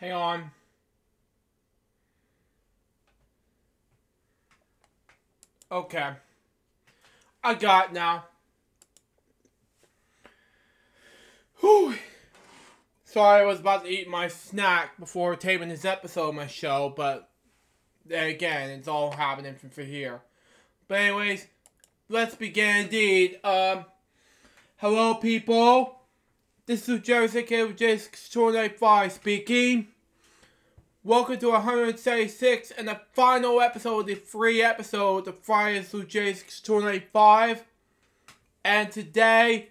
Hang on. Okay. I got it now. Whew. Sorry, I was about to eat my snack before taping this episode of my show, but then again, it's all happening from here. But anyways, let's begin indeed. Hello people. This is LukeJ62895 speaking. Welcome to 176 and the final episode of the free episode of Friday's LukeJ62895. And today,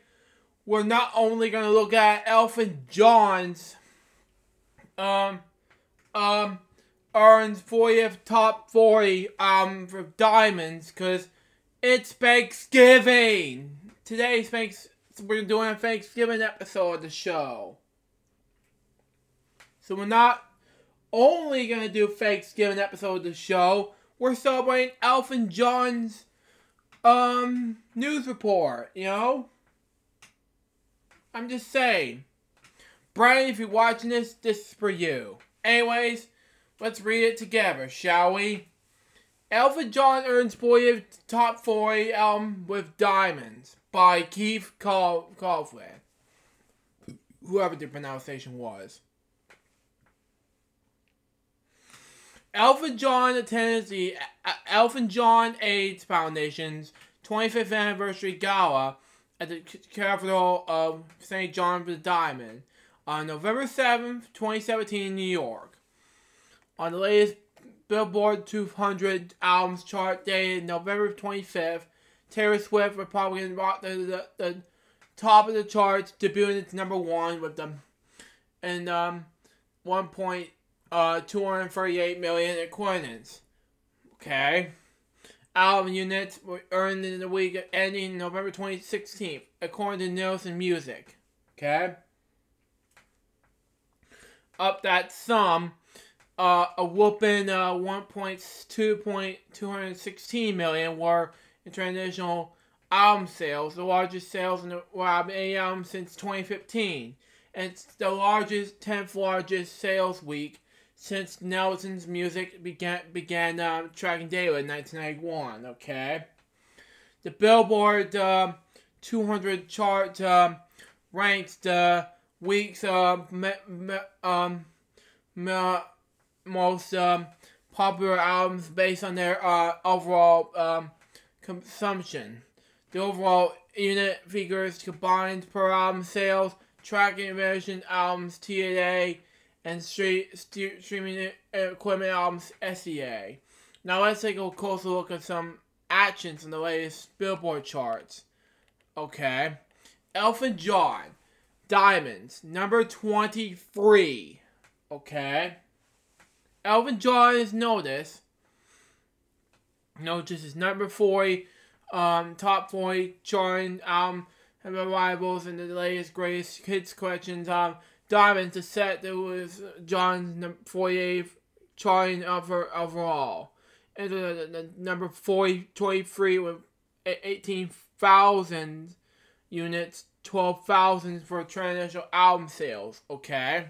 we're not only going to look at Elton John's earns 40th top 40 for Diamonds, because it's Thanksgiving. We're doing a Thanksgiving episode of the show. So we're not only going to do a Thanksgiving episode of the show, we're celebrating Elton John's news report, you know? I'm just saying. Brian, if you're watching this, this is for you. Anyways, let's read it together, shall we? Elton John earns 40th top 40 album with Diamonds by Keith Caulfield, whoever the pronunciation was. Elton John attends the Elton John AIDS Foundation's 25th anniversary gala at the capital of St. John the Diamond on November 7th, 2017 in New York. On the latest Billboard 200 albums chart dated November 25th, Taylor Swift, Republican, rocked the top of the charts, debuting its number one with them and 238 million equivalents. Okay. Album units were earned in the week ending November 2016, according to Nielsen Music. Okay. Up that sum, a whooping 216 million were international album sales, the largest sales in the album since 2015, and it's the 10th largest sales week since Nielsen's Music began tracking data in 1991. Okay, the Billboard 200 chart ranks the week's most popular albums based on their overall consumption. The overall unit figures combined per album sales, tracking version albums TNA, and streaming equipment albums SEA. Now let's take a closer look at some actions in the latest Billboard charts. Okay. Elton John, Diamonds, number 23. Okay. Elton John is noticed his number 40 top 40 charting album arrivals in the latest greatest hits collections Diamonds to set that was John's 48th charting overall. And the number 23 with 18,000 units, 12,000 for international album sales. Okay.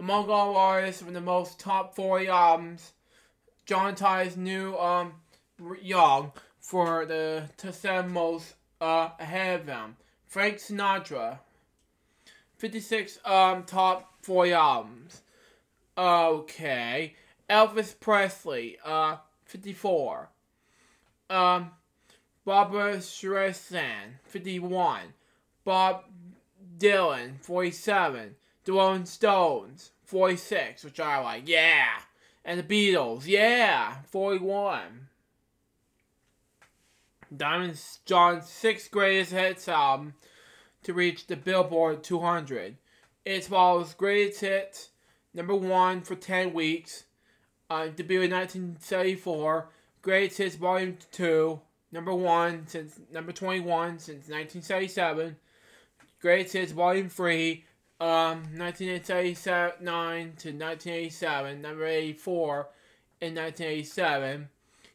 Among all artists with the most top 40 albums, John ties new Young for the 7 most ahead of them. Frank Sinatra, 56 top 40 albums. Okay. Elvis Presley, 54. Barbara Streisand, 51. Bob Dylan, 47. The Rolling Stones, 46, which I like, yeah. And the Beatles, yeah, 41. Diamond's John's 6th greatest hits album to reach the Billboard 200. It follows greatest hits, number 1 for 10 weeks, debuted in 1974, greatest hits volume 2, number 1 since number 21 since 1977, greatest hits volume 3, 1979 to 1987, number 84 in 1987,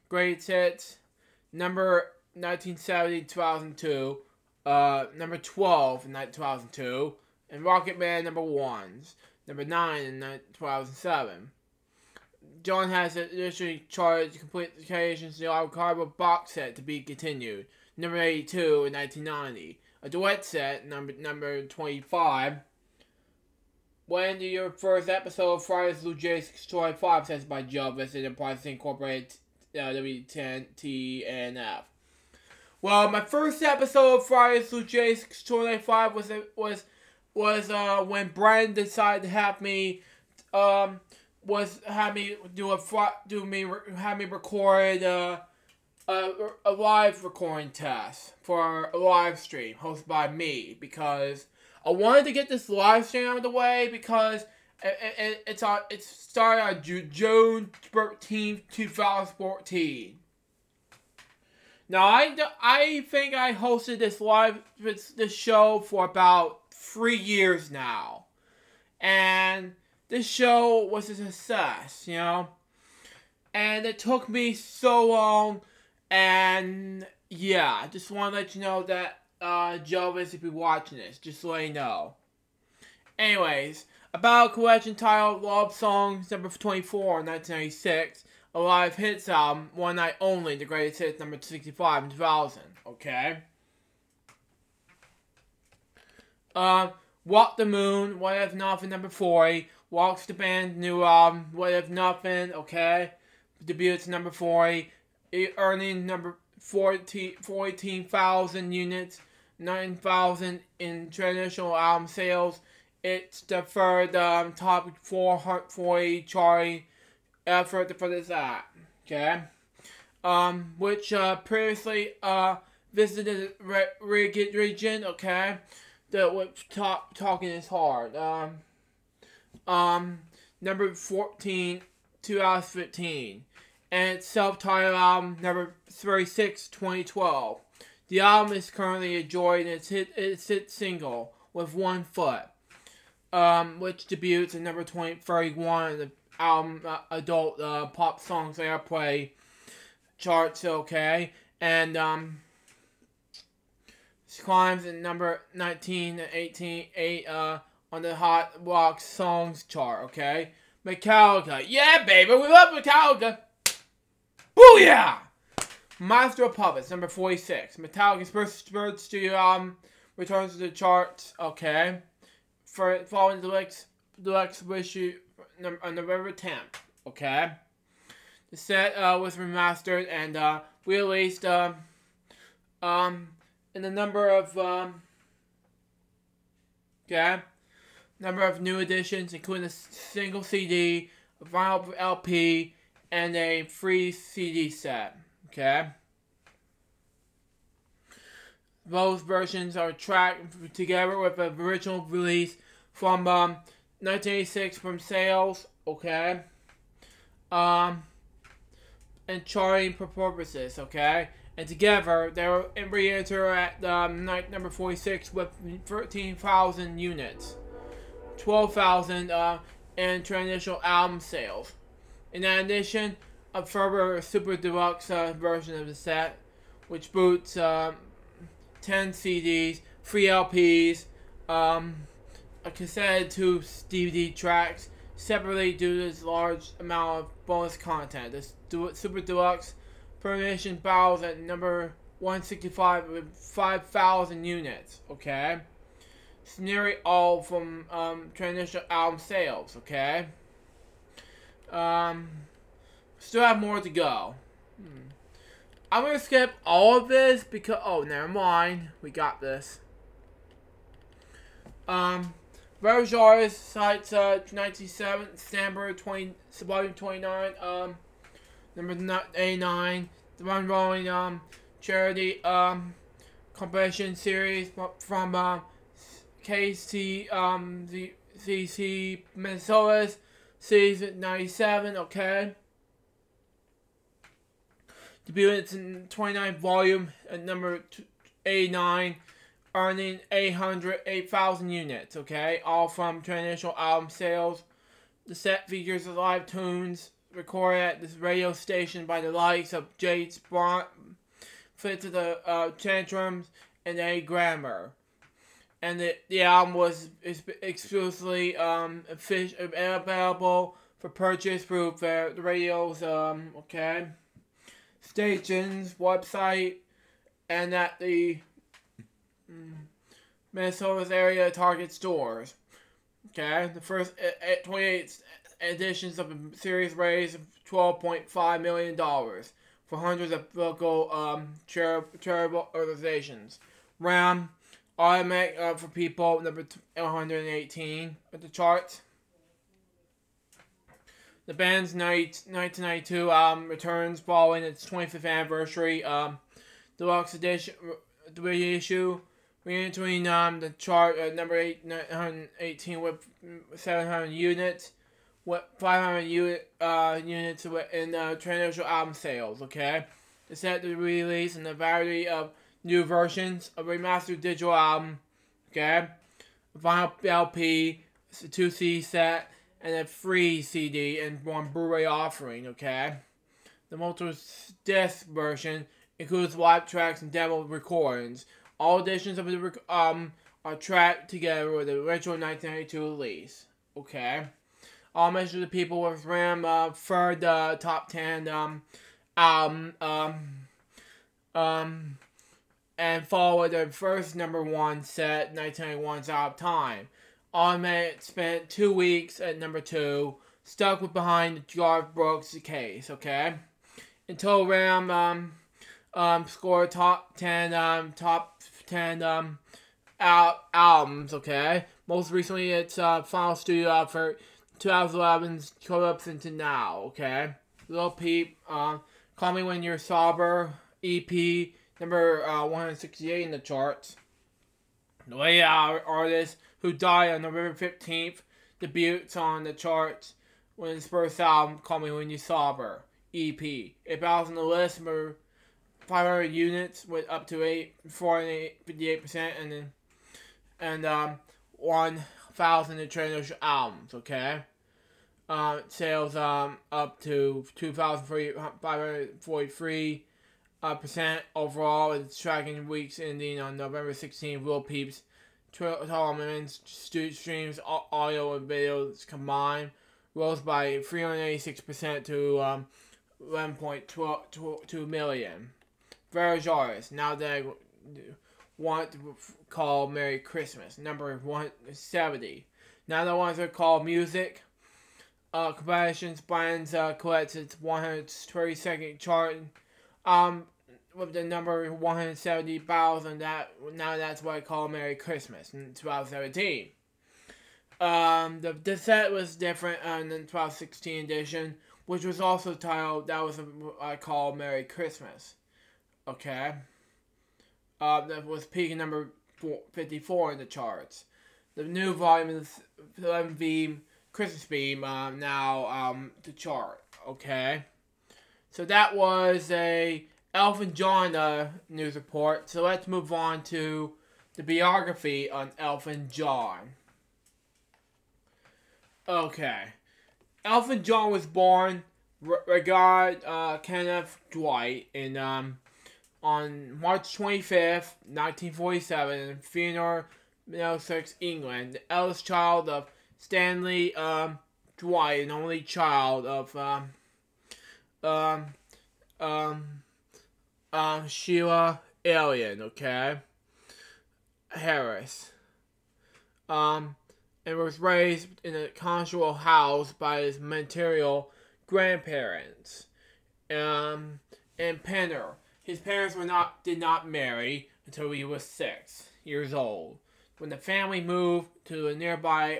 greatest hits, number 1970 to 2002, number 12 in 2002, and Rocket Man number 1s. number 9 in 2007. John has additionally charged complete the creations the cardboard box set to be continued, number 82 in 1990. A duet set, number 25. When do your first episode of Friday's LukeJ62895 says by Joe Visit and Price Incorporated W10TNF. Well, my first episode of Friday's LukeJ62895 was when Brandon decided to have me record a live recording test for a live stream hosted by me, because I wanted to get this live stream out of the way because it started on June 13th, 2014. Now I think I hosted this show for about 3 years now, and this show was a success, you know, and it took me so long, and yeah, I just want to let you know that Joe is, if you're watching this, just so you know. Anyways, about a collection titled Love Songs number 24 in 1996, a live hits album, One Night Only, the greatest hits number 65 in 2000, okay? Walk the Moon, What If Nothing, number 40, Walks the Band, new album, What If Nothing, okay? Debuts number 40, earning number 14,000 units, 9,000 in traditional album sales. It's the third top 440 charting effort for this act, okay? Which previously visited the region, okay? Talking is hard. Number 14, 2015. And its self-titled album, number 36, 2012. The album is currently enjoying its hit single, With One Foot, which debuts at number 31 in the album adult pop songs airplay charts, okay? And climbs at number 19 and 8 on the Hot Rock Songs chart, okay? Metallica, yeah baby, we love Metallica! Booyah! Master of Puppets, number 46. Metallica's first studio album returns to the charts, okay? Following the deluxe issue on November 10th, okay? The set was remastered and released in a number of number of new editions, including a single CD, a vinyl LP, and a free CD set, okay? Both versions are tracked together with an original release from 1986 from sales, okay? And charting purposes, okay? And together, they were re-enter at night number 46 with 13,000 units. 12,000 in traditional album sales. In addition, a further super deluxe version of the set, which boots 10 CDs, 3 LPs, a cassette, 2 DVD tracks, separately due to its large amount of bonus content. This super deluxe permission bows at number 165 with 5,000 units, okay? It's nearly all from traditional album sales, okay? Still have more to go. I'm gonna skip all of this because, oh, never mind. We got this. Various artists cites 97, Stanford 20, volume 29, number 89, the Run Rolling charity compilation series from KC the CC Minnesota's season 97, okay? Debuted in 29th volume at number 89, earning 8,000 units, okay? All from traditional album sales. The set features live tunes recorded at this radio station by the likes of James Blunt, Fit to the Tantrums, and A. Grammer. and the album was exclusively available for purchase through the radio's station's website and at the Minnesota's area Target stores. Okay, the first 28 editions of the series raised $12.5 million for hundreds of local charitable organizations. Ram Automatic for People, number 118 at the charts. The band's 1992 album returns following its 25th anniversary deluxe edition reissue, re-entering the chart at number 918 with 700 units, with 500 units in traditional album sales. Okay, the set to release in a variety of new versions, a remastered digital album, okay, a vinyl LP, a 2 CD set, and a free CD and one Blu-ray offering. Okay, the multi-disc version includes live tracks and demo recordings. All editions of the are tracked together with the original 1992 release. Okay. All Measures of People with Ram third top 10 album and followed their first number 1 set, 1991's Out of Time. Automatic spent 2 weeks at number 2, stuck with behind the Garth Brooks case. Okay. Until Ram scored top 10 albums. Okay. Most recently, its final studio effort, 2011's Collapse into Now. Okay. Lil Peep, Call Me When You're Sober, EP, number 168 in the charts. The Way Out artist who died on November 15th debuts on the charts when his first album, Call Me When You're Sober, EP. It battles on the list for 500 units with up to 58% and 1,000 in traditional albums. Okay. Sales up to 2,543% overall. It's tracking weeks ending on November 16th. Lil Peep's total streams, audio and videos combined rose by 386% to 11.2 million. Various artists now they want to call Merry Christmas, number 170. Now the ones that call music. Competitions Brands collects its 122nd chart with the number 170,000. That's what I call Merry Christmas in 2017. The set was different in the 2016 edition, which was also titled, that was what I call Merry Christmas. Okay. That was peaking number 54 in the charts. The new volume is 11 theme. Christmas theme now to chart. Okay, so that was a Elton John news report. So let's move on to the biography on Elton John. Okay, Elton John was born Regard Kenneth Dwight in on March 25th, 1947 in Fiona, Middlesex, England, the eldest child of Stanley Dwight, an only child of Sheila Alien, okay, Harris, and was raised in a conjugal house by his maternal grandparents, in Penner. His parents did not marry until he was 6 years old. When the family moved to a nearby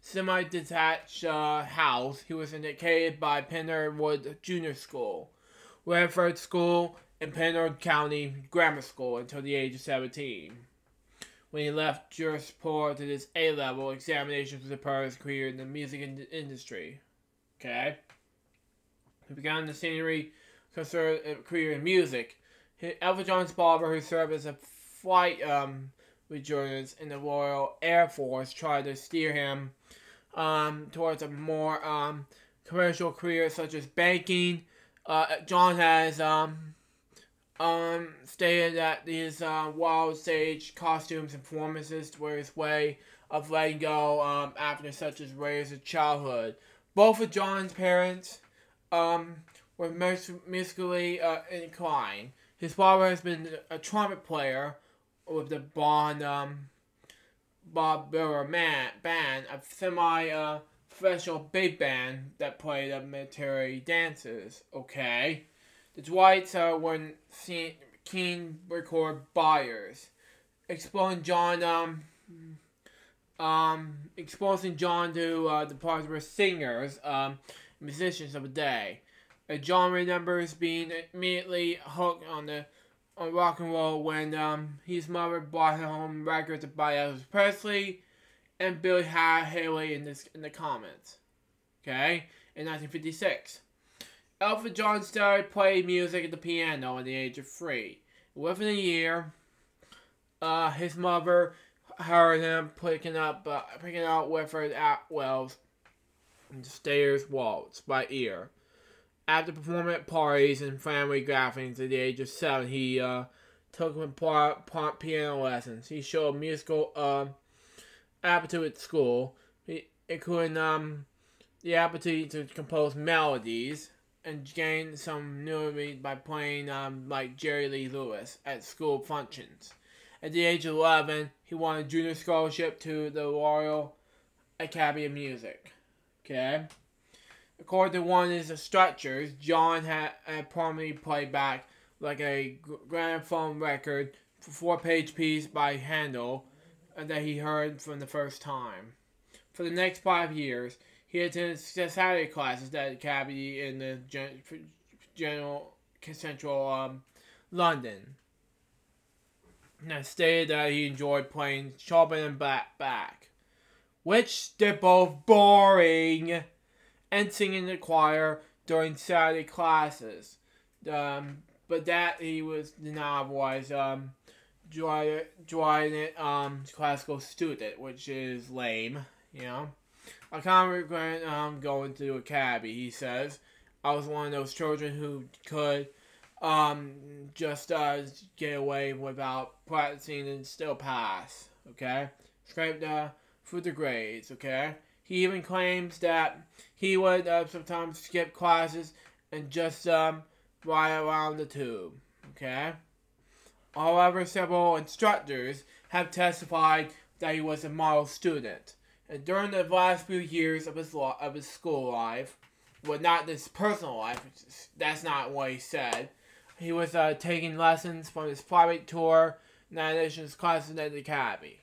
semi-detached house, he was educated by Pennerwood Junior School, Redford School, and Penner County Grammar School until the age of 17. When he left jurisprudence to his A-level examinations to prepare his career in the music industry. Okay? He began the scenery career in music. Elton John's father, who served as a flight journalist in the Royal Air Force, tried to steer him towards a more commercial career such as banking. John has stated that these wild stage costumes and performances were his way of letting go after such as raised his childhood. Both of John's parents were musically inclined. His father has been a trumpet player with the Bob Burr band, a semi-professional big band that played military dances. Okay. The Dwights were keen record buyers, exposing John to the popular singers, musicians of the day. John remembers being immediately hooked on rock and roll when his mother brought home records by Elvis Presley and Billie Haley in the comments. Okay, in 1956. Elton John started playing music at the piano at the age of 3. Within a year, his mother heard him picking up Wilfred Atwell's Stairs Waltz by ear. After performing at parties and family gatherings at the age of 7, he took piano lessons. He showed musical aptitude at school, including the ability to compose melodies, and gained some notoriety by playing like Jerry Lee Lewis at school functions. At the age of 11, he won a junior scholarship to the Royal Academy of Music. Okay. According to one of his instructors, John had prominently played back like a gramophone record for 4-page piece by Handel that he heard for the first time. For the next 5 years, he attended Saturday classes at the Academy in the central London. And stated that he enjoyed playing Chopin and Bach, which they're both boring, and singing in the choir during Saturday classes. But that he was not otherwise classical student, which is lame, you know. I kind of regret going to academy, he says. I was one of those children who could just get away without practicing and still pass, okay? Scraped through the grades, okay? He even claims that he would sometimes skip classes and just ride around the tube, okay? However, several instructors have testified that he was a model student. And during the last few years of his school life, well, not his personal life, that's not what he said, he was taking lessons from his private tour and in addition to his classes at the academy.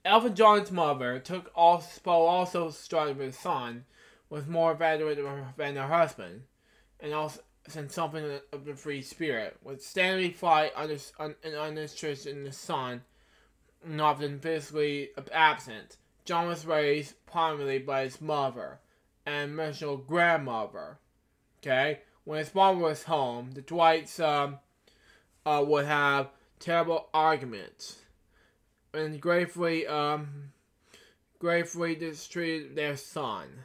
Elton John's mother also started with his son, was more veteran than her husband, and also sent something of the free spirit. With steadily flight and uninterested in the son, and often physically absent, John was raised primarily by his mother and maternal grandmother. Okay, when his mom was home, the Dwights would have terrible arguments and gratefully mistreated their son.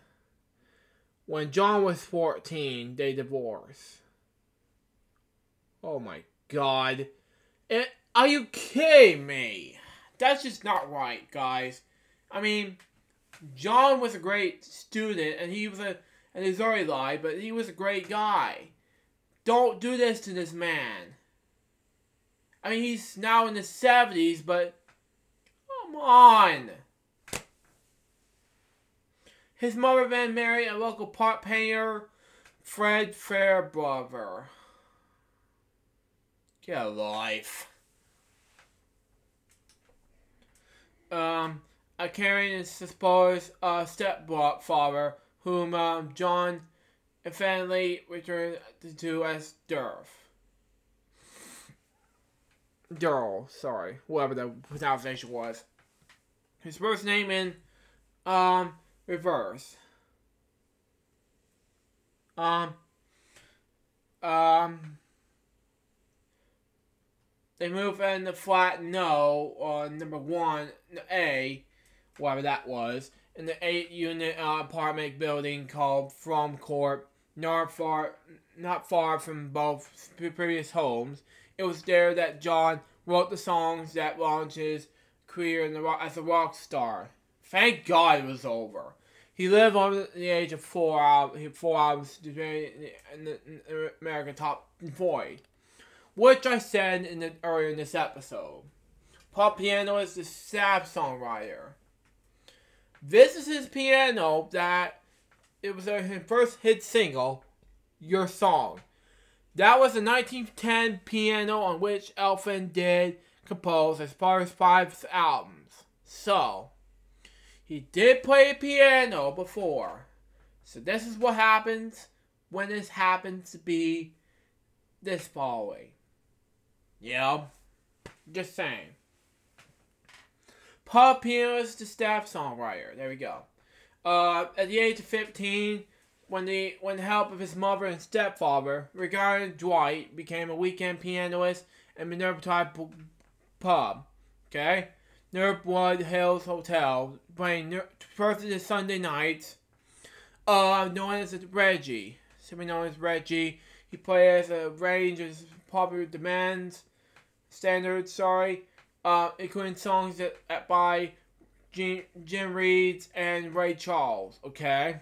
When John was 14, they divorced. Oh my God. Are you kidding me? That's just not right, guys. I mean, John was a great student, and he's already lied, but he was a great guy. Don't do this to this man. I mean, he's now in his 70s, but come on. His mother then married a local pot painter, Fred Fairbrother. Get a life. A caring and supposed stepfather, whom John eventually returned to as Durrell, sorry, whatever the pronunciation was. His first name in reverse. They moved in the flat number 1A, whatever that was, in the 8-unit apartment building called From Court, not far not far from both previous homes. It was there that John wrote the songs that launched his career as a rock star. Thank God it was over. He lived over the age of 4 hours to be in the American Top 40, which I said earlier in this episode. Pop piano is the sad songwriter. This is his piano that it was his first hit single, Your Song. That was a 1910 piano on which Elton did compose as part of his 5 albums. So, he did play piano before. So this is what happens when this happens to be this far away. Yeah, just saying. Pop piano is the staff songwriter. There we go. At the age of 15, when the help of his mother and stepfather, regarding Dwight became a weekend pianist at Minerva Pub. Okay? Northwood Hills Hotel, playing Thursday to Sunday nights. Known as Reggie. Simply known as Reggie. He plays a range of popular standards, including songs by Jim Reeves and Ray Charles, okay?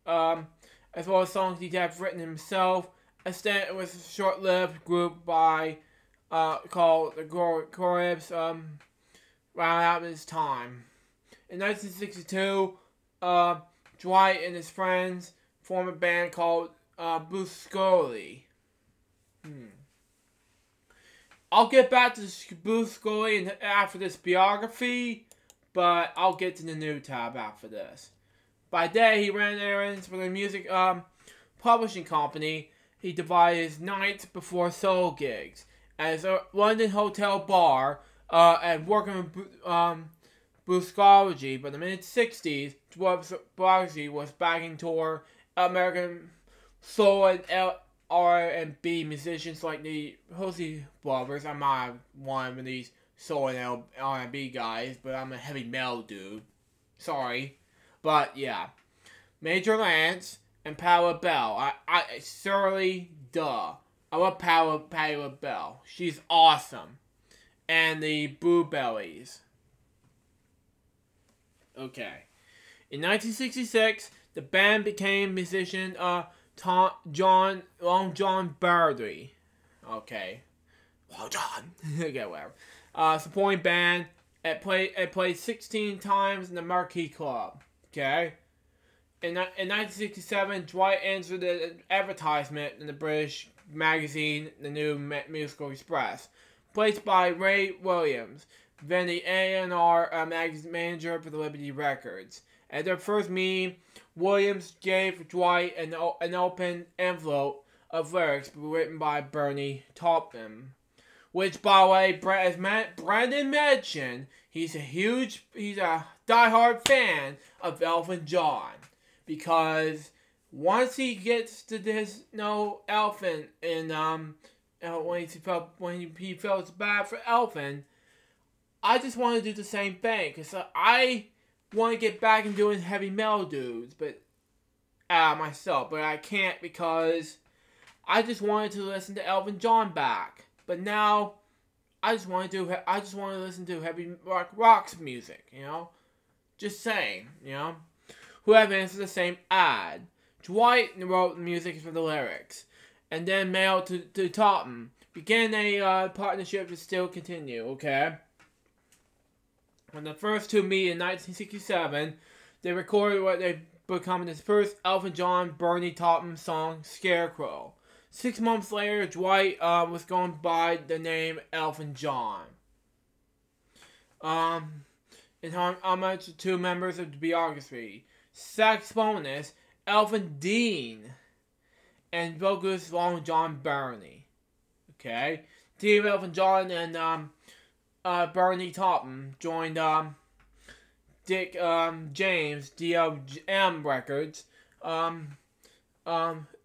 As well as songs he had written himself. It was a short-lived group called the Coribs, around out his time. In 1962, Dwight and his friends formed a band called Buscoli. I'll get back to Buscoli after this biography, but I'll get to the new tab after this. By day, he ran errands for the music publishing company. He divided his nights before solo gigs at his London hotel bar and working with Buscology. But in the mid-60s, Buscology was backing tour American soul and R&B musicians like the Hosey Brothers. I'm not one of these soul and R&B guys, but I'm a heavy metal dude. Sorry. But, yeah. Major Lance and Paula Bell. I love Paula Bell. She's awesome. And the Bluebellies. Okay. In 1966, the band became musician Long John Barry. Okay. Long John. Okay, whatever. Supporting band. It played 16 times in the Marquee Club. Okay. In 1967, Dwight answered an advertisement in the British magazine, The New Musical Express, placed by Ray Williams, then the A&R magazine manager for the Liberty Records. At their first meeting, Williams gave Dwight an open envelope of lyrics written by Bernie Taupman, which, by the way, as Brandon mentioned, he's a diehard fan of Elton John, because once he gets to know Elton and when he felt bad for Elton, I just want to do the same thing, because I want to get back and doing heavy metal dudes, but myself, but I can't because I just wanted to listen to Elton John back. But now I just want to listen to heavy rock music, you know? Just saying, you know? Whoever answered the same ad. Dwight wrote the music for the lyrics, and then mailed to Taupman. Began a partnership to still continue, okay? When the first two meet in 1967, they recorded what they become his first Elton John Bernie Taupman song, Scarecrow. 6 months later, Dwight was going by the name Elton John. In homage to two members of the biography, saxophonist Elvin Dean and vocalist Long John Barney. Okay, Team Elton John and Bernie Taupman joined Dick James DLM Records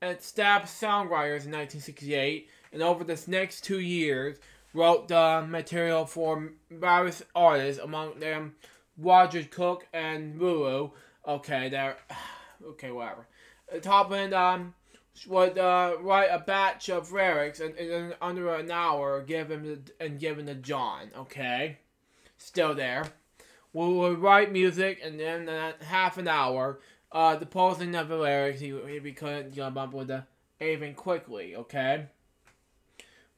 at Stab Songwriters in 1968, and over this next 2 years wrote material for various artists, among them Roger Cook and Lulu. Okay, whatever. Taupman would write a batch of lyrics in under an hour, give him to John. Okay, still there. We would write music, and then half an hour, the posing of the lyrics, he couldn't come up with anything quickly. Okay.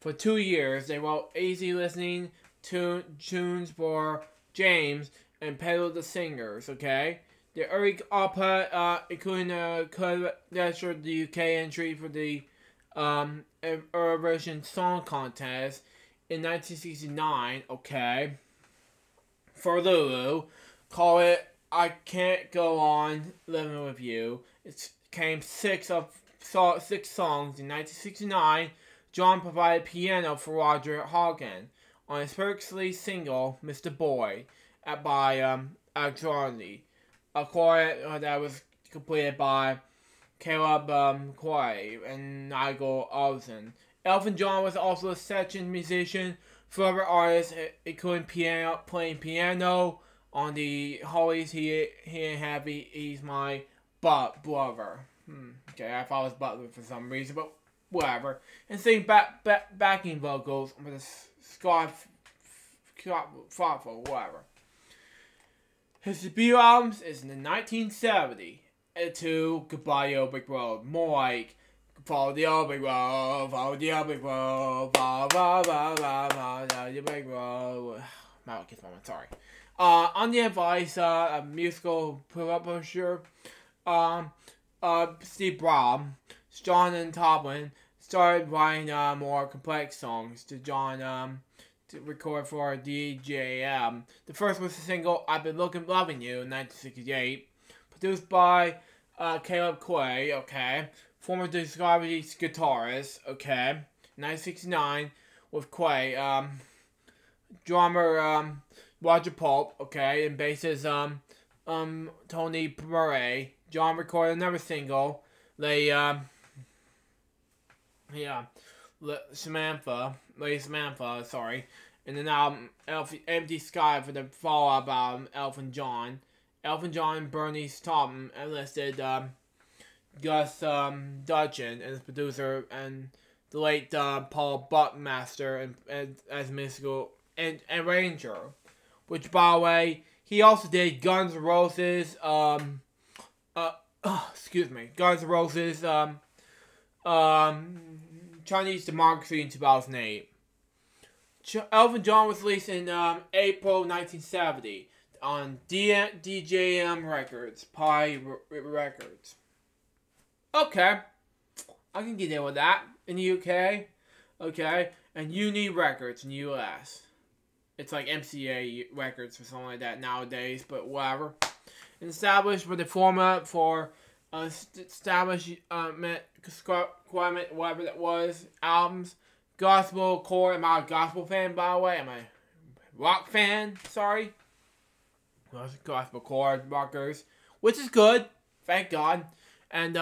For 2 years, they wrote easy listening tunes for James and peddled the singers. Okay. The early output, including the UK entry for the Eurovision Song Contest in 1969, okay. For Lulu, call it I Can't Go On Living With You. It came six songs in 1969. John provided piano for Roger Hogan on his first release single, Mr. Boy, by Alexandri. A choir that was completed by Caleb Quay and Nigel Olsen. Elton John was also a session musician for other artists, including playing piano on the Hollies. He and Happy, He's My Brother. Okay, I thought it was Butler for some reason, but whatever. And sing backing vocals with a Scott thoughtful, whatever. His debut album is in 1970. Goodbye Old Brick Road. More like Follow the Old Brick Road, Follow the Old Brick Road, Follow the Brick Road. Sorry. On the advice of musical publisher Steve Brown, John and Toplin started writing more complex songs to John to record for DJM. The first was the single I've Been Loving You in 1968, produced by Caleb Quay, okay, former Discovery's guitarist, okay, 1969 with Quay, drummer Roger Pope, okay, and bassist Tony Murray. John recorded another single, Lady Samantha, sorry. And then Empty Sky for the follow-up album, Elton John. Elton John and Bernie Taupin enlisted Gus Dudgeon as producer and the late Paul Buckmaster as musical and arranger. Which, by the way, he also did Guns N' Roses, Guns N' Roses, Chinese Democracy in 2008. Elton John was released in April 1970 on DJM Records, Pi Records. Okay, I can get in with that in the UK. Okay, and Uni Records in the US. It's like MCA Records or something like that nowadays, but whatever. And established with the format for established whatever that was, albums, gospel core. Am I a gospel fan, by the way? Am I a rock fan? Sorry. Gospel core rockers, which is good, thank God. And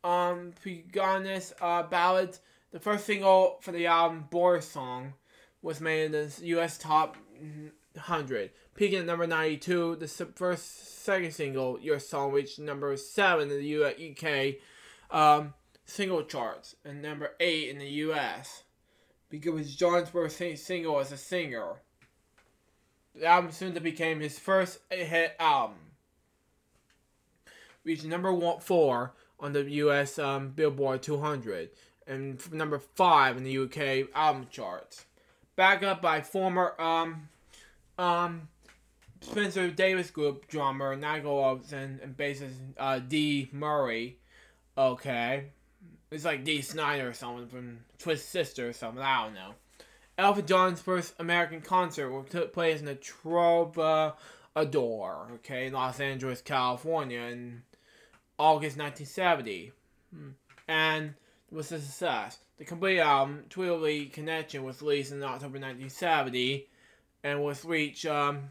Pregonus ballads. The first single for the album, Boris Song, was made in the U.S. Top 100, peaking at number 92. The second single, Your Song, reached number 7 in the UK single charts and number 8 in the U.S. because it was John's first single as a singer. The album soon became his first hit album, reaching number 4 on the U.S. Billboard 200 and number 5 in the UK album charts. Backed up by former Spencer Davis Group drummer Nigel Olsen and bassist D. Murray. Okay. It's like D. Snyder or someone from Twist Sister or something. I don't know. Elton John's first American concert took place in the Troubadour, okay, in Los Angeles, California in August 1970. And it was a success. The complete album, Tweedledee Connection, was released in October 1970 and was reached in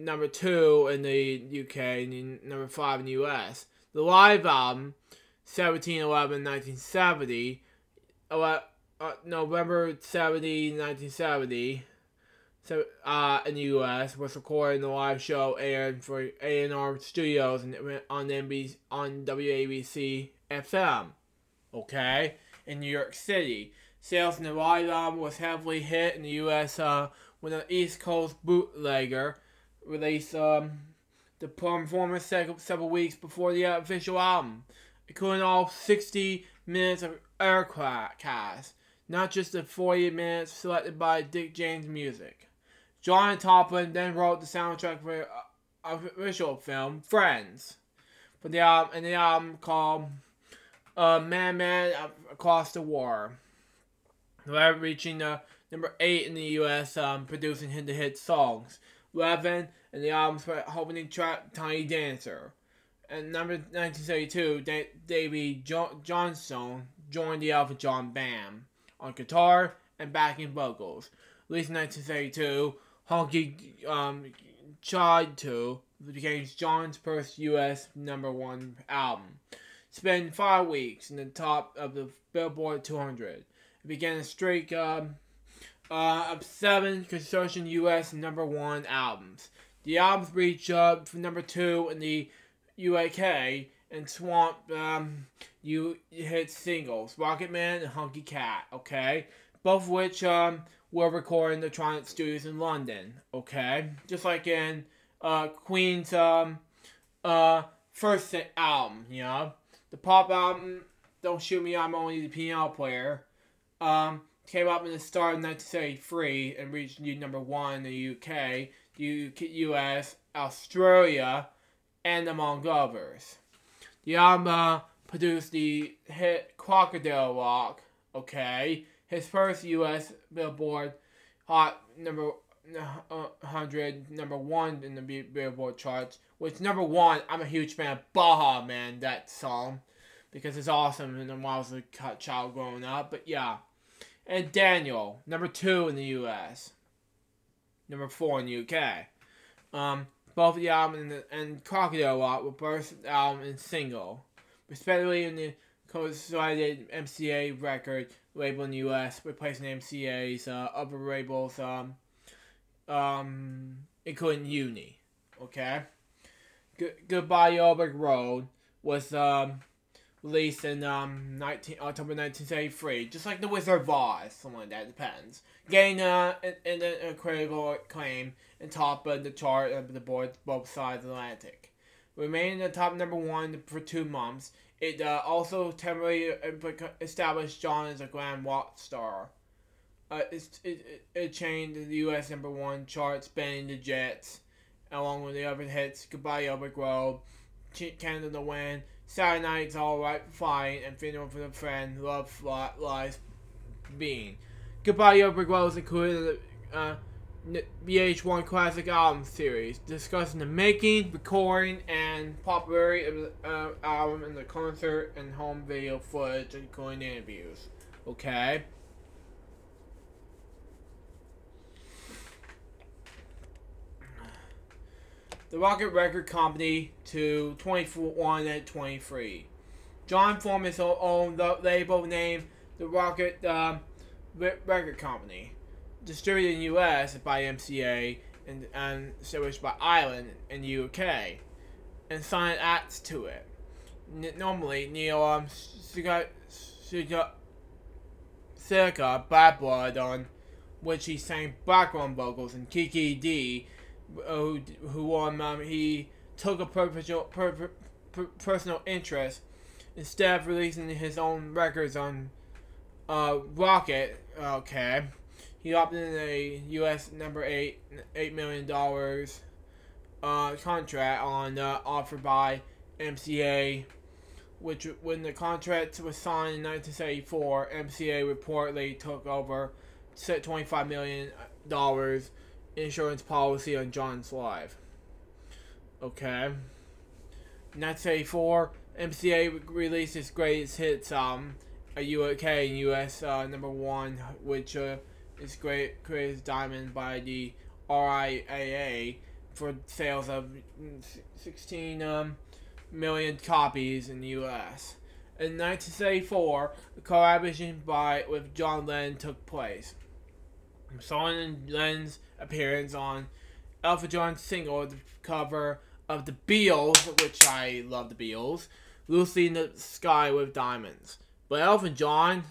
number 2 in the UK and number 5 in the US. The live album, 17/11/1970, November 70, 1970, in the US, was recorded in the live show aired for A&R Studios and on WABC FM. okay, in New York City. Sales in the White Album was heavily hit in the U.S. When an East Coast bootlegger released the performance several weeks before the official album, including all 60 minutes of aircast, not just the 40 minutes selected by Dick James Music. John Toplin then wrote the soundtrack for official film Friends for the album called Man Across the War, reaching number 8 in the U.S., producing the hit songs Levin and the album's opening track Tiny Dancer. And number 1972, Davey Johnstone joined the Elton John band on guitar and backing vocals. Released in 1972, Honky Child 2 became John's first U.S. #1 album. Spent 5 weeks in the top of the Billboard 200. It began a streak of 7 construction U.S. #1 albums. The albums reached for number 2 in the UK and swamped hit singles Rocket Man and Hunky Cat, okay? Both of which were recorded in the Tronic Studios in London, okay? Just like in Queen's first album, you know? The pop album, Don't Shoot Me, I'm Only the Piano Player, came up in the start of 1973 and reached #1 in the UK, the US, Australia, and among others. The album produced the hit Crocodile Rock, okay? His first US Billboard Hot 100, #1 in the Billboard charts, which #1, I'm a huge fan of Baja Man, that song, because it's awesome and when I was a child growing up, but yeah. And Daniel, #2 in the US, #4 in the UK. Both the album and Crocodile Rock were first album and single, respectively in the consolidated MCA record label in the US, replacing MCA's other labels, including Uni. Okay? Goodbye Yellow Road was released in October 1973, just like The Wizard of Oz, something like that, depends. Gained a critical acclaim and top of the chart of the board both sides of the Atlantic. Remaining in the top #1 for 2 months, it also temporarily established John as a glam rock star. It chained the U.S. #1 chart, spanning the Jets, along with the other hits Goodbye Yellow Road, Candle in the Wind, Saturday Night's Alright for Flying, and Funeral for the Friend, Love Lies Being. Goodbye Yellow Road is included in the VH1 Classic Album series, discussing the making, recording, and popularity of the album and the concert and home video footage, including interviews. Okay? The Rocket Record Company to 21 and 23. John formed his own label named the Rocket Record Company, distributed in the U.S. by MCA and established by Island in the UK, and signed acts to it. Normally, Neil Circa Bad Blood, on which he sang background vocals, and Kiki D, he took a personal interest instead of releasing his own records on Rocket. Okay, he opted in a U.S. $8 million contract offered by MCA, which when the contract was signed in 1974, MCA reportedly took over $25 million insurance policy on John's life. Okay. In 1984, MCA released its greatest hits album, a UK and US #1, which is Greatest Diamond by the RIAA for sales of 16 million copies in the US. In 1974, a collaboration with John Lennon took place. Song and Lennon's appearance on Elton John's single, the cover of the Beatles, which I love the Beatles, Lucy in the Sky with Diamonds. But Elton John,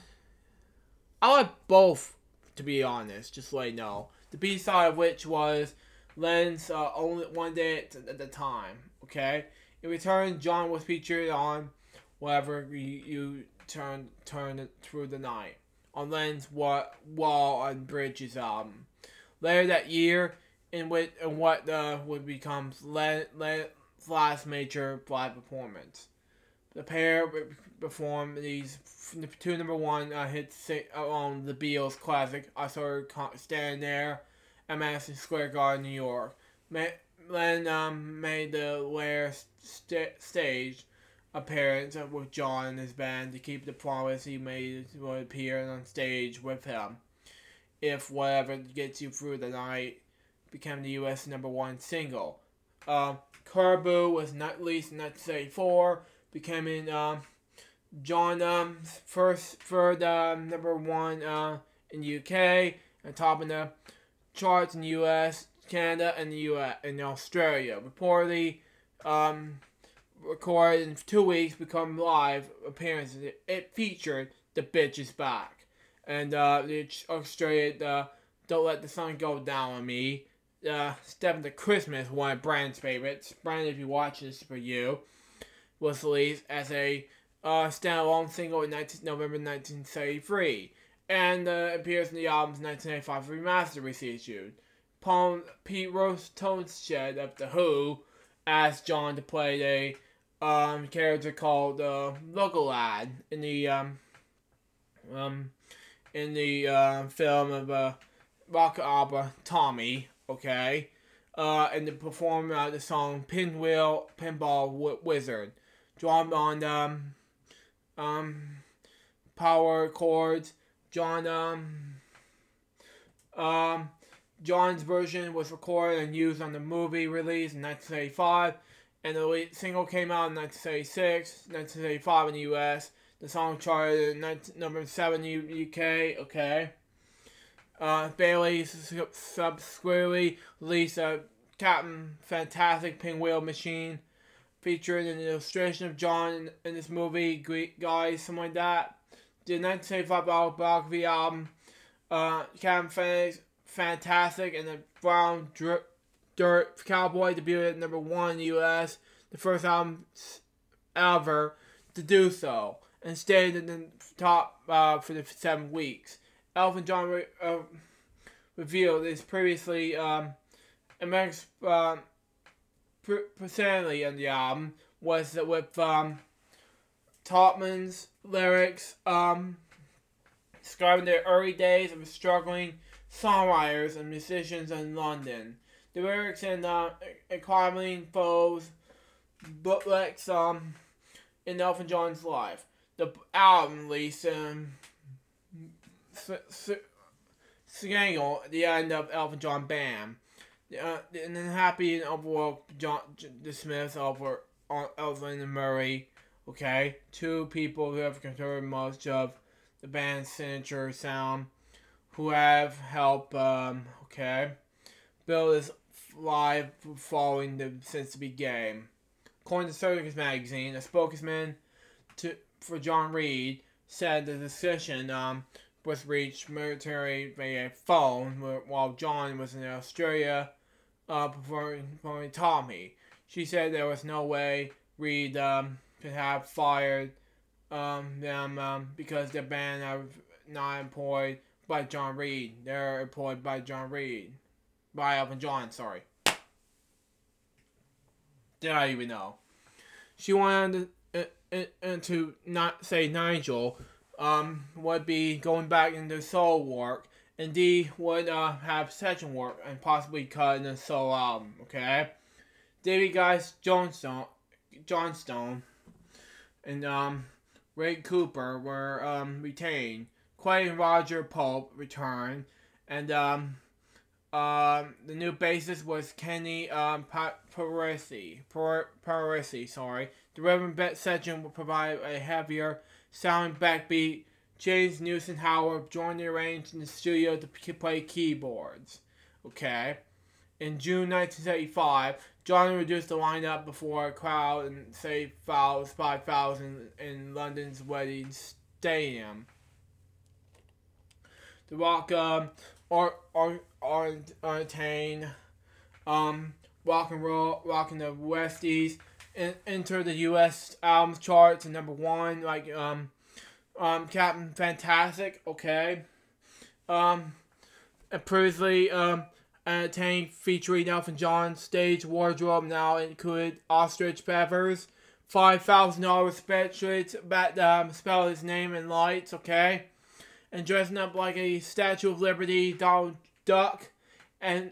I like both, to be honest, just so you know. The B-side of which was Len's Only One Day at the Time, okay? In return, John was featured on Whatever You Turn It Through the Night on Len's Wall and Bridges album. Later that year, in what would become Len's last major live performance. The pair performed these two #1 hits on the Beatles classic "I Saw Her Standing There" at Madison Square Garden, New York. Len made the rare stage appearance with John and his band to keep the promise he made to appear on stage with him if Whatever Gets You Through the Night became the U.S. #1 single. Caribou was not released in 1974, becoming John's third #1 in the UK and topping the charts in the US, Canada, and the US and Australia. Reportedly recorded in 2 weeks, become live appearances. It featured "The Bitch Is Back" and the Australia "Don't Let the Sun Go Down on Me." Step Into Christmas, one of Brandon's favorites. Brandon, if you watch this, for you, was released as a standalone single in November 1973, and appears in the album's 1985 remaster reissued. Pete Toneshed of The Who asked John to play a character called Local Lad in the film of rock opera Tommy. Okay, and to perform the song Pinball Wizard, drawn on power chords. John's version was recorded and used on the movie release in 1975, and the single came out in 1976, 1975 in the US. The song charted #7 UK. Okay. Bailey subsequently released a Captain Fantastic Pinwheel Machine, featuring an illustration of John in this movie, Greek guys, something like that. The 1975 biography album, Captain Fantastic and the Brown Dirt Cowboy, debuted at #1 in the US, the first album ever to do so, and stayed in the top for the 7 weeks. Elton John revealed his previously personality on the album was that with Topman's lyrics describing the early days of struggling songwriters and musicians in London. The lyrics in Climbing Foes booklets in Elton John's life. The album released single at the end of Elton John Bam. And then Happy and overworked the Smiths over Elton and Murray. Okay, 2 people who have contributed most of the band's signature sound, who have helped build this live following since the beginning. According to Circus Magazine, a spokesman for John Reid said the decision was reached military via phone while John was in Australia performing Tommy. She said there was no way Reid could have fired them because the band are not employed by John Reid. They're employed by John Reid. By Elton John, sorry. Did I even know? She wanted to not say Nigel would be going back into solo work. Indeed, would have session work and possibly cut in a solo album. Okay, Davy Guys Johnstone and Ray Cooper were retained. Quay and Roger Pope returned, and the new bassist was Kenny Parisi. Sorry. The Reverend Bet section will provide a heavier sounding backbeat. James Newton Howard joined the arranged in the studio to play keyboards. Okay. In June 1975, John reduced the lineup before a crowd and saved 5,000 in London's wedding Stadium. The Rock entertain rock and roll, rocking the Westies, enter the U.S. albums charts at number 1, like Captain Fantastic, okay. And previously entertained featuring Elton John. Stage wardrobe now include ostrich feathers, $5,000 spreadsheets that spell his name in lights, okay. And dressing up like a Statue of Liberty, Donald Duck,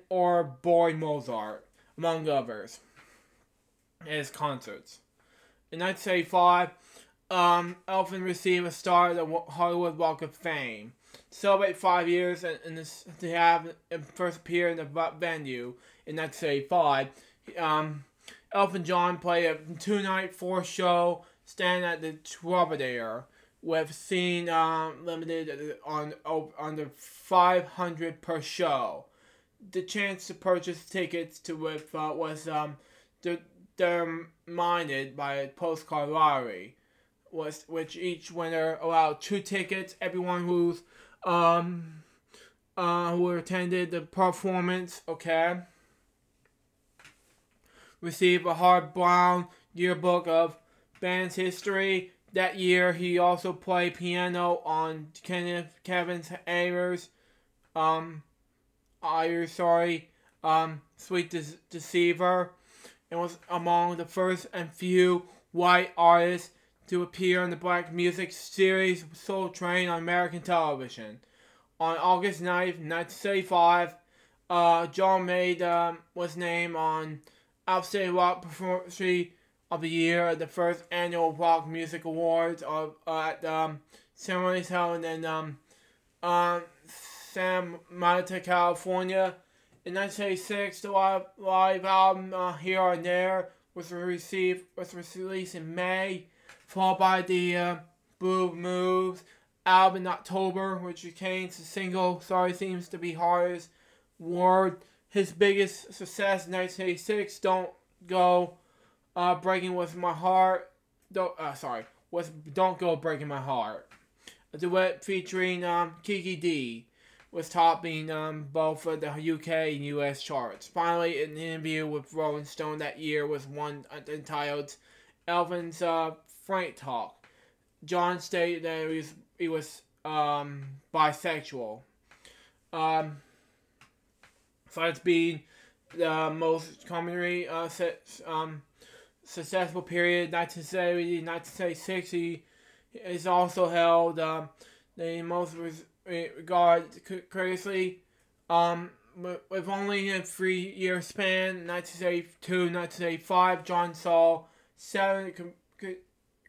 or Boy Mozart, among others, at his concerts. In 1985, Elton received a star at the Hollywood Walk of Fame. To celebrate 5 years and to have him first appear in the venue in 1985, Elton John played a 2-night 4 show stand at the Troubadour, with seating limited on under 500 per show. The chance to purchase tickets to with was determined by a postcard lottery, which each winner allowed 2 tickets. Everyone who attended the performance, okay, received a hardbound yearbook of band's history. That year, he also played piano on Kevin's Sweet Deceiver, and was among the first and few white artists to appear in the black music series Soul Train on American television. On August 9th, 1975, John was named on Outstanding Rock Performance of the Year at the first annual Rock Music Awards at ceremonies held in San Mateo, California. In 1986, the live album Here or There was released in May, followed by the Blue Moves album in October, which became the single Sorry Seems to Be Hardest Word. His biggest success in 1986, Don't Go Breaking With My Heart. Don't Go Breaking My Heart. A duet featuring Kiki D was topping both the UK and US charts. Finally, an interview with Rolling Stone that year was one entitled Elvin's Frank Talk. John stated that he was bisexual. Besides being the most commonly successful period, 1970 1976, he is also held the most regarded critically, with only a 3-year span. 1982 1985, John saw 7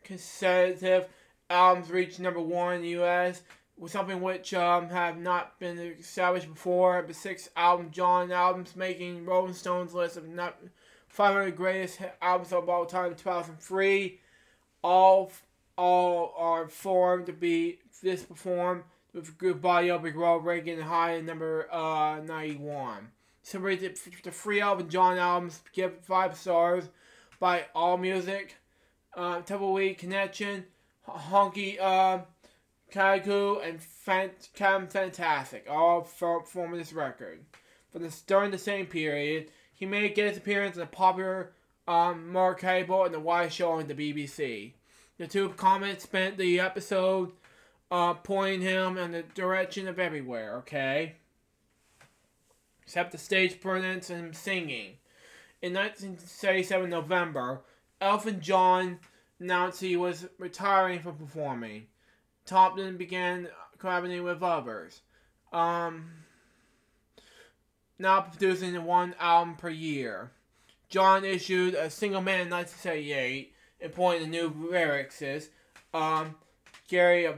consecutive albums reach number 1 in the U.S., with something which have not been established before. But 6 albums making Rolling Stone's list of 500 greatest albums of all time in 2003. All are formed to be performed with Goodbye Yellow Brick Road ranking high at number 91. Celebrated the 3 Elton John albums, give 5 stars by AllMusic, Tumbleweed Connection, Honky Kaku, and Captain Fantastic, all forming this record. During the same period, he made a guest appearance in the popular Mark Cable and The White Show on the BBC. The two comments spent the episode pointing him in the direction of everywhere, okay? Except the stage presence and him singing. In 1977 November, Elton John announced he was retiring from performing. Thompson began collaborating with others, now producing 1 album per year. John issued a single man in 1978, employing the new lyrics Gary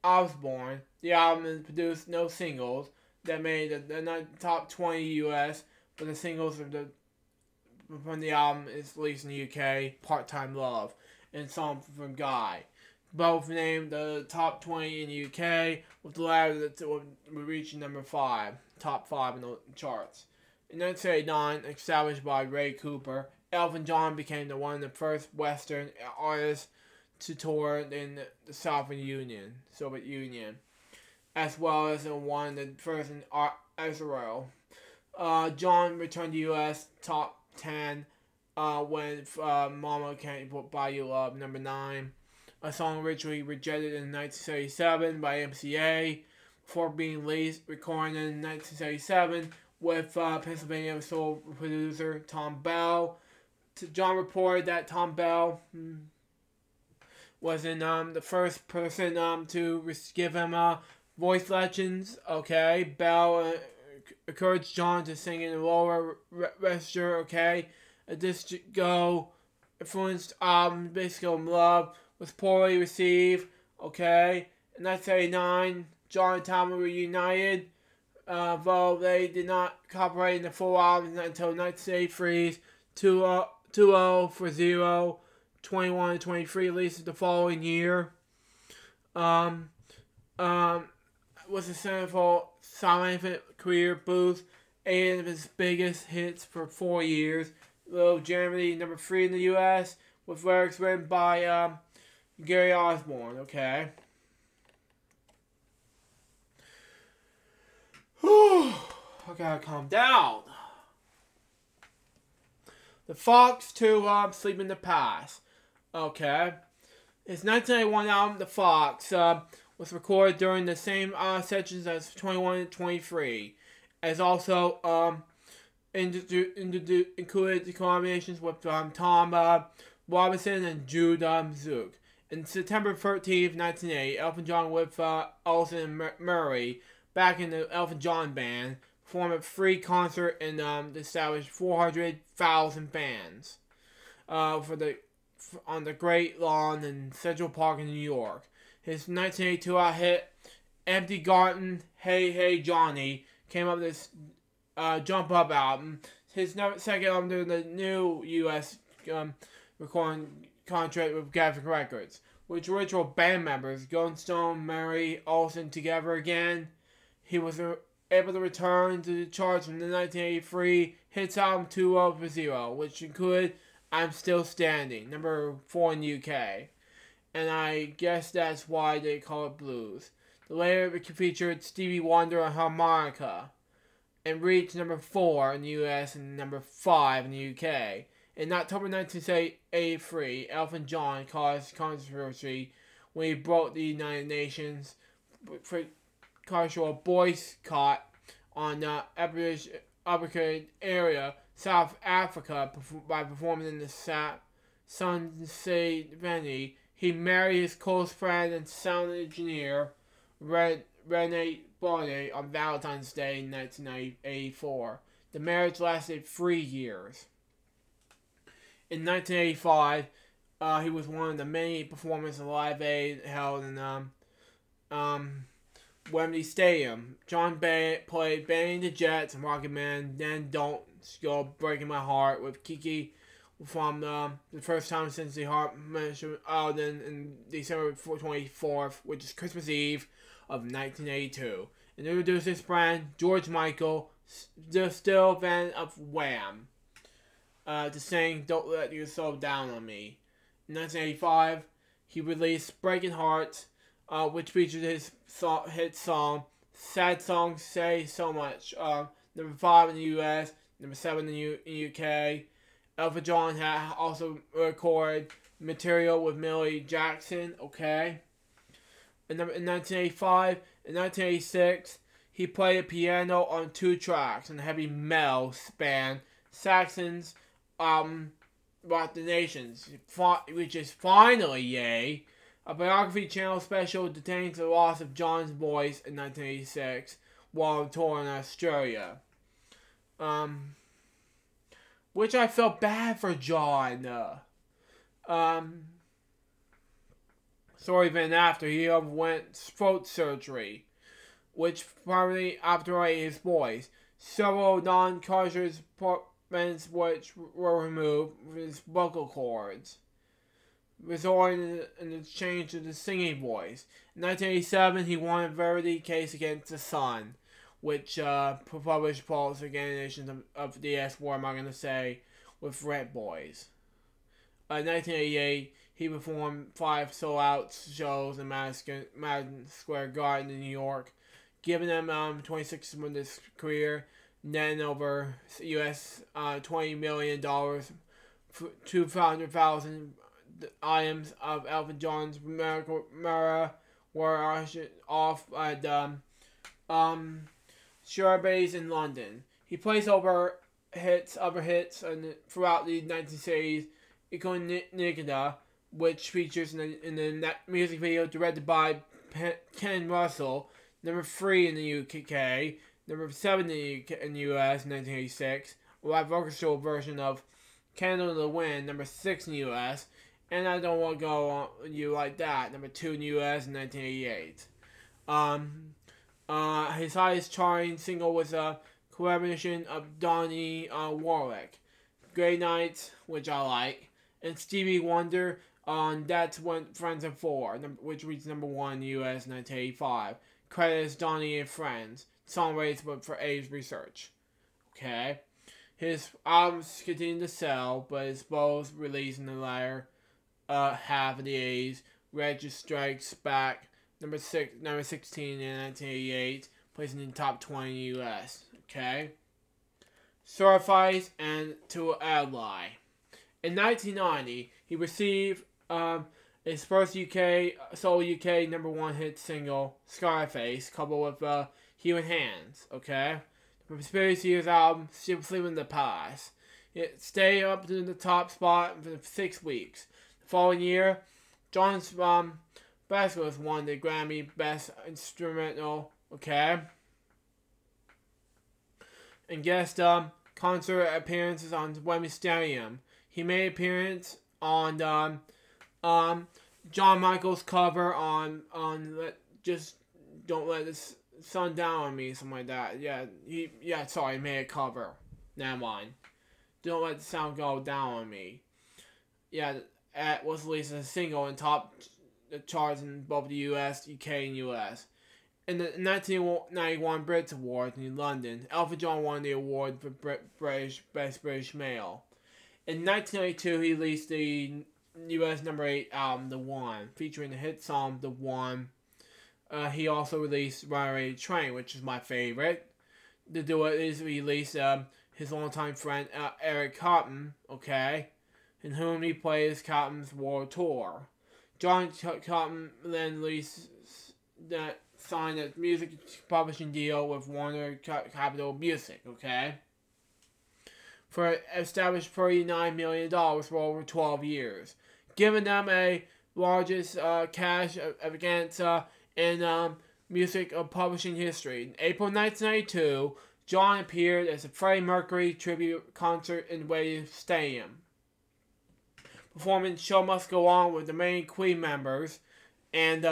Osborne. The album has produced no singles that made the top 20 U.S., but the singles from the album is released in the UK, Part-Time Love, and Song from Guy. Both named the top 20 in the UK, with the latter that will reach number 5, top 5 in the charts. In 1989, established by Ray Cooper, Elton John became one of the first Western artists to tour in the Soviet Union, as well as one the first in Israel. John returned to U.S. top 10 when Mama Can't Buy You Love, number 9. A song originally rejected in 1977 by MCA before being recorded in 1977 with Pennsylvania soul producer Tom Bell. John reported that Tom Bell was in the first person to give him voice lessons. Okay, Bell encouraged John to sing in a lower register. Okay, a disco influenced album, Disco Love, was poorly received. Okay, in 1989, John and Tom were reunited, though they did not cooperate in the full album until 1983's 2-0 for 0, 21 and 23 releases the following year. Was a centerfold silent career boost, 8 of his biggest hits for 4 years. Little Germany, number 3 in the U.S., with lyrics written by Gary Osborne. Okay. Whew, I gotta calm down. The Fox to Sleep in the Past. Okay. His 1981 album, The Fox, was recorded during the same sessions as 21 and 23. As also included collaborations with Tom Robinson and Jude Zook. In September 13th, 1980, Elton John with Olsen and Murray, back in the Elton John Band, performed a free concert in the established 400,000 fans on the Great Lawn in Central Park in New York. His 1982 hit, Empty Garden, Hey Hey Johnny, came up with this Jump Up album. His second album to the new U.S. Recording contract with Graphic Records, which original band members, Golden Stone, Murray, Olsen together again. He was able to return to the charts from the 1983 hits album 2-0 for 0, which included I'm Still Standing, number 4 in the UK. And I guess that's why they call it blues. The later featured Stevie Wonder on harmonica, and reached number 4 in the US and number 5 in the UK. In October 1983, Elton John caused controversy when he broke the United Nations cultural boycott on the African area, South Africa, by performing in the Sunset venue. He married his close friend and sound engineer, Rene Bonney, on Valentine's Day in 1984. The marriage lasted 3 years. In 1985, he was one of the many performances of Live Aid held in Wembley Stadium. John played Benny the Jets and Rocket Man, then Don't Go Breaking My Heart with Kiki from the first time since the Heart Management album in December 24th, which is Christmas Eve of 1982. And introduced his friend, George Michael, the still fan of Wham, to sing Don't Let Yourself Down on Me. In 1985, he released Breaking Hearts, which featured his hit song, Sad Songs Say So Much, number 5 in the US, number 7 in the UK. Elton John had also recorded material with Millie Jackson, okay? In 1985, in 1986, he played piano on 2 tracks in the heavy metal band Saxon's Rock the Nations, which is finally, yay, a biography channel special detains the loss of John's voice in 1986 while on tour in Australia. Which I felt bad for John. Shortly after, he underwent throat surgery, which probably obstructed his voice. Several non-conscious parts which were removed with his vocal cords, resulting in a change to the singing voice. In 1987, he won a Verity case against the Sun, which published false examinations of the S. What am I going to say? With Red Boys. In 1988, he performed 5 sold-out shows in Madison Square Garden in New York, giving him 26 months of his career, netting over US $20 million, 200,000 items of Elton John's Mara were auctioned off at Sherbays in London. He plays other hits throughout the 1960s, including Nigga, which features in the music video directed by Ken Russell, number 3 in the UK, number 7 in the US in 1986, a live orchestral version of Candle in the Wind, number 6 in the US, and I Don't Want to Go On You Like That, number 2 in the US in 1988. His highest charting single was a collaboration of Donnie Warwick, Grey Nights, which I like, and Stevie Wonder on That's What Friends Are For, which reached number 1 in the US in 1985. Credits Donnie and Friends. Song rates for AIDS research. Okay. His albums continue to sell, but it's both released in the latter half of the 80s. Red Just Strikes Back, number 16 in 1988, placing in the top 20 in the US. Okay. Certifies and To Ally. In 1990, he received his first solo UK number 1 hit single, Scarface, coupled with Human Hands. Okay. The Conspiracy Years album, Simply in the Past. It stayed up to the top spot for 6 weeks. The following year, John's Basquiat won the Grammy Best Instrumental, okay? And guest concert appearances on Wembley Stadium. He made appearance on John Michael's cover on Just Don't Let This Sun Down on Me, something like that. He made a cover. Never mind. Don't Let the Sound Go Down on Me. Yeah, it was released as a single and topped the charts in both the US, UK, and US. In the 1991 Brits Awards in London, Elton John won the award for Best British Male. In 1992, he released the US number 8 album, The One, featuring the hit song, The One. He also released Runaway Train, which is my favorite. The duet is released his longtime friend Eric Clapton, okay, in whom he plays Clapton's World Tour. John Clapton then signed a music publishing deal with Warner Capitol Music, okay, for established $39 million for over 12 years, giving them a largest cash advance in music publishing history. In April 1992, John appeared as a Freddie Mercury tribute concert in Wembley Stadium, performing Show Must Go On with the main Queen members, and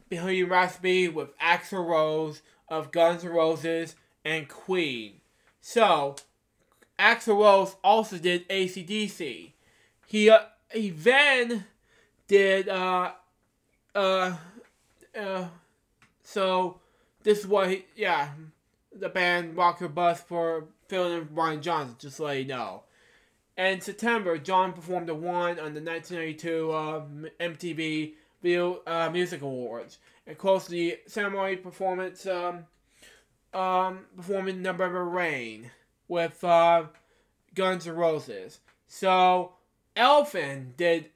Bohemian Rhapsody with Axl Rose of Guns N' Roses and Queen. So, Axl Rose also did AC/DC. He then did so this is what the band rocked her bus for filling in Brian Johnson, just to let you know. And in September, John performed The One on the 1992 MTV Video Music Awards, and closed the ceremony performance performing November Rain with Guns N' Roses. So Elton did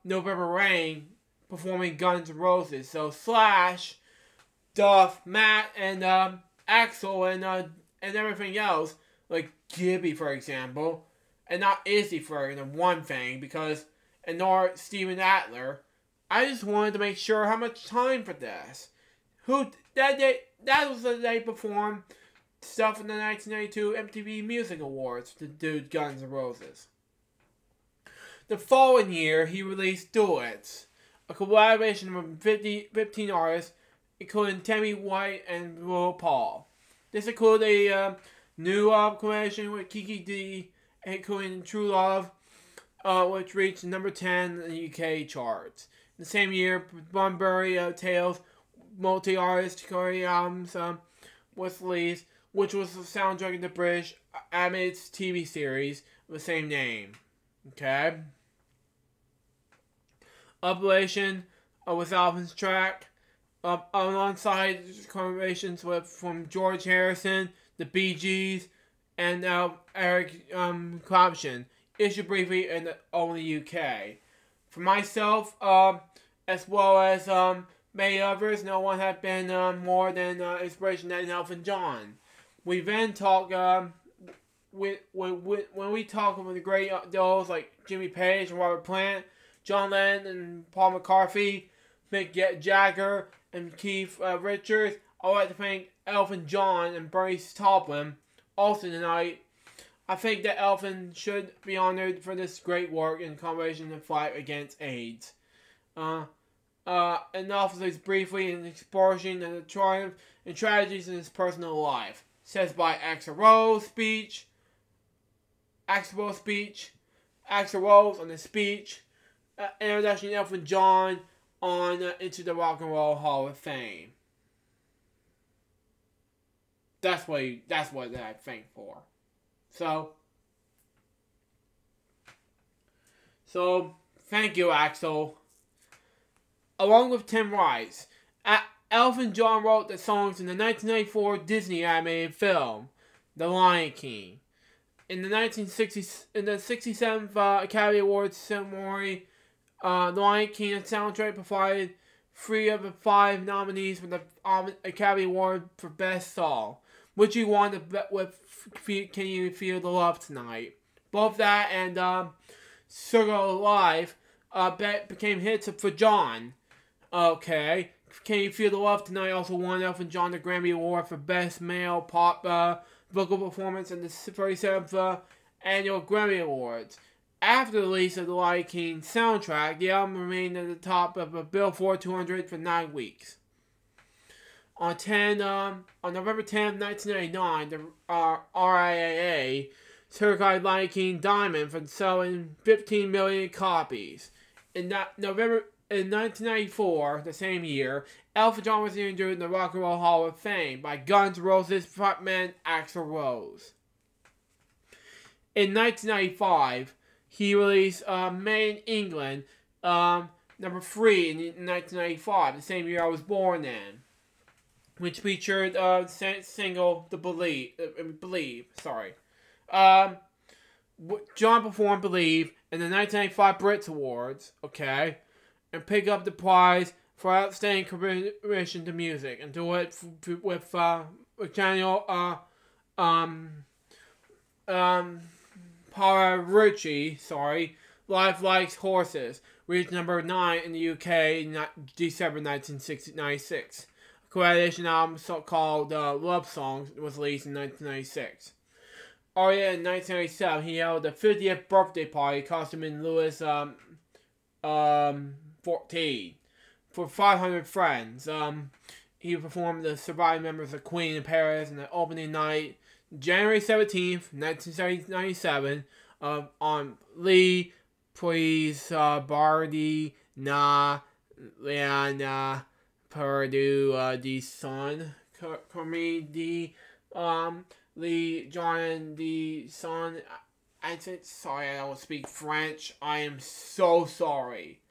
November Rain performing Guns N' Roses. So Slash, Duff, Matt, and Axl, and everything else, like Gibby, for example, and not Izzy for the one thing, and nor Steven Adler. I just wanted to make sure how much time for this. That was the day performed stuff in the 1992 MTV Music Awards to do Guns N' Roses. The following year, he released Duets, a collaboration of 15 artists, including Tammy White and Will Paul. This included a new collaboration with Kiki D, including True Love, which reached number 10 in the UK charts. In the same year, Bunbury Tales multi-artist Korean albums was released, which was the soundtrack of the British animated TV series of the same name. Okay? Operation was Alvin's track. Alongside collaborations from George Harrison, the Bee Gees, and Eric Clapton, issued briefly in the UK. For myself, as well as many others, no one had been more than inspiration than Elton John. We then talk when we talk with the great those like Jimmy Page and Robert Plant, John Lennon and Paul McCartney, Mick Jagger and Keith Richards. I'd like to thank Elton John and Bernie Taupin also tonight. I think that Elton should be honored for this great work in collaboration in the fight against AIDS. Enough of this briefly in exploring the triumphs and tragedies in his personal life. Says by Axl Rose speech. Axl Rose on the speech. Introduction of Elton John on into the Rock and Roll Hall of Fame. That's what I think for. So thank you, Axl. Along with Tim Rice, Elton John wrote the songs in the 1994 Disney animated film, The Lion King. In the 67th Academy Awards ceremony, The Lion King soundtrack provided 3 of the 5 nominees for the Academy Award for Best Song, which he won with Can You Feel the Love Tonight. Both that and Circle Life became hits for John. Okay. Can You Feel the Love Tonight also won Elton John the Grammy Award for Best Male Pop Vocal Performance in the 37th Annual Grammy Awards. After the release of the Lion King soundtrack, the album remained at the top of the Billboard 200 for 9 weeks. On November 10, 1999, the RIAA certified Lion King Diamond for selling 15 million copies. In 1994, the same year, Elton John was introduced in the Rock and Roll Hall of Fame by Guns N' Roses frontman Axl Rose. In 1995, he released Made in England, number 3 in 1995, the same year I was born in, which featured single The Believe. John performed Believe in the 1995 Brits Awards, okay, and picked up the prize for outstanding contribution to music, and do it with Daniel Pavarotti, Life Likes Horses, reached number 9 in the UK in December 1996. A collaboration album called Love Songs was released in 1996. Already in 1997, he held the 50th birthday party costume in Louis 14 for 500 friends. He performed the surviving members of Queen in Paris on the opening night, January 17th, 1997, on Lee, Please, Bardi, Na, Liana, Purdue, the Sun, Comedy, Lee, John, the Sun. I said sorry, I don't speak French. I am so sorry.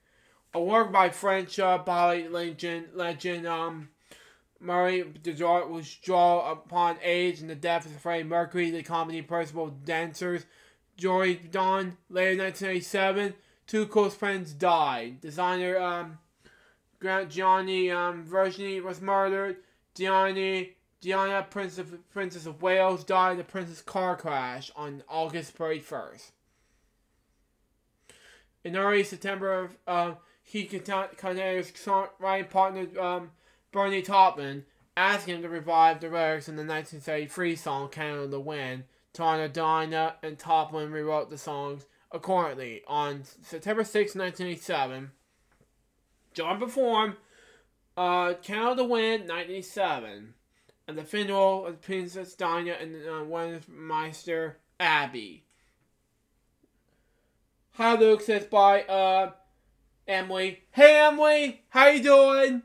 A work by French ballet legend Murray Dejart was drawn upon age and the death of Freddie Mercury, the comedy principal dancers. Joy Dawn, later 1987, 2 close friends died. Designer Gianni Vergini was murdered. Diana, Princess of Wales, died in a Princess car crash on August 31st. In early September, he contacted his songwriting partner Bernie Taupin, asking him to revive the lyrics in the 1973 song Candle to Wind. Dinah and Taupin rewrote the songs accordingly. On September 6, 1987, John performed Candle to Wind 1987 and the funeral of Princess Dinah and Westminster Abbey. Hi, Luke, says by Emily. Hey, Emily, how you doing?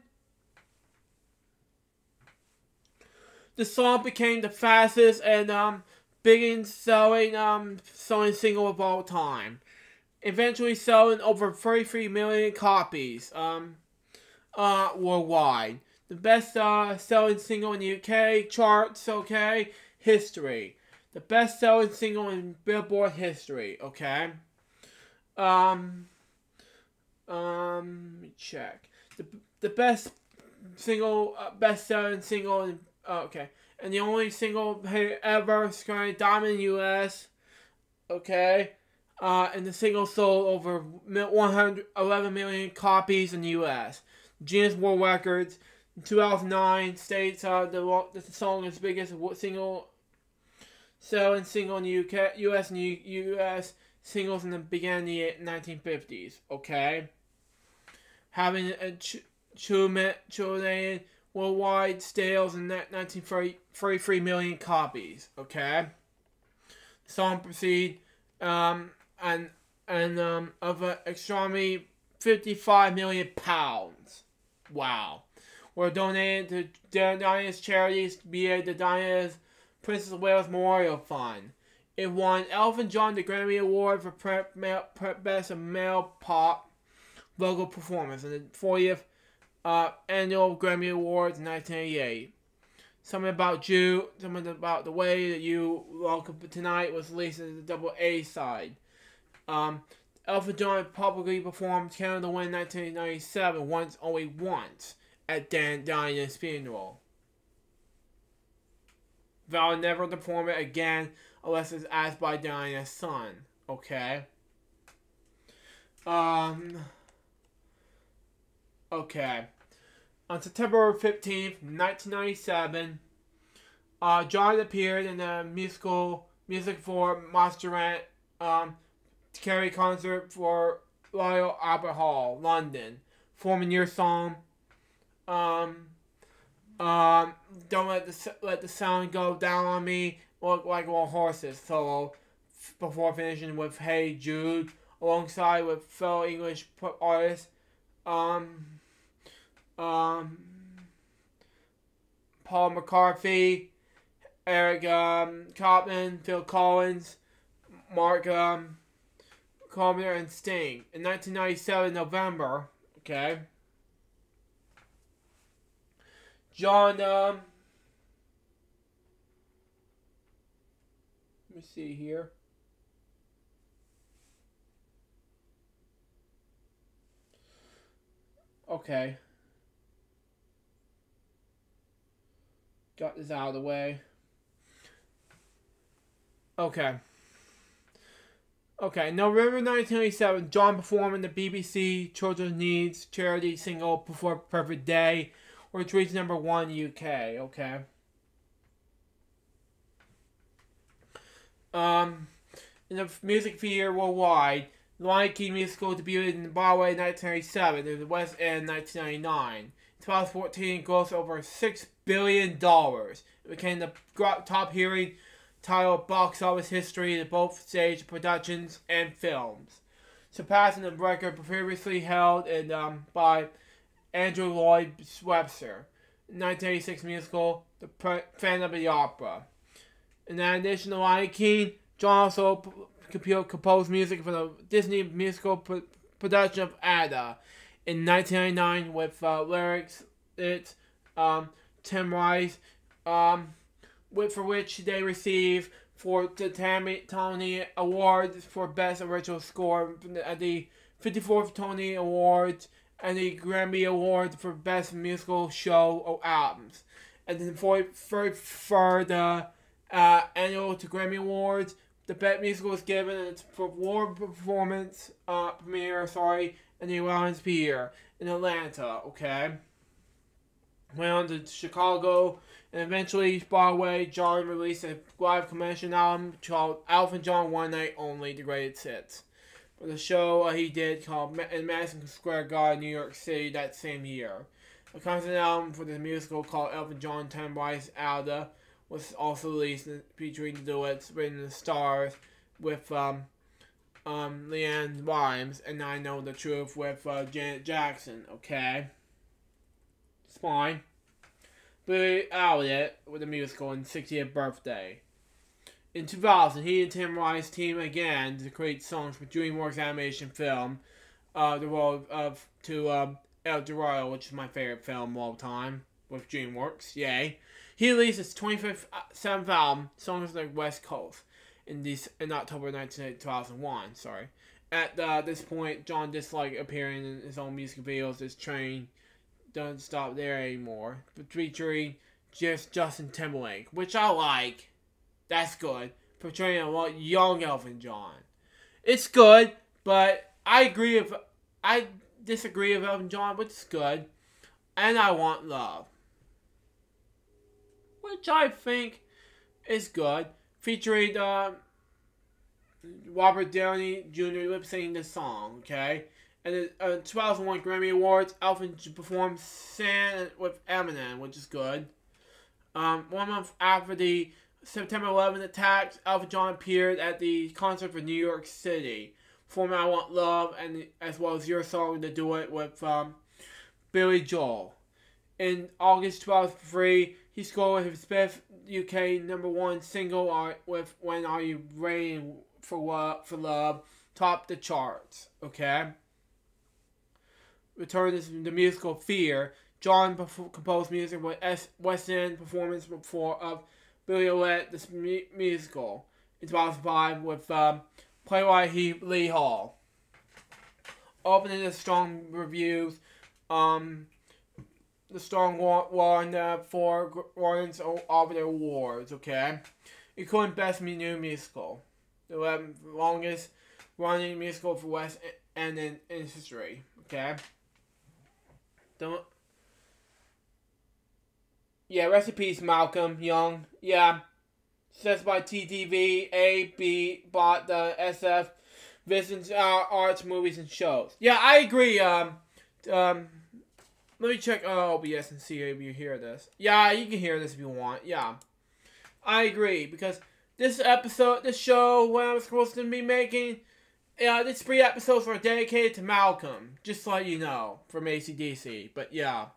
the song became the fastest and biggest selling single of all time, eventually selling over 33 million copies worldwide. The best selling single in the UK charts, okay? History. The best selling single in Billboard history, okay? Let me check. The best single, best selling single in, okay. And the only single ever scoring diamond in the US, okay? And the single sold over 111 million copies in the US. Guinness World Records in 2009 states the song is the biggest single selling single in the UK, US and US singles in the beginning of the 1950s. Okay, having a trillion worldwide sales in 1933 million copies. Okay, the song proceed of an astronomy 55 million pounds. Wow. Were donated to Diana's charities via the Diana's Princess of Wales Memorial Fund. It won Elton John the Grammy Award for Best Male Pop Vocal Performance in the 40th Annual Grammy Awards in 1988. Something About the Way That You Welcome Tonight was released as a double A side. Elton John publicly performed Canada Win in 1997 only once at Diana's funeral. Vowed never to perform it again unless it's asked by Diana's son. Okay. Okay. On September 15th, 1997, John appeared in the Music for Monsterant Carey concert for Royal Albert Hall, London, performing your song. Don't let the sound go down on me. Look like all horses solo before finishing with Hey Jude alongside with fellow English artists Paul McCarthy, Eric Copman, Phil Collins, Mark Carpenter, and Sting. In 1997 November, okay, John let me see here. Okay. Got this out of the way. Okay. Okay, November 1987, John performed in the BBC Children's Needs charity single Perfect Day, which reached number 1 in the UK, okay? In the music sphere worldwide, the Lion King musical debuted in Broadway in 1987 and the West End in 1999. In 2014, it grossed over $6 billion. It became the top hearing title of box office history in both stage productions and films, surpassing the record previously held by Andrew Lloyd Webster. 1986 musical, The Phantom of the Opera. In addition to Lion King, John also composed music for the Disney musical production of Ada in 1999 with lyrics Tim Rice, for which they received the Tony Awards for Best Original Score at the 54th Tony Awards and the Grammy Award for Best Musical Show or Albums. And then for the annual Grammy Awards, the Best Musical was given its award performance premiere, in the 11th year in Atlanta, okay? Went on to Chicago, and eventually Broadway. John released a live commission album called Elton John One Night Only, The Greatest Hits. For the show he did called in Madison Square Garden, New York City that same year. A concert album for the musical called Elton John Tim Rice Ada was also released, featuring duets written in the stars with Leanne Rimes and I Know the Truth with Janet Jackson, okay? It's fine. Billy Elliot with a musical and 60th birthday. In 2000, he and Tim Rice teamed again to create songs for DreamWorks animation film, The Road to El Dorado, which is my favorite film of all time, with DreamWorks. Yay. He released his 27th album, Songs Like West Coast, in October 2001. Sorry. At this point, John disliked appearing in his own music videos. His train doesn't stop there anymore. Featuring just Justin Timberlake, which I like. That's good. Portraying a young Elton John. It's good, but I disagree with Elton John, which is good. And I Want Love, which I think is good. Featuring Robert Downey Jr. lip-syncing the song, okay? And the 2001 Grammy Awards, Elton performed Sand with Eminem, which is good. 1 month after the September 11th attacks, Elton John appeared at the concert for New York City, performing I Want Love, and as well as Your Song to Do It with Billy Joel. In August 2003, he scored his fifth UK #1 single with When Are You Ready for Love, topped the charts, okay? Return to the musical Fear. John composed music with West End performance of Billy Elliot, this musical, in 2005 with playwright Lee Hall. Opening the strong reviews, the strong won 4 Gordon's Albert Awards, okay? Including Best New Musical, the 11th longest running musical for West End in history, okay? Yeah, rest in peace, Malcolm Young. Yeah. Says by TTV, A.B. bought the SF, visits arts, movies, and shows. Yeah, I agree. Let me check OBS and see if you hear this. Yeah, you can hear this if you want. Yeah. I agree, because this show, when I was supposed to be making, these 3 episodes are dedicated to Malcolm. Just to let you know, from AC/DC. But yeah.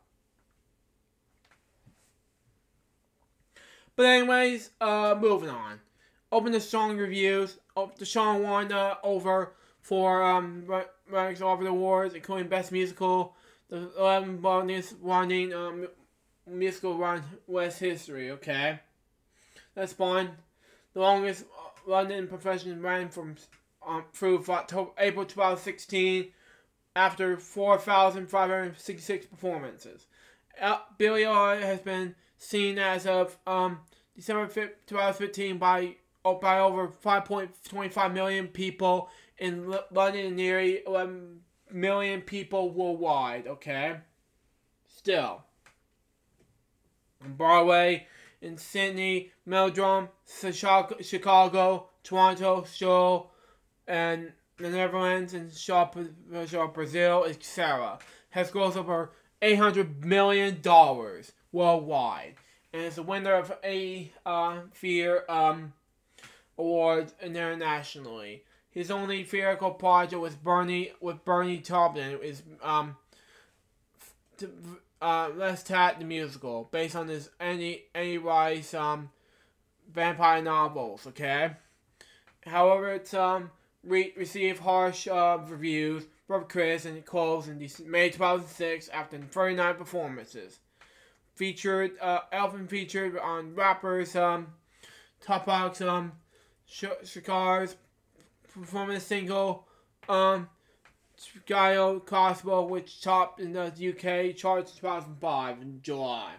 But anyways, moving on. Open the strong reviews. The song won over 4 ranks over the awards, including Best Musical, the 11th longest running musical run West history. Okay, that's fine. The longest London profession ran from through April 2016, after 4,566 performances. Billy Elliot has been seen as of December 5th, 2015 by over 5.25 million people in London and nearly 11 million people worldwide, okay? Still. On Broadway, in Sydney, Melbourne, Chicago, Toronto, Seoul, and the Netherlands, and Brazil, etc. Has grossed over $800 million worldwide, and is the winner of a Fear Awards internationally. His only theatrical project was Bernie Taupin is Lestat the Musical, based on his Annie Rice vampire novels. Okay, however, it's received harsh reviews from critics, and it closed in May 2006 after 39 performances. Elton featured on rappers Tupac Shakar's performing a single Gaio Cosmo, which topped in the UK charts in 2005 in July.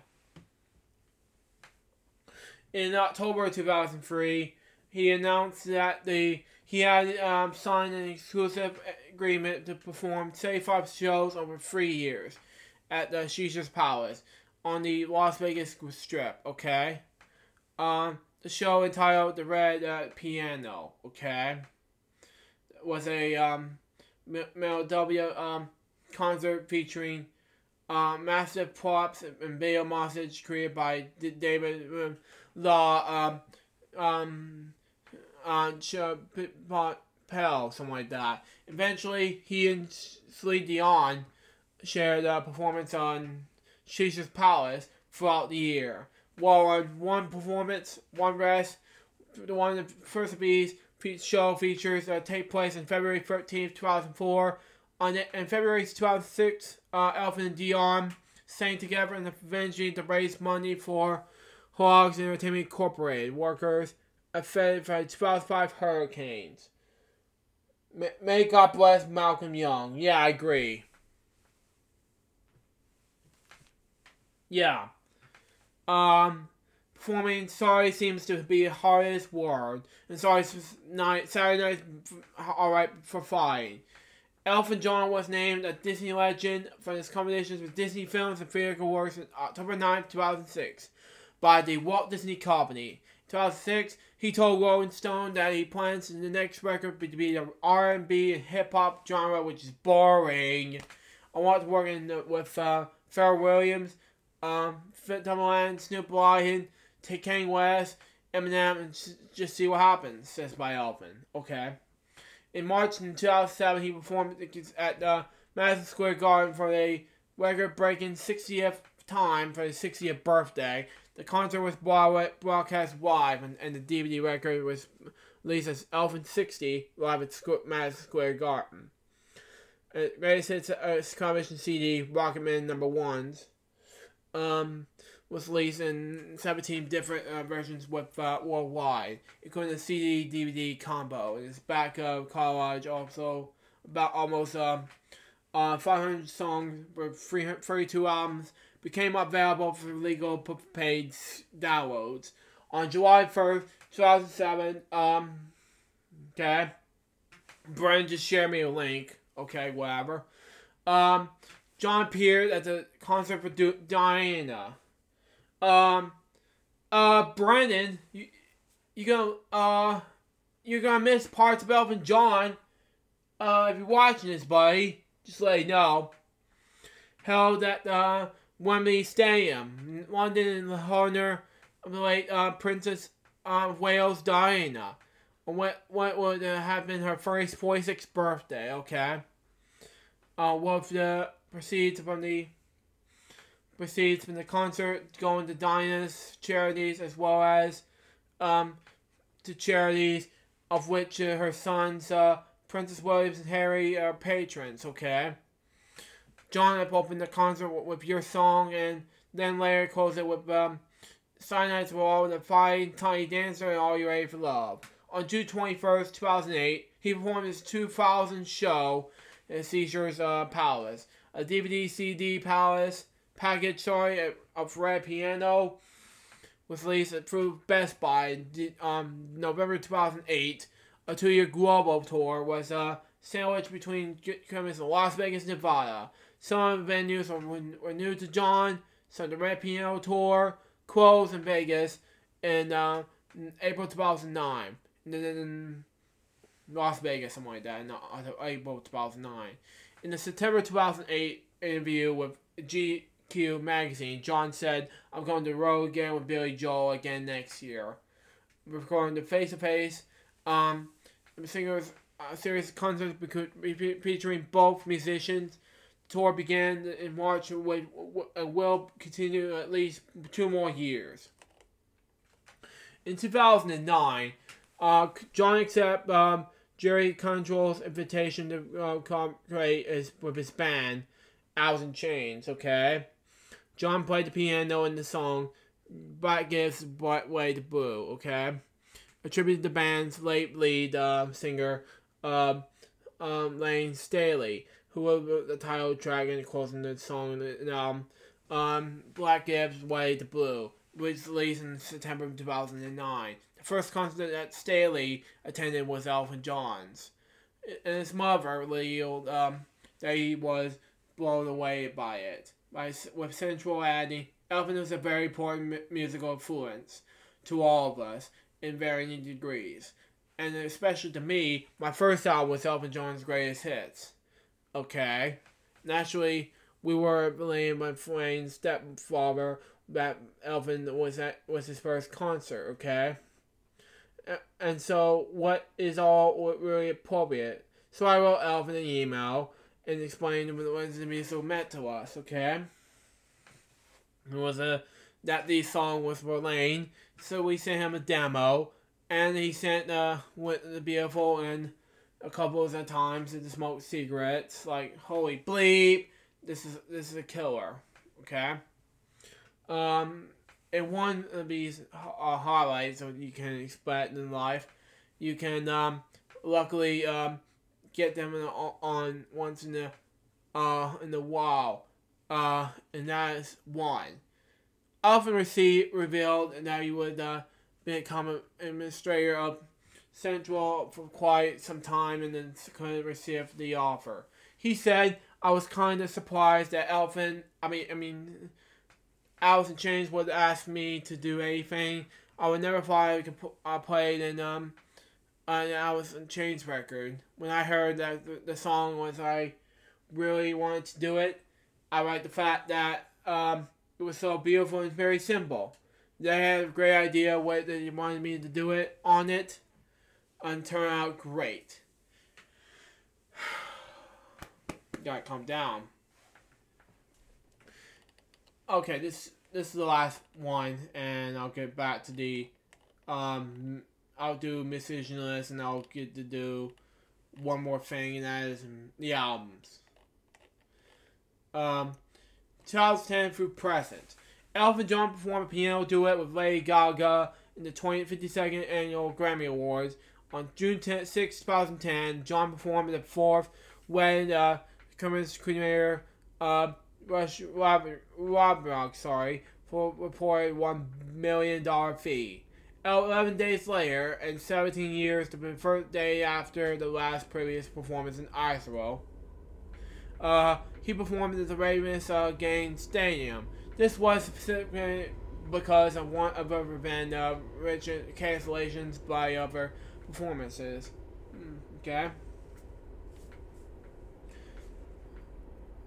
In October 2003, he announced that he had signed an exclusive agreement to perform 75 shows over 3 years at the Caesars Palace on the Las Vegas Strip, okay? The show entitled The Red Piano, okay? Was a MLW concert featuring massive props and video montage created by David Law, Chappelle, something like that. Eventually, he and Celine Dion shared a performance on Caesar's Palace, throughout the year. While on one performance, one rest, the first of these show features take place on February 13th, 2004. In February 2006, Elton and Dion sang together in the Vinci to raise money for Hogs Entertainment Incorporated workers affected by 2005 hurricanes. May God bless Malcolm Young. Yeah, I agree. Yeah. Performing sorry seems to be the hardest word. And Saturday night alright for fine. Elton John was named a Disney legend for his combinations with Disney films and theatrical works on October 9, 2006 by the Walt Disney Company. In 2006, he told Rolling Stone that he plans in the next record to be the R&B and hip-hop genre, which is boring. I want to work with Pharrell Williams, Timbaland, Snoop Lion, Kanye West, Eminem, and just see what happens, says by Elton. Okay. In March 2007, he performed at the Madison Square Garden for a record-breaking 60th time for his 60th birthday. The concert was broadcast live, and the DVD record was released as Elton 60 live at Madison Square Garden. Greatest Hits compilation CD, Rocketman #1s, was released in 17 different versions with worldwide, including the CD-DVD combo. Its back of collage also about almost 500 songs with 32 albums became available for legal paid downloads. On July 1st, 2007, okay, Brennan just shared me a link, okay, whatever. John appeared at the concert for Diana. Brennan, you're gonna miss parts of Elton John, if you're watching this, buddy. Just let you know. Held at, Wembley Stadium, London, in the honor of the late, Princess of Wales Diana. What would have been her first 46th birthday, okay? With the proceeds from the concert going to Diana's charities, as well as to charities of which her sons Princess Williams and Harry are patrons, okay? John opened the concert with Your Song, and then later closed it with Cyanide for All, The Fine Tiny Dancer, and All You Ready for Love. On June 21st, 2008, he performed his 2000 show at Caesar's Palace. A DVD CD package of Red Piano was released through Best Buy November 2008. A 2-year global tour was sandwiched between coming to Las Vegas, Nevada. Some of the venues were new to John. So the Red Piano tour closed in Vegas in April 2009. And then in Las Vegas, something like that, in April 2009. In the September 2008 interview with GQ magazine, John said, "I'm going to the road again with Billy Joel again next year." Recording the face-to-face, the singer's series of concerts featuring both musicians. The tour began in March and will continue at least 2 more years. In 2009, John accepted Jerry Cantrell's invitation to cooperate with his band, Alice in Chains, okay? John played the piano in the song Black Gives Bright Way to Blue, okay? Attributed to the band's late lead singer, Lane Staley, who wrote the title track and closing the song, Black Gives Way to Blue, which was released in September 2009. The first concert that Staley attended was Elton John's. And his mother revealed that he was blown away by it. With Central adding, Elton was a very important musical influence to all of us in varying degrees. And especially to me, my first album was Elton John's Greatest Hits. Okay? Naturally, we were believing my friend's stepfather that Elton was his first concert, okay? And so, what is all really appropriate? So I wrote Elton an email and explained what the musical meant to us, okay? It was a that the song was for Lane, so we sent him a demo, and he sent with the beautiful and a couple of times to smoke cigarettes. Like, holy bleep, this is a killer. Okay. And one of these highlights that you can expect in life, you can luckily get them on once in the while, and that is one. Often revealed that he would become an administrator of Central for quite some time and then couldn't receive the offer. He said, "I was kind of surprised that Alice in Chains would ask me to do anything. I would never thought I could play an Alice in Chains record. When I heard that the song was I really wanted to do it, I liked the fact that it was so beautiful and very simple. They had a great idea what they wanted me to do it on it, and turned out great." Gotta calm down. Okay, this is the last one, and I'll get back to the I'll do Miscellaneous, and I'll get to do one more thing, and that is the albums. 2010 through present. Elton John performed a piano duet with Lady Gaga in the 52nd Annual Grammy Awards. On June 6, 2010, John performed at the fourth when creator Rush Robrock, for reported $1 million fee. 11 days later, and 17 years to the first day after the last previous performance in Israel, he performed at the Ravens Game Stadium. This was specifically because of one of other than rigid cancellations by other performances. Okay.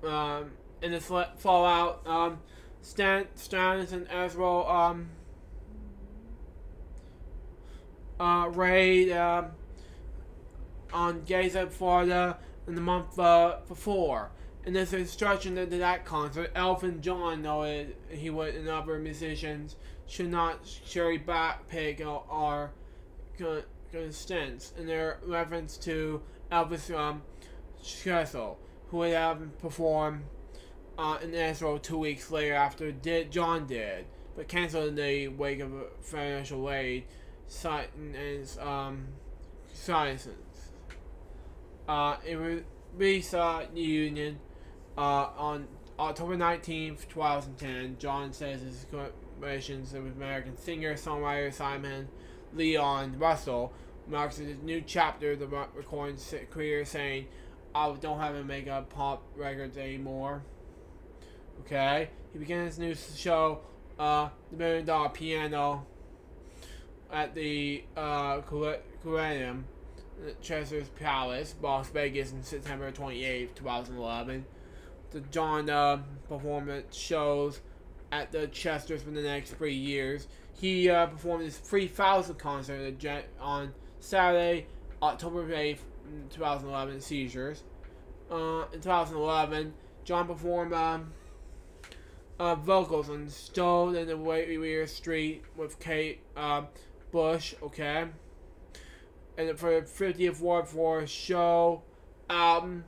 In the fallout, Stannis and Ezra raid on Gaza, Florida in the month before. In this instruction to that concert, Elton John noted he would and other musicians should not cherry backpick or consents in their reference to Elvis Schessel, who would have performed in Israel 2 weeks later after John did, but canceled in the wake of a financial aid, citing as silence. It released the Union on October 19th, 2010. John says his collaborations with American singer-songwriter Simon Leon Russell marks a new chapter of the recording career, saying, "I don't have to make pop records anymore." Okay, he began his new show, The $1 Million Piano, at the Collegium Chester's Palace, Las Vegas, on September 28th, 2011. The John performed shows at the Chester's for the next 3 years. He performed his 3,000th concert on Saturday, October 8th, 2011, Seizures. In 2011, John performed vocals on Stone and the Weir Street with Kate Bush, okay? And for the 50th Ward for Show album.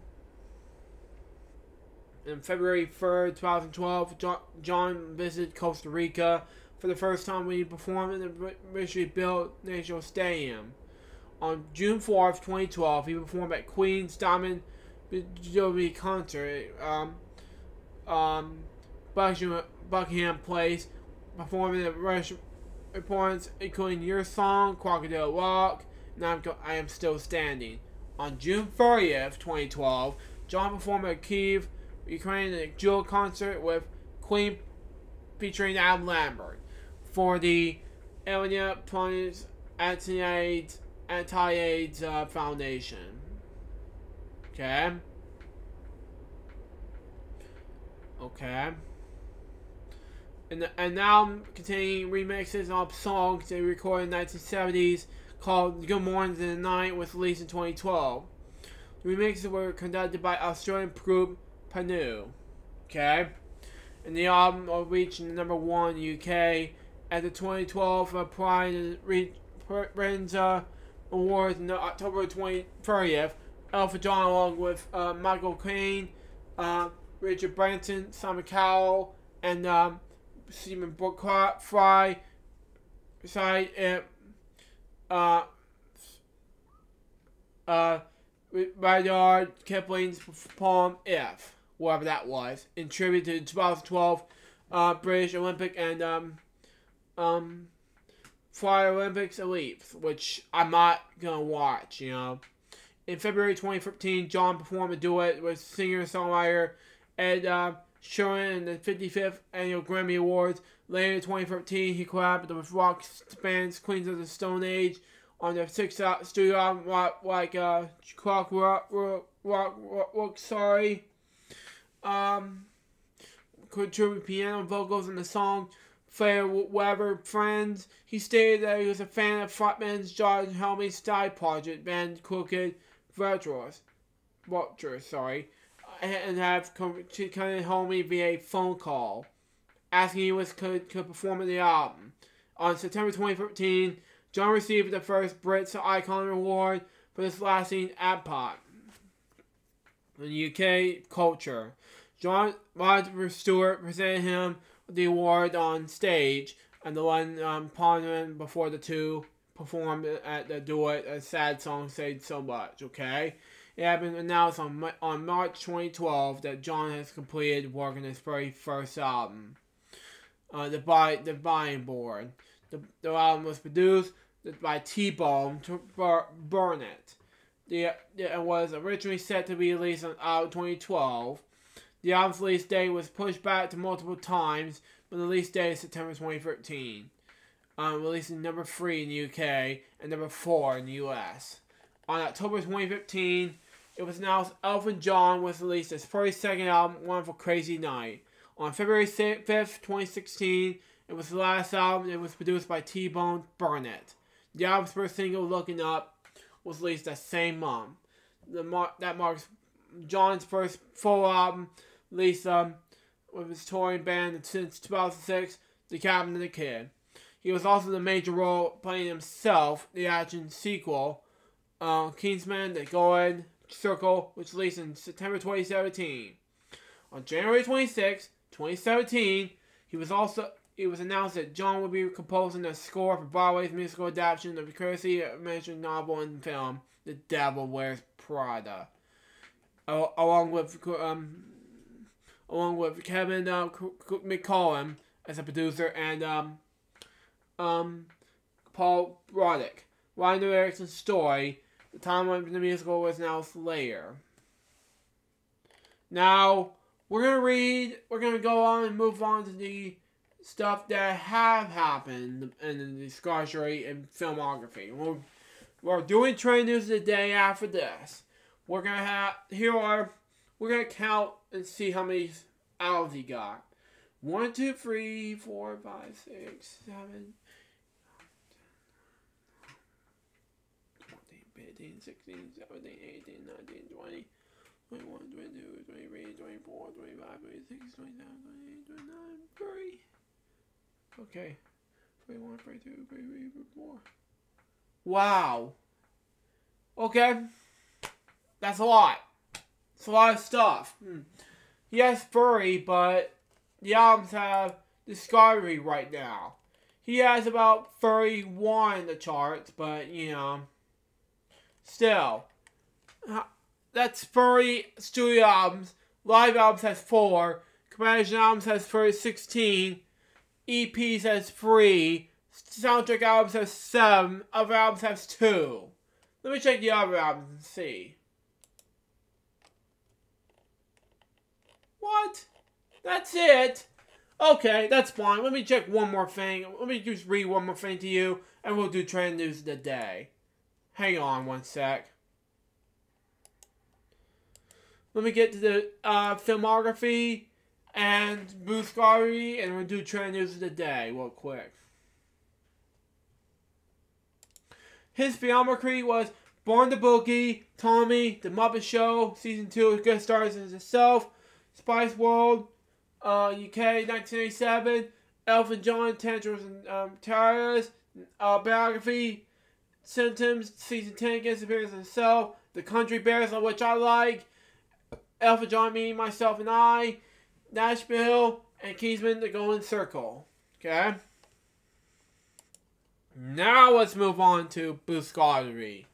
On February 3rd, 2012, John visited Costa Rica for the first time when he performed in the richly built National Stadium. On June 4th, 2012, he performed at Queen's Diamond Jubilee concert, Buckingham Place, performing the Rush reports including Your Song, Crocodile Rock, and I Am Still Standing. On June 30th, 2012, John performed at Kyiv, Ukraine, a dual concert with Queen featuring Adam Lambert for the Elena Planned Anti-AIDS Foundation. Okay. And now containing remixes of songs they recorded in the 1970s called Good Morning in the Night, was released in 2012. The remixes were conducted by Australian group Panu. Okay. and the album reached number 1 in the UK at the 2012 Pride and Rins Awards on October 30th. Elton John, along with Michael Caine, Richard Branson, Simon Cowell, and Stephen Fry, Rudyard Kipling's poem "If," whatever that was, in tribute to the 2012 British Olympic and Fire Olympics elites, which I'm not gonna watch, you know. In February 2015, John performed a duet with singer-songwriter Ed Sheeran in the 55th Annual Grammy Awards. Later in 2013, he collaborated with rock bands Queens of the Stone Age on their 6th studio album, like contributed piano vocals in the song Fair Weather Friends. He stated that he was a fan of frontman John Helmy's side project band Crooked Vultures, and have contacted Helmy via phone call, asking if he could perform in the album. On September 2015, John received the first Brits Icon Award for this lasting epoch in UK culture. John Roger Stewart presented him with the award on stage, and the London Parliament before the two performed at the duet a sad song Said So Much, okay? It had been announced on March 2012 that John has completed work on his very first album, The Buying Board. The album was produced by T-Bone to burn it. It was originally set to be released on 2012. The album's release date was pushed back to multiple times, but the release date is September 2013. Releasing number 3 in the UK and number 4 in the US. On October 2015, it was announced Elton John was released his first second album, Wonderful Crazy Night. On February 5th, 2016, it was the last album and it was produced by T-Bone, Burn It. The album's first single, Looking Up, was released that same month. That marks John's first full album, released with his touring band since 2006, The Captain and the Kid. He was also the major role playing himself, the action sequel, Kingsman, The Golden Circle, which released in September 2017. On January 26, 2017, it was announced that John would be composing a score for Broadway's musical adaptation of the previously mentioned novel and film, The Devil Wears Prada, along with Kevin McCollum as a producer and Paul Roddick. Writing the lyrics and story. The timeline for the musical was announced later. Now, we're going to go on and move on to the stuff that have happened in the discography and filmography. We're doing trend news the day after this. We're going to count and see how many albums he got. 1, 2, 3, 4, 5, 6, 7, 15, 16, 17, 18, 19, 20, 21, 22, 23, 24, 25, 26, 27, 28, 29, 30. Okay. 31, 32, 33, 34. Wow. Okay. That's a lot. It's a lot of stuff. Yes, furry, but the albums have discography right now. He has about 31 in the charts, but, you know, still. That's furry studio albums. Live albums has 4. Compilation albums has 16. EPs has 3. Soundtrack albums has 7. Other albums has 2. Let me check the other albums and see. What? That's it? Okay, that's fine. Let me check one more thing. Let me just read one more thing to you, and we'll do trend news of the day. Hang on one sec. Let me get to the filmography and discography, and we'll do trend news of the day real quick. His filmography was Born to Boogie, Tommy, The Muppet Show, Season 2 with guest stars as himself, Spice World, UK 1987. Elton John, Tantrums and Terrors. Biography. Symptoms, Season 10, Guest Appearance Himself. The Country Bears, which I like. Elton John, Me, Myself, and I. Nashville, and Keysman, The Golden Circle. Okay? Now let's move on to Buscari.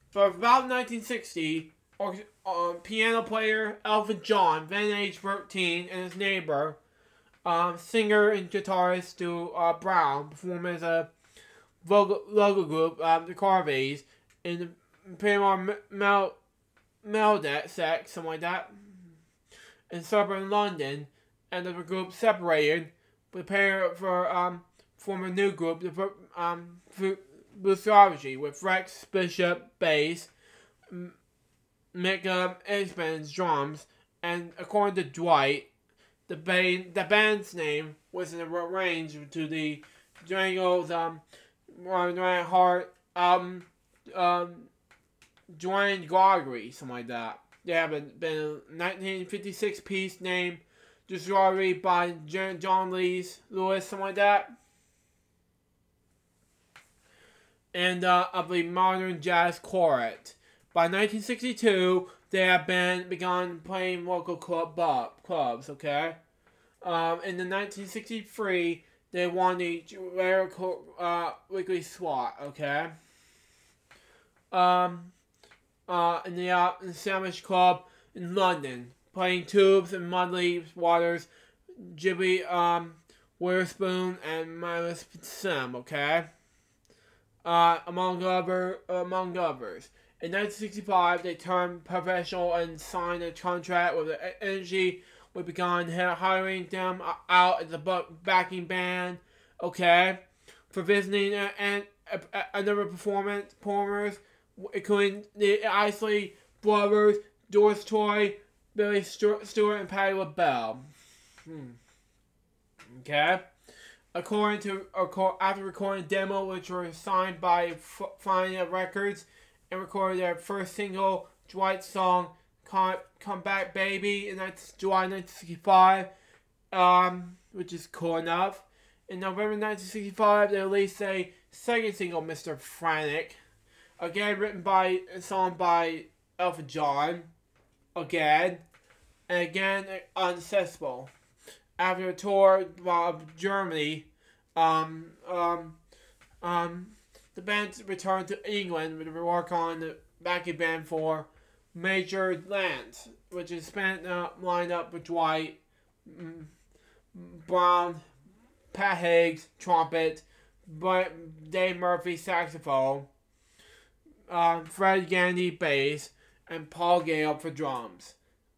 For about 1960, piano player Elton John, then age 13, and his neighbor, singer and guitarist Stu Brown, performed as a local group, the Carveys, in the Paramore Meldet sect, something like that, in suburban London, and the group separated, prepared for form a new group, the Buscari, with Rex Bishop bass, Mick Isbens drums, and according to Dwight, the band's name was arranged to the Django's Heart Joined Gregory, something like that. There have been a 1956 piece named Buscari by John Lewis, something like that. And of the modern jazz quartet. By 1962, they have begun playing local clubs, okay? In the 1963, they won the rare weekly slot, okay? In the Sandwich Club in London, playing Tubes and Mudley Waters, Ghibli, Witherspoon, and Miles Sim, okay? Among others. In 1965, they turned professional and signed a contract with Energy. We began hiring them out as a backing band, okay, for visiting and another performers, including the Isley Brothers, Doris Troy, Billy Stewart, and Patti LaBelle. Okay. After recording a demo, which were signed by Fine Records, and recorded their first single, Dwight's song, Come Back Baby, in July 1965, which is cool enough. In November 1965, they released a second single, Mr. Frantic, again written by a song by Elton John, again, and again unsuccessful. After a tour of Germany, the band returned to England to work on the backing band for Major Lance, which is lined up with Dwight Brown, Pat Higgs, trumpet, Dave Murphy, saxophone, Fred Gandy, bass, and Paul Gale for drums.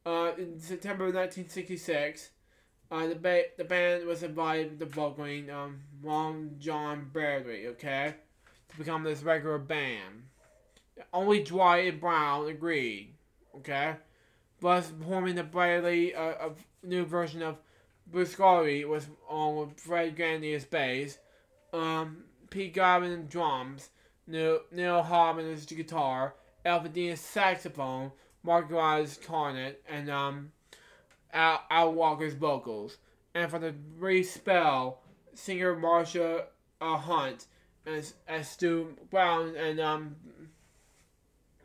In September 1966, the band was invited to vocaling Long John Bradley, okay, to become this regular band. Only Dwight and Brown agreed, okay, thus performing the Bradley a new version of Buscari was on with Fred Gandy as bass, Pete Garvin as drums, Neil Harmon as guitar, Alvin Dean as saxophone, Mark Rice cornet, and Al Walker's vocals. And for the brief spell, singer Marsha Hunt as Stu Brown and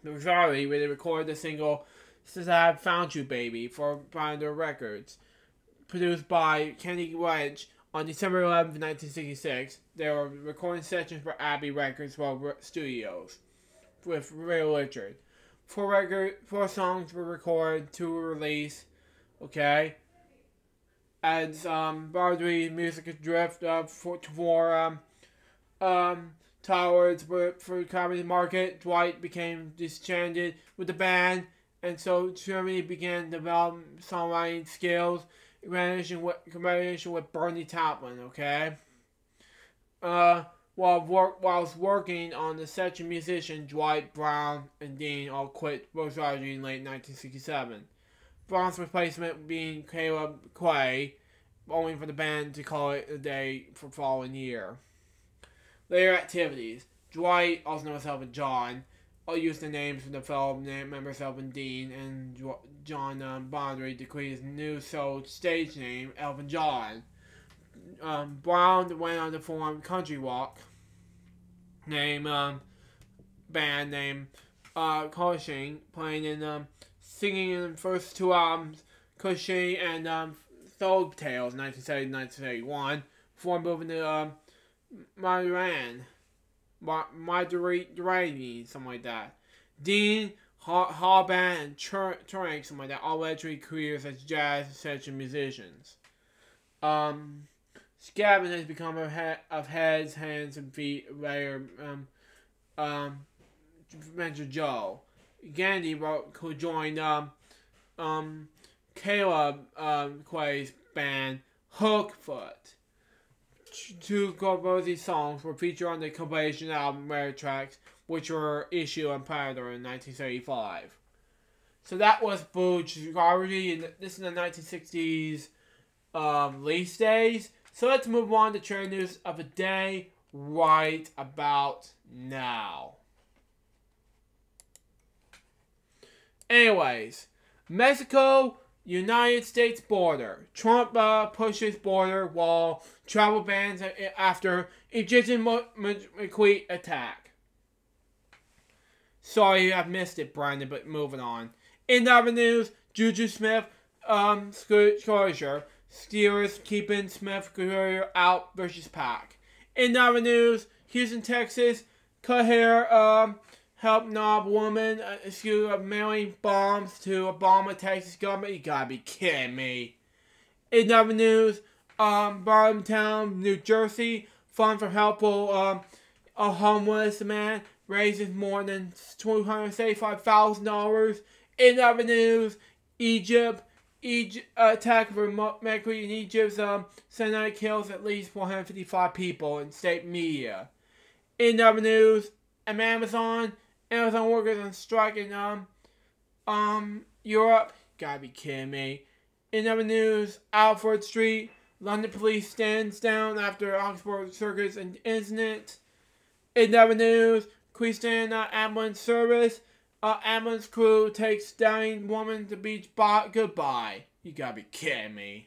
Buscari, where they recorded the single "Since I Have Found You, Baby" for Binder Records, produced by Kenny Wedge on December 11, 1966. There were recording sessions for Abbey Records Studios with Ray Richard. 4 songs were recorded, 2 were released. Okay, as Bardry music drift for towards for comedy market, Dwight became disenchanted with the band, and so Germany began developing songwriting skills in combination with Bernie Taupin. Okay, whilst working on the session musician, Dwight, Brown, and Dean all quit Buscari in late 1967. Brown's replacement being Caleb Clay, only for the band to call it a day for following year. Later activities. Dwight, also known as Elton John, I'll use the names of the fellow members Elton Dean and John Bondry to create his new stage name, Elton John. Brown went on to form Country Walk, band named Cushing, playing in singing in the first two albums, Cushing and Soul Tales, 1970-1971, before moving to Marguerite, something like that. Dean, Hall Band, and Turing, something like that, all led to careers as jazz session musicians. Scavin has become of heads, hands, and feet later. Mentor Joe. Gandhi who joined Caleb Quay's band Hookfoot. Two Corvosi songs were featured on the compilation album Rare Tracks, which were issued on Paradigm in 1975. So that was Bougie, and this is the 1960s release days. So let's move on to trade news of the day right about now. Anyways, Mexico, United States border. Trump pushes border wall, travel bans after Egyptian McQueen attack. Sorry, I've missed it, Brandon, but moving on. In other news, Juju Smith closure. Steelers keeping Smith career out versus Pack. In other news, Houston, Texas, cut hair helped knob woman accused of mailing bombs to Obama, Texas government. You gotta be kidding me. In other news, Bottomtown, New Jersey, fund for helpful a homeless man raises more than $275,000. In other news, Egypt attack for Mercury in Egypt's Senate kills at least 155 people in state media. In other news, Amazon workers on strike in Europe. Gotta be kidding me. In other news, Alfred Street, London police stands down after Oxford Circus incident. In other news, Queensland ambulance service. Ambulance crew takes dying woman to beach goodbye. You gotta be kidding me.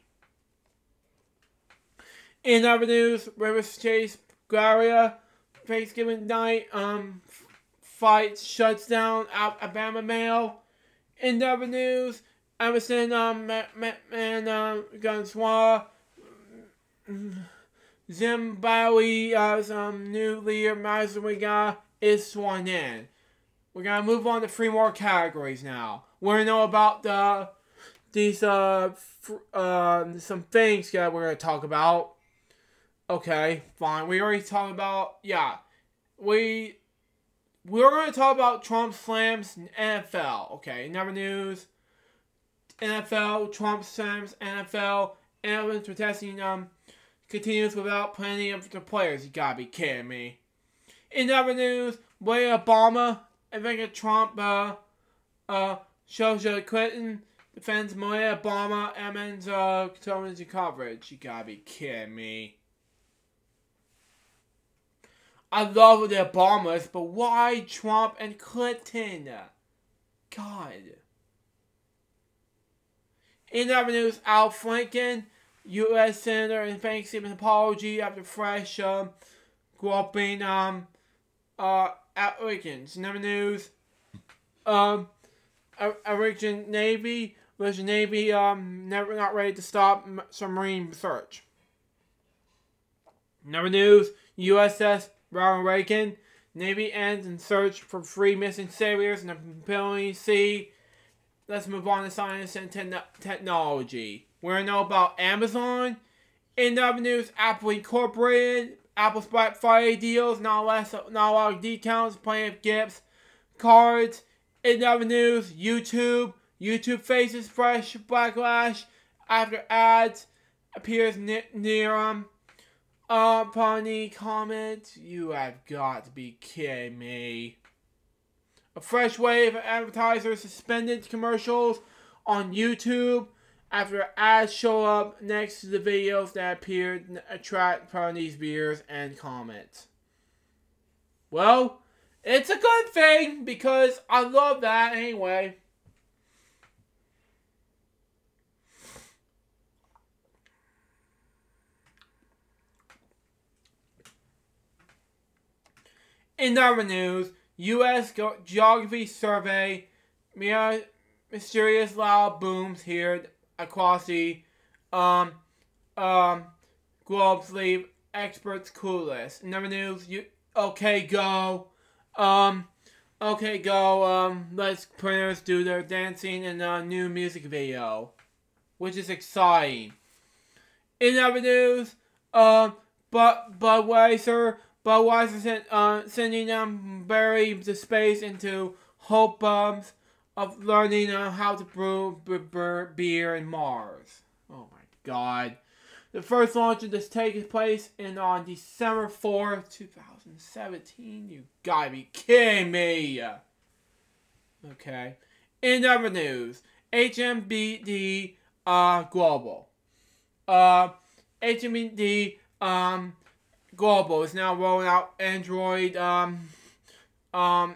In other news, Rivers Chase, Gloria, Thanksgiving night, fight shuts down Alabama mail. In other news, Emerson, Ganswa, Zimbabwe's new leader, Mazuiga, is sworn in. We're gonna move on to 3 more categories now. We're gonna know about some things that we're gonna talk about. Okay, fine. We already talked about, we're gonna talk about Trump slams NFL. Okay, in other news, NFL, Trump slams NFL, evidence protesting continues without planning of the players. You gotta be kidding me. In other news, Obama, Ivanka Trump shows Clinton defends Malia Obama Emmons television coverage. You gotta be kidding me. I love the Obamas, but why Trump and Clinton? God. In other news, Al Franken, U.S. Senator, and thanks him an apology after fresh groping applicants. In other news, Russian Navy, never not ready to stop submarine research. In other news, USS Ronald Reagan, Navy ends in search for 3 missing sailors in the Philippine Sea. Let's move on to science and technology. We're going to know about Amazon. In other news, Apple Incorporated, Apple's Black Friday deals, not a lot of discounts, plenty of gifts, cards. In other news, YouTube faces fresh backlash after ads appears near upon the comments. You have got to be kidding me. A fresh wave of advertisers suspended commercials on YouTube after ads show up next to the videos that appeared to attract upon these viewers and comments. Well, It's a good thing because I love that anyway. In other news, U.S. Geography Survey, mysterious loud booms heard across the globe leave experts clueless. In other news, let's printers do their dancing in a new music video, which is exciting. In other news, Budweiser sending them buried the space into hope of learning how to brew beer in Mars. Oh my God. The first launch of this takes place on December 4th, 2017. You gotta be kidding me. Okay. In other news, HMBD Global. HMBD Global is now rolling out Android 8.0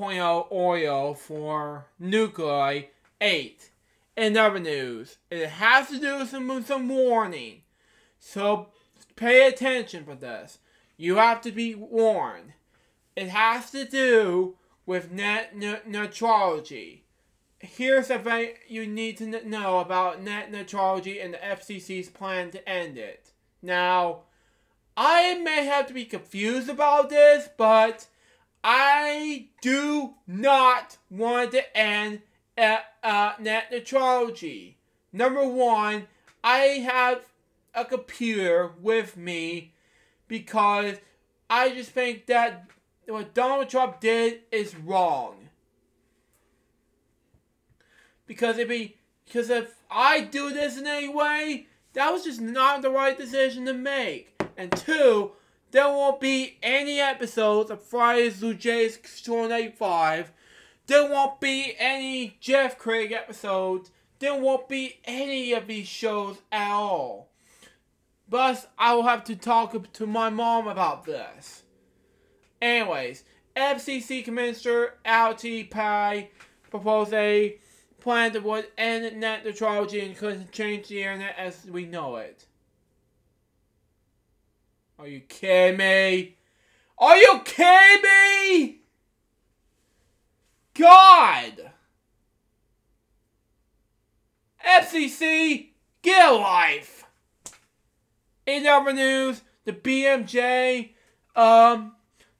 Oreo for Nuclei 8. In other news, it has to do with some warning. So pay attention for this. You have to be warned. It has to do with net neutrality. Here's something you need to know about net neutrality and the FCC's plan to end it. Now, I may have to be confused about this, but I do not want to end net neutrality. Number one, I have a computer with me because I just think that what Donald Trump did is wrong. Because if I do this in any way, that was just not the right decision to make. And two, there won't be any episodes of Friday's LukeJ62895. There won't be any Jeff Craig episodes. There won't be any of these shows at all. Thus, I will have to talk to my mom about this. Anyways, FCC Commissioner Alty Pye proposed a plan that would end net neutrality and could change the internet as we know it. Are you kidding me? Are you kidding me? God! FCC, get a life! In other news, the BMJ,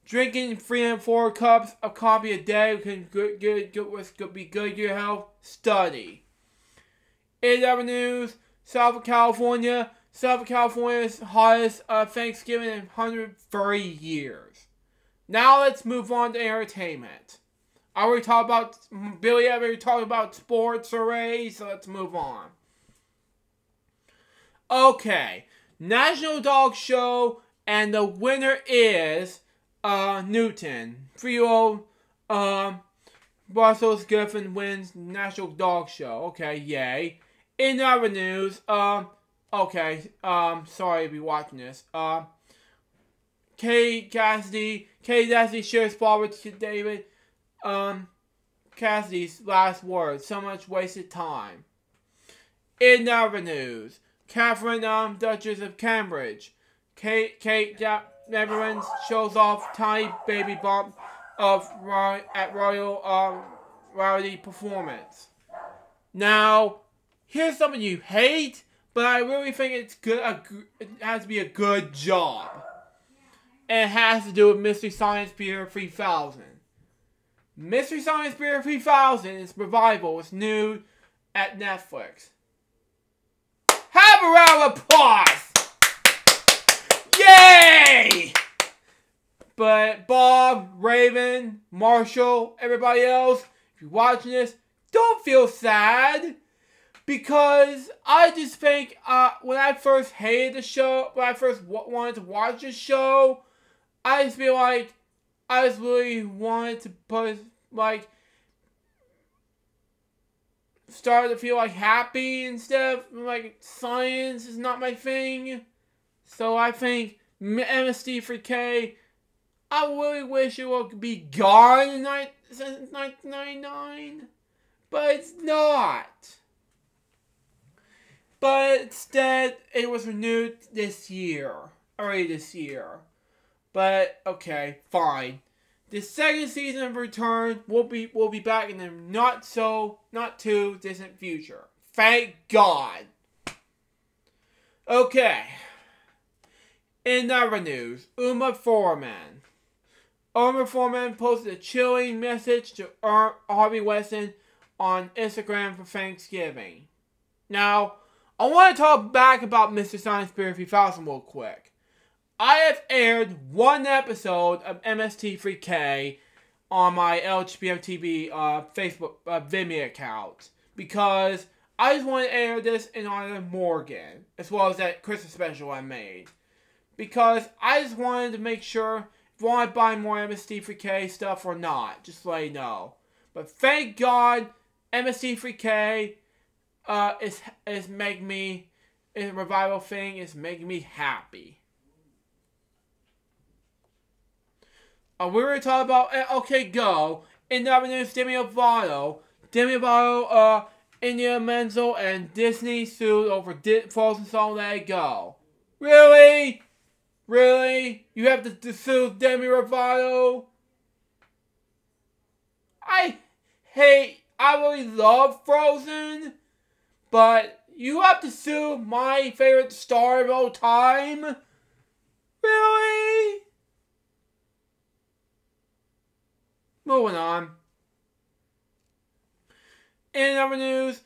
drinking 3 and 4 cups of coffee a day can be good to your health. Study. In other news, Southern California's hottest Thanksgiving in 130 years. Now let's move on to entertainment. I already talked about Billy. I already talked about sports already, so let's move on. Okay, National Dog Show, and the winner is Newton. 3-year-old Brussels Griffin wins National Dog Show. Okay, yay. In other news, sorry to be watching this. Kay Cassidy shares spot with David. Cassidy's last words. So much wasted time. In other news, Catherine, Duchess of Cambridge. Kate Netherlands shows off tiny baby bump at Royal Rowdy performance. Now, here's something you hate, but I really think it's good. It has to be a good job. And it has to do with Mystery Science Theater 3000. Mystery Science Theater 3000 is revival. It's new at Netflix. Have a round of applause! Yay! But Bob, Raven, Marshall, everybody else, if you're watching this, don't feel sad. Because I just think when I first hated the show, when I first wanted to watch the show, I just feel like I just really wanted to started to feel like happy instead of like science is not my thing. So I think MST3K I really wish it would be gone since 1999, but it's not. But instead, it was renewed early this year. But okay, fine. The second season of Return will be back in the not too distant future. Thank God. Okay. In other news, Uma Thurman posted a chilling message to Harvey Weston on Instagram for Thanksgiving. Now, I want to talk back about Mr. Science Theory 3000 real quick. I have aired one episode of MST3K on my LGBTV Facebook Vimeo account because I just want to air this in honor of Morgan, as well as that Christmas special I made. Because I just wanted to make sure if you want to buy more MST3K stuff or not, just let you know. But thank God, MST3K is making me, a revival thing is making me happy. We were talking about OK Go. In the other news, Demi Lovato, India Menzel, and Disney sued over Frozen song Let It Go. Really? Really? You have to sue Demi Lovato? I really love Frozen, but you have to sue my favorite star of all time? Really? Moving on. In other news,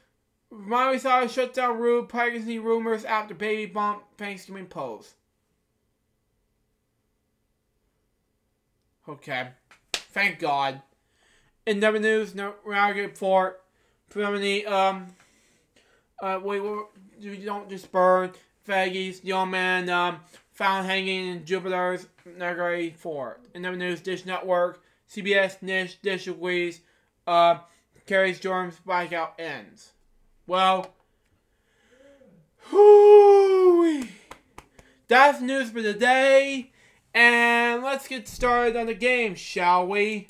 Miley Cyrus shut down rude pregnancy rumors after baby bump Thanksgiving post. Okay. Thank God. In other news, for Germany, you don't just burn Veggies, young man, found hanging in Jupiter's Negatory Fort. In other news, Dish Network, CBS Niche disagrees, Carrie's Jordan's blackout ends. Well, that's news for the day, and let's get started on the game, shall we?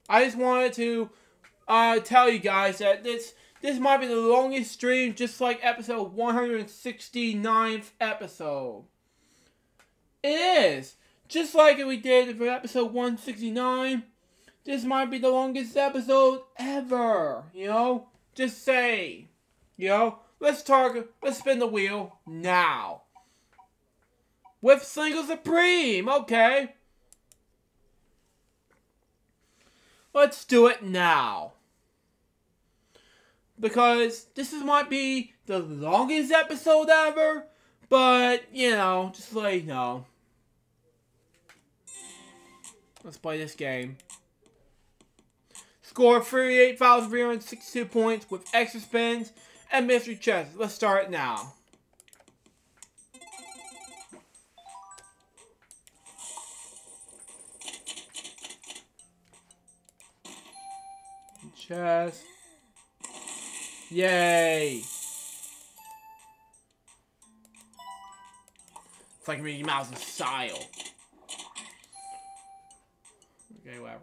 I just wanted to tell you guys that this might be the longest stream, just like episode 169th episode. It is. Just like we did for episode 169, this might be the longest episode ever, you know? Just say, you know? Let's spin the wheel now. With Single Supreme, okay? Let's do it now. Because might be the longest episode ever, but, you know, just let you know. Let's play this game. Score 38,362 points with extra spins and mystery chests. Let's start it now. Chest. Yay! It's like Mickey Mouse's style. Okay, whatever.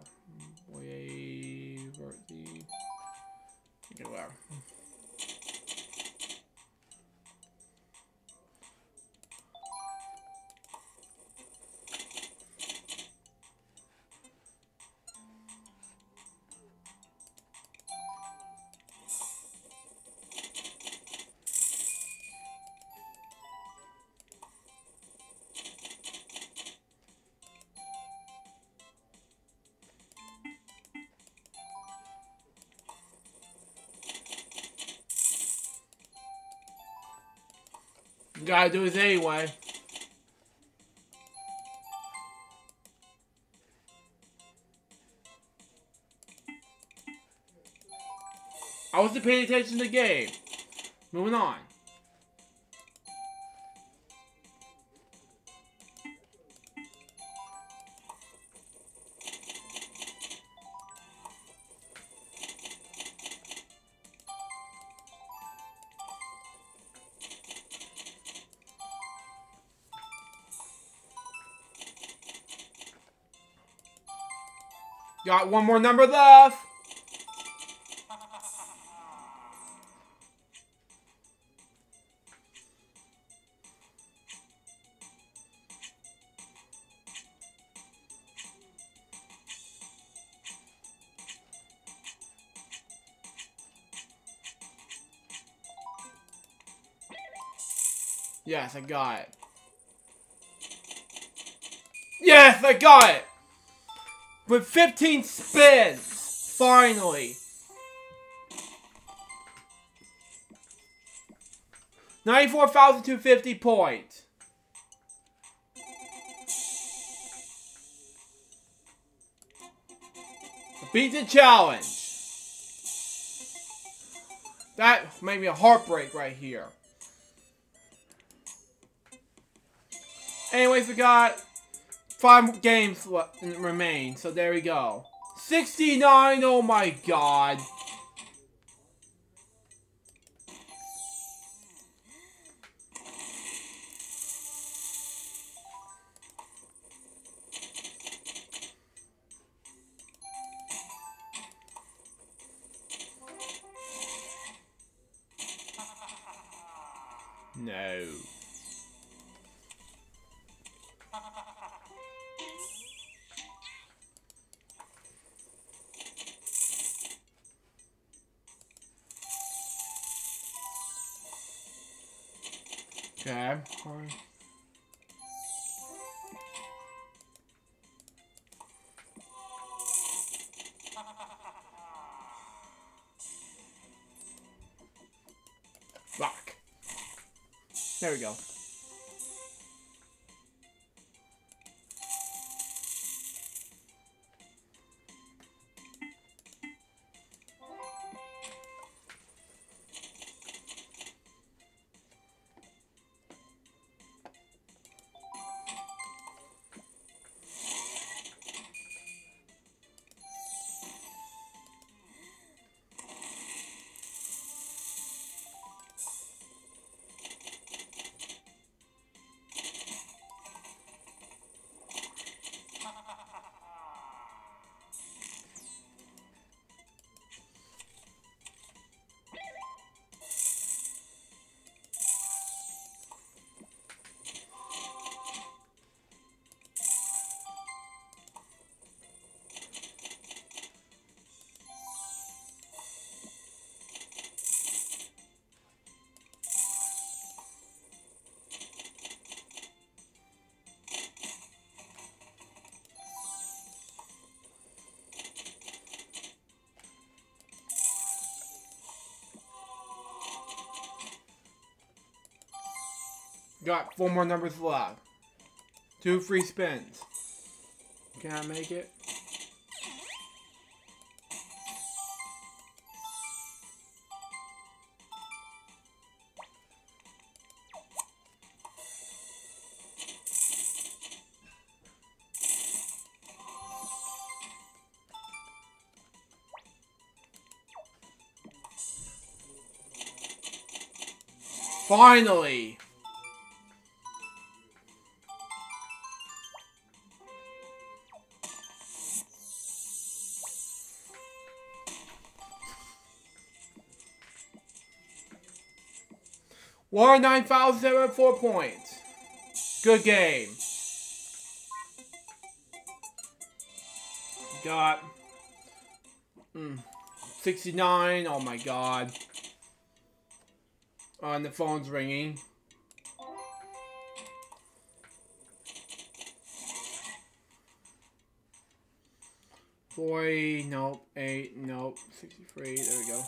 Okay, whatever. You gotta do this anyway. I wasn't paying attention to the game. Moving on. Got one more number left. Yes, I got it. Yes, I got it! With 15 spins! Finally! 94,250 points. Beat the challenge. That made me a heartbreak right here. Anyways, we got 5 games remain, so there we go. 69, oh my god. No. Okay. Fuck. There we go. Got 4 more numbers left. 2 free spins. Can I make it? Finally! War 9,004 points. Good game. Got 69. Oh my god. Oh, and the phone's ringing. Boy, nope. 8, nope. 63. There we go.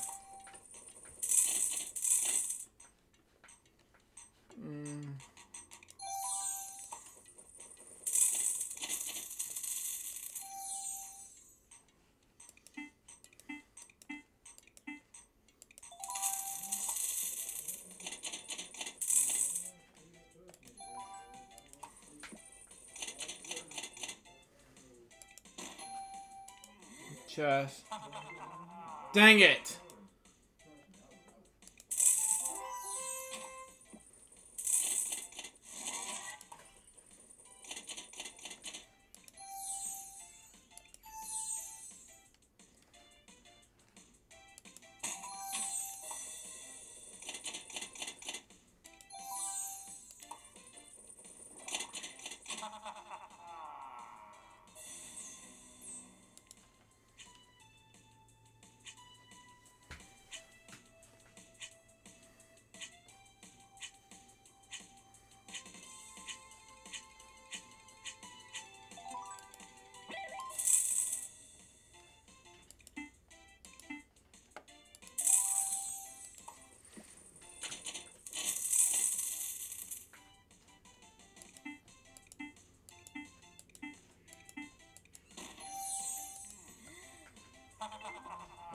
Chest. Dang it!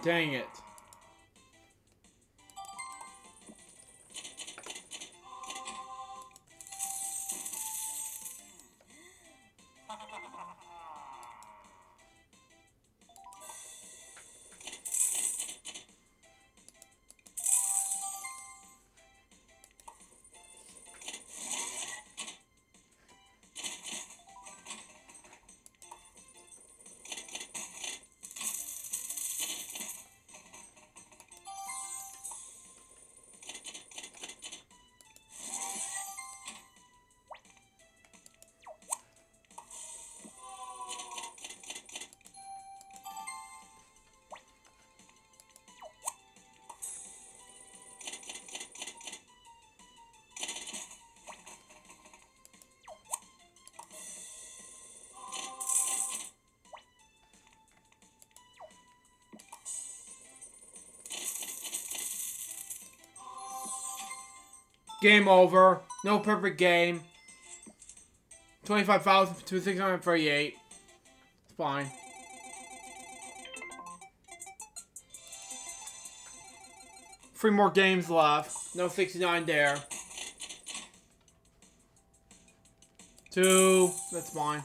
Dang it. Game over. No perfect game. 25,000 to 638. It's fine. Three more games left. No 69 there. 2. That's fine.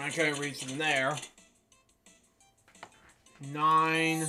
I couldn't reach from there. 9.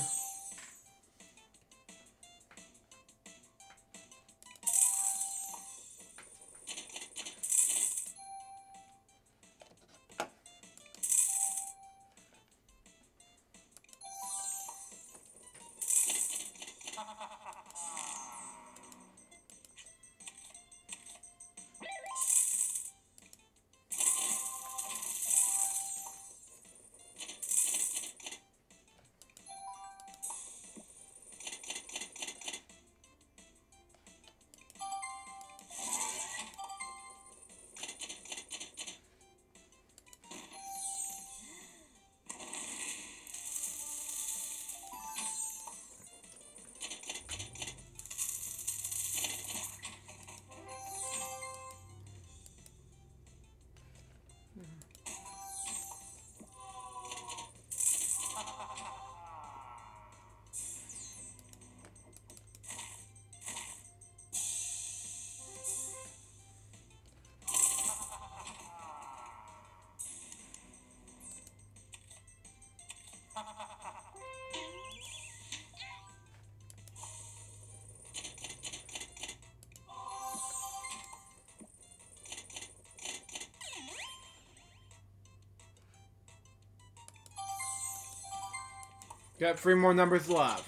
Got 3 more numbers left.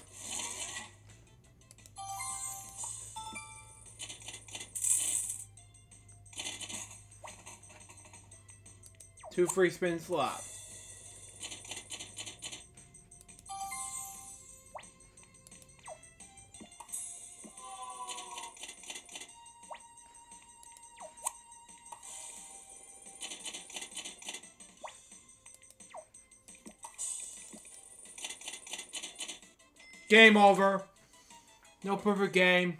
Two free spins left. Game over. No perfect game.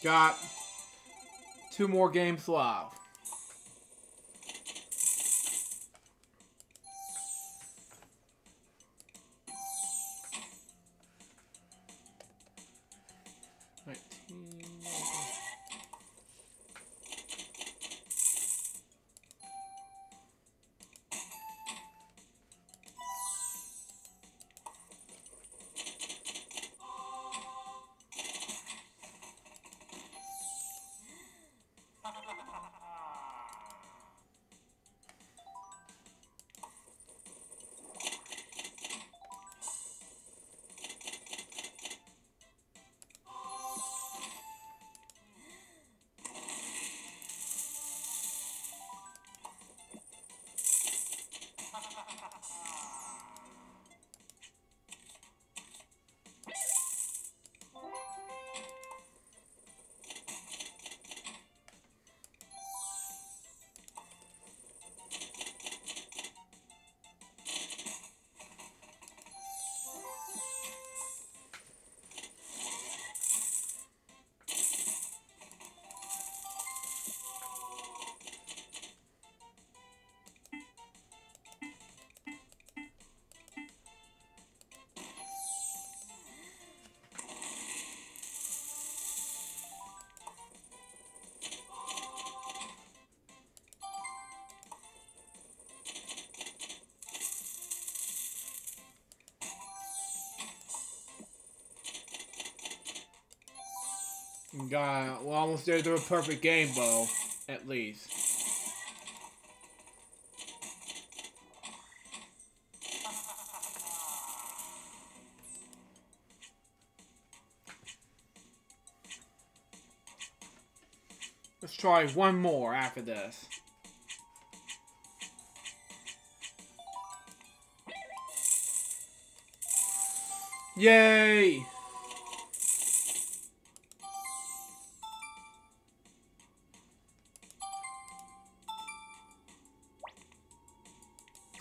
Got 2 more games left. We're almost there to a perfect game, though. At least. Let's try one more after this. Yay!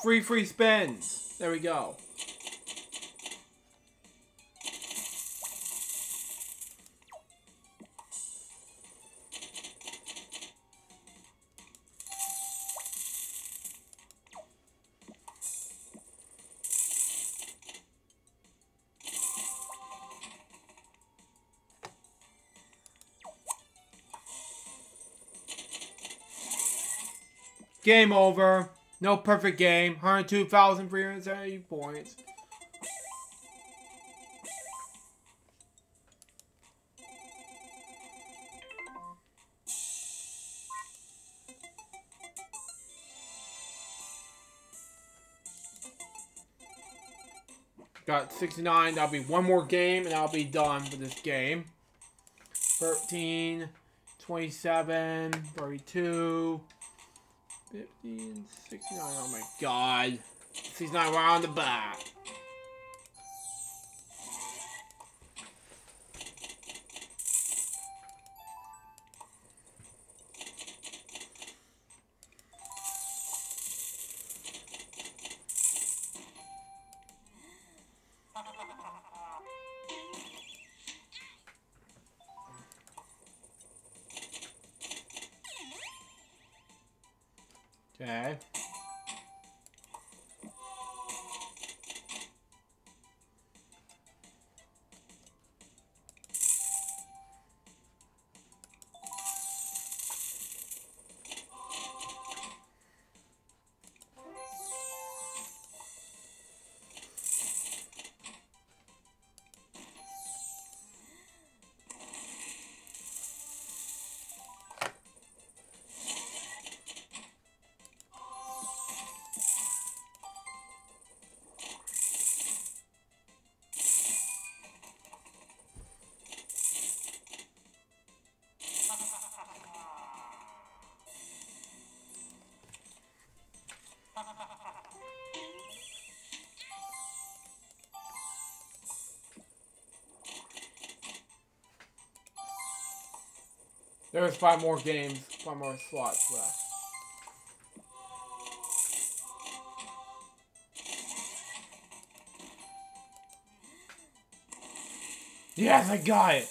Free spins. There we go. Game over. No perfect game. 102,370 points. Got 69. That'll be one more game and I'll be done for this game. 13, 27, 32. 15, 69, oh my god. 69 right on the back. Okay. There's 5 more games, 5 more slots left. Yes, I got it!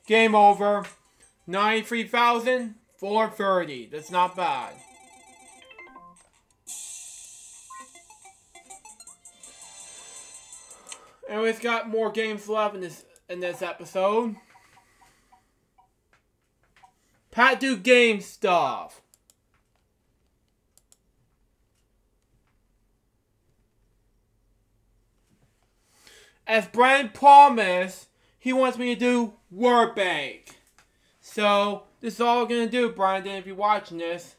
Game over. 93,430. That's not bad. And we've got more games left in this episode. Pat do game stuff. As Brian promised, he wants me to do Word Bank. So, this is all I'm going to do, Brandon, if you're watching this.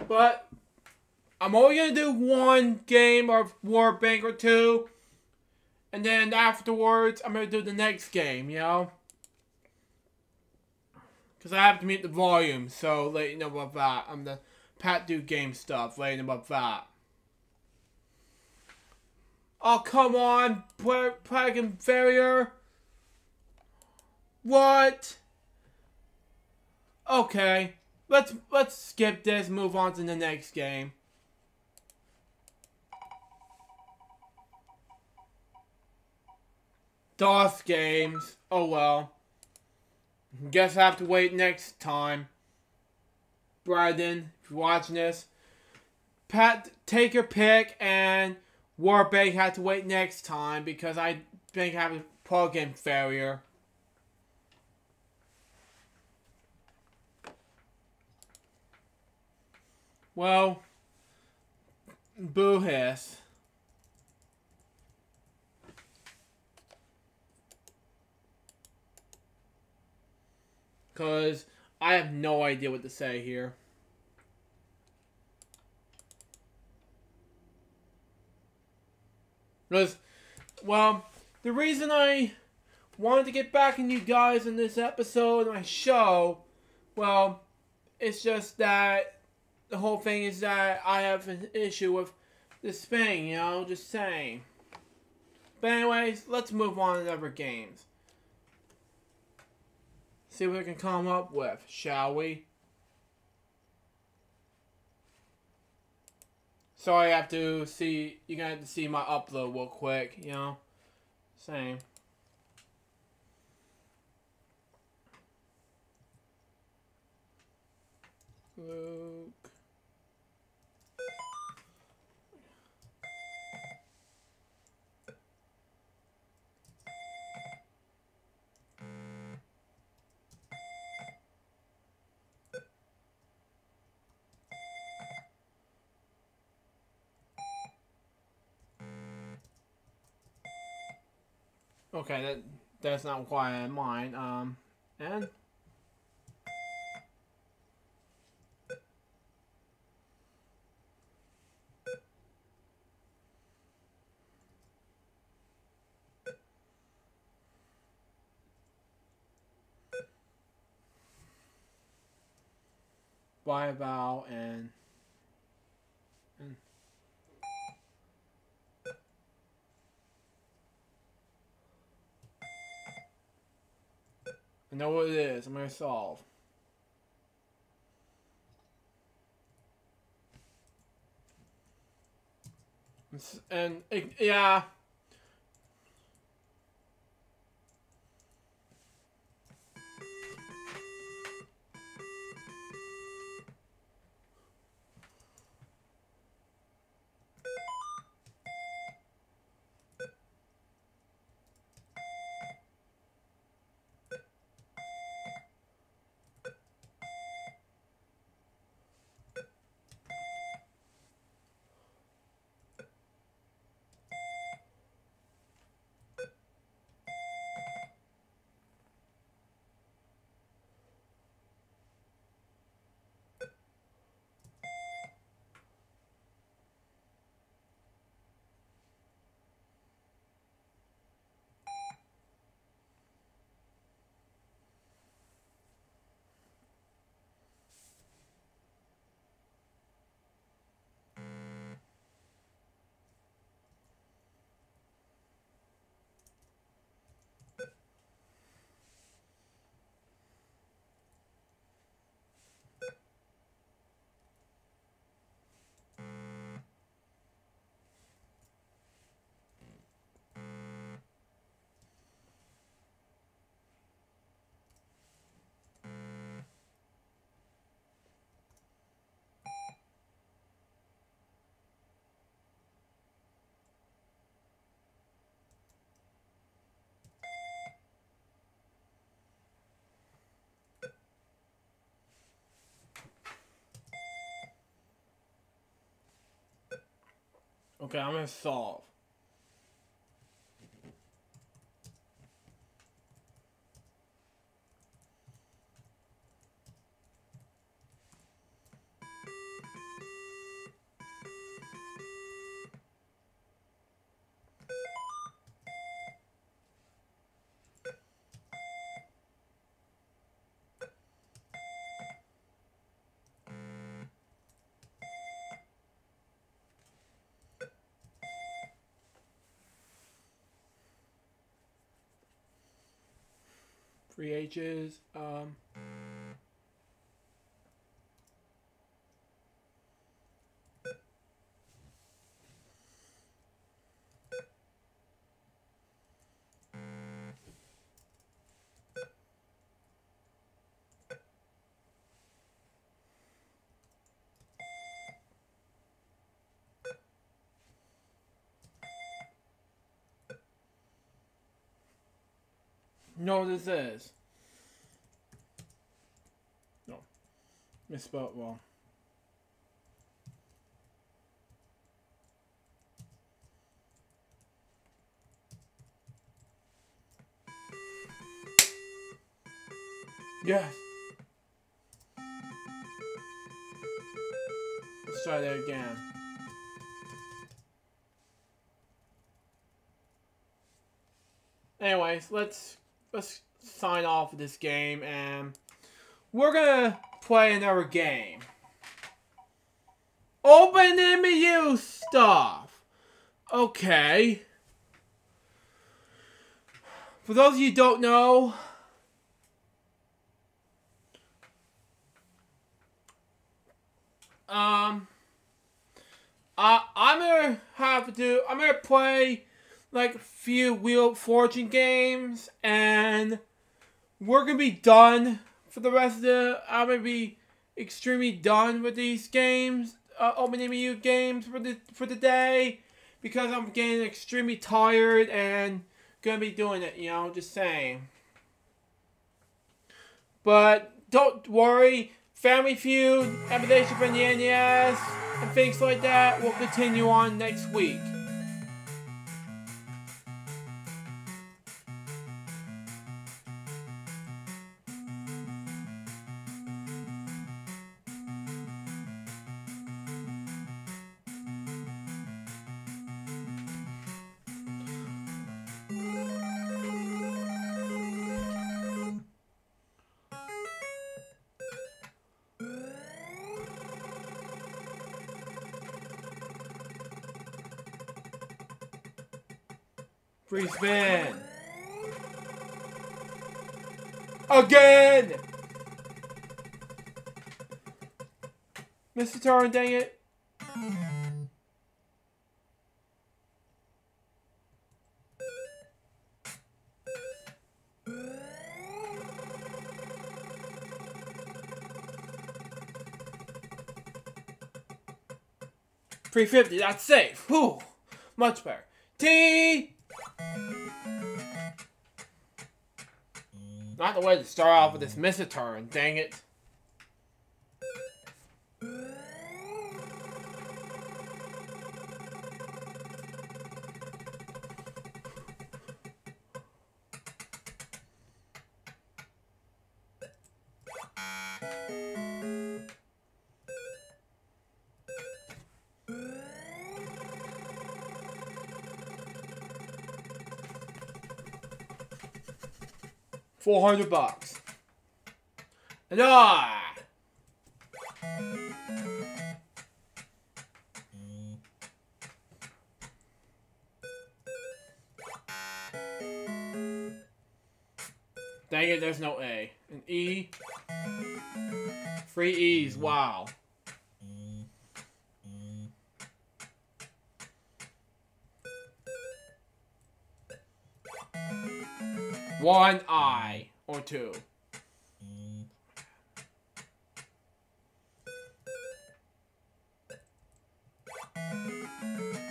But, I'm only going to do one game of Word Bank or two. And then afterwards, I'm going to do the next game, you know? Because I have to meet the volume, so let you know about that. I'm the Pat do game stuff, let you know about that. Oh, come on, Plague Inferior. What? Okay, let's skip this, move on to the next game. DOS games. Oh well. Guess I have to wait next time. Brandon, if you're watching this, Pat, take your pick, and Warbank had to wait next time because I think I have a plug-in failure. Well, boo hiss. Because I have no idea what to say here. Because, well, the reason I wanted to get back in you guys in this episode, my show, well, it's just that the whole thing is that I have an issue with this thing, you know, just saying. But anyways, let's move on to other games. See what we can come up with, shall we? Sorry, I have to see. You're gonna have to see my upload real quick, you know? Same. Luke. Okay, that's not quite in mine. And by vow and I know what it is. I'm gonna solve. And yeah. Okay, I'm gonna solve. Three H's. No, this is. No. Misspelled wrong. Yes. Let's try that again. Anyways, let's sign off of this game, and we're gonna play another game. Open MU stuff. Okay. For those of you who don't know, I'm gonna play like a few Wheel of Fortune games, and we're gonna be done for the rest of the. I'm gonna be extremely done with these games, OpenMU games for the day, because I'm getting extremely tired and gonna be doing it. You know, just saying. But don't worry, Family Feud, Evolution from the NES, and things like that will continue on next week. Free spin. Again! Mr. Turn, dang it. $350, that's safe. Whew. Much better. T! Not the way to start off with this Mr. Turn, dang it. $400. And dang it, there's no A. An E. 3 E's, wow. One I or two.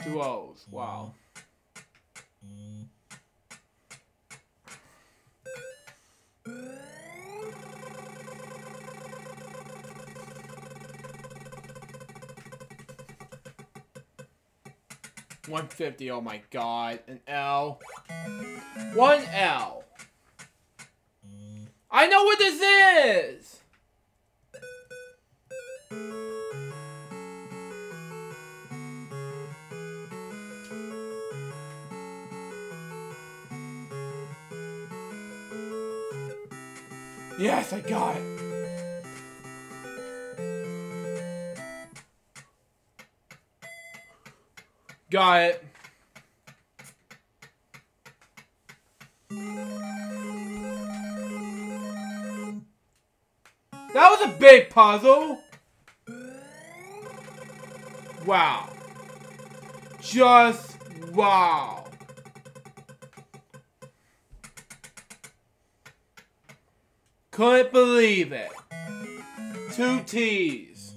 Two O's, wow. $150, oh my god. An L. One L. I know what this is! Yes, I got it. Got it. That was a big puzzle. Wow. Just wow. Couldn't believe it. 2 T's.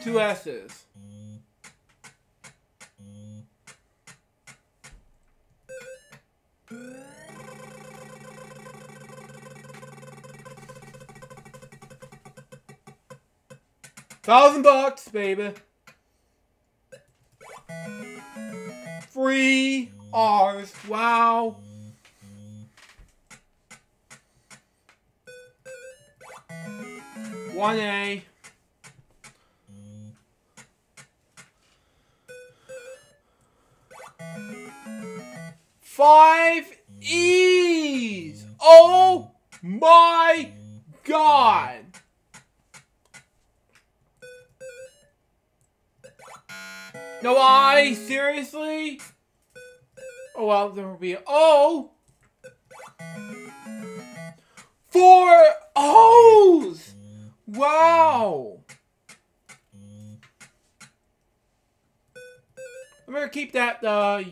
Two S's. $1,000, baby. 3 R's. Wow. One A. 5 E's. Oh my God. No I, seriously? Oh well, there will be a O. 4 O's. Wow. I'm gonna keep that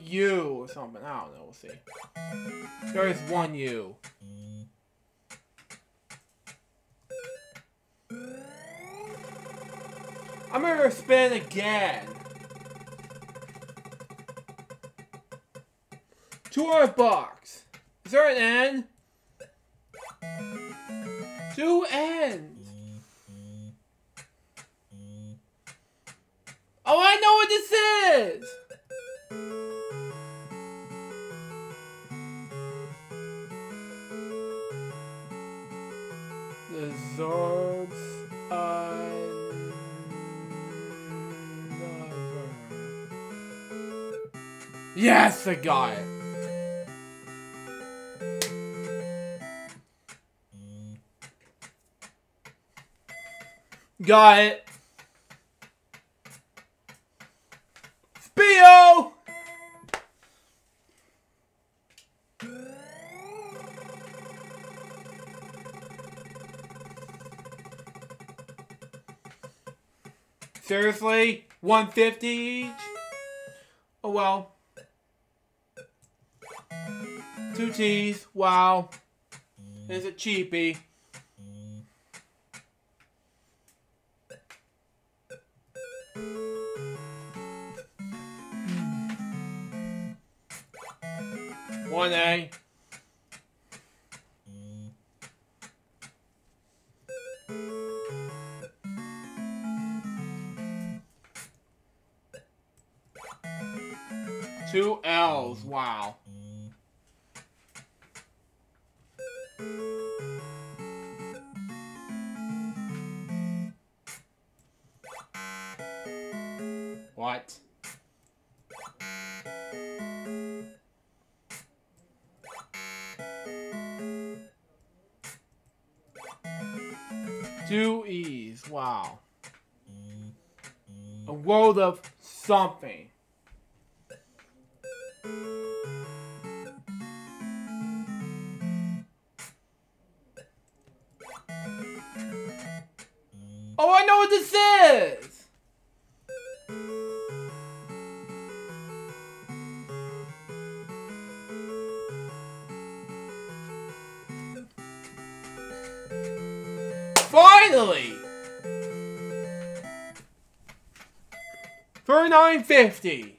U or something. I don't know. We'll see. There is one U. I'm gonna spin again. $200. Is there an N? 2 N's. Oh, I know what this is! The Zords another. Yes, I got it. Got it. Spio! Seriously? 150 each? Oh well. 2 T's. Wow. Is it cheapy? One A. Two L's. Wow. What? Two E's. Wow. A world of something. Oh, I know what this is! Finally! $39.50.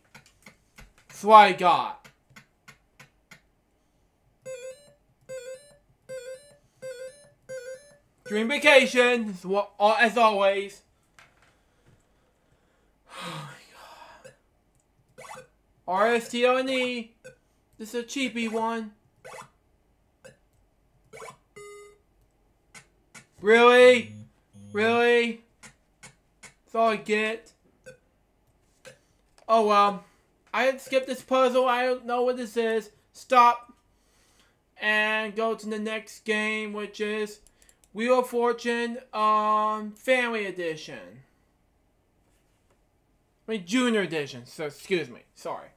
That's what I got. Dream vacation, as always. Oh my God. RSTONE. This is a cheapy one. Really? Really? That's all I get. Oh well. I had skipped this puzzle. I don't know what this is. Stop. And go to the next game, which is Wheel of Fortune, Family Edition. I mean, Junior Edition. So, excuse me. Sorry.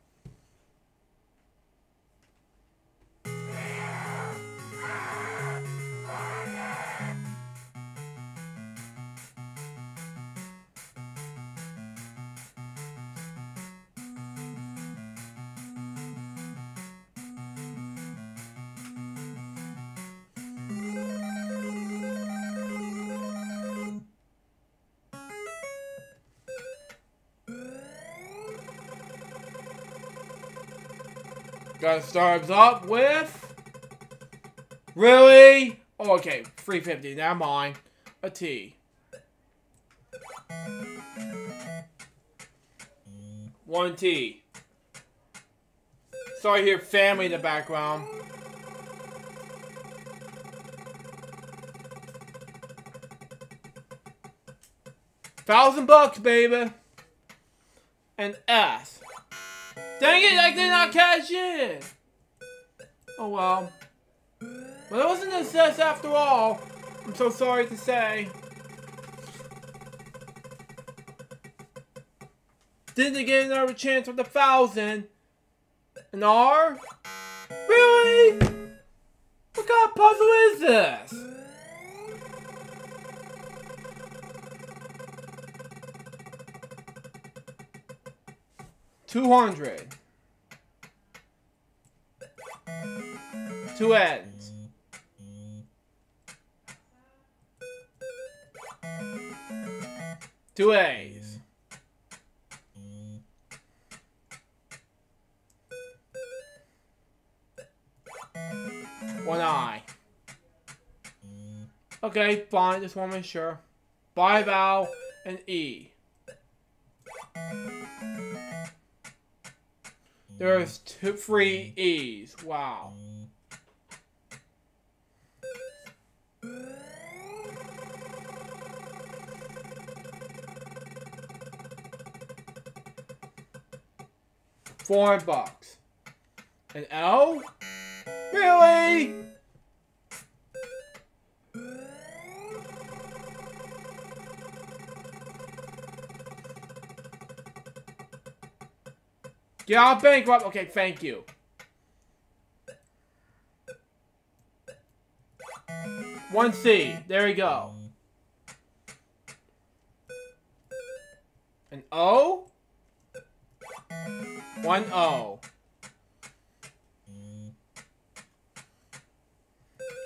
Gotta start us up with... Really? Oh, okay. 350. Never mind. A T. 1 T. Sorry to hear family in the background. $1,000, baby. And S. Dang it, I did not cash in. Oh well. But it wasn't a success after all. I'm so sorry to say. Didn't get another chance with 1,000. An R? Really? What kind of puzzle is this? $200. 2 ends. 2 A's. 1 I. Okay, fine, just want to make sure. Buy vowel and E. There's 3 E's. Wow. $400. An L? Really? Get out bankrupt. Okay, thank you. One C. There we go. An O? 1 O.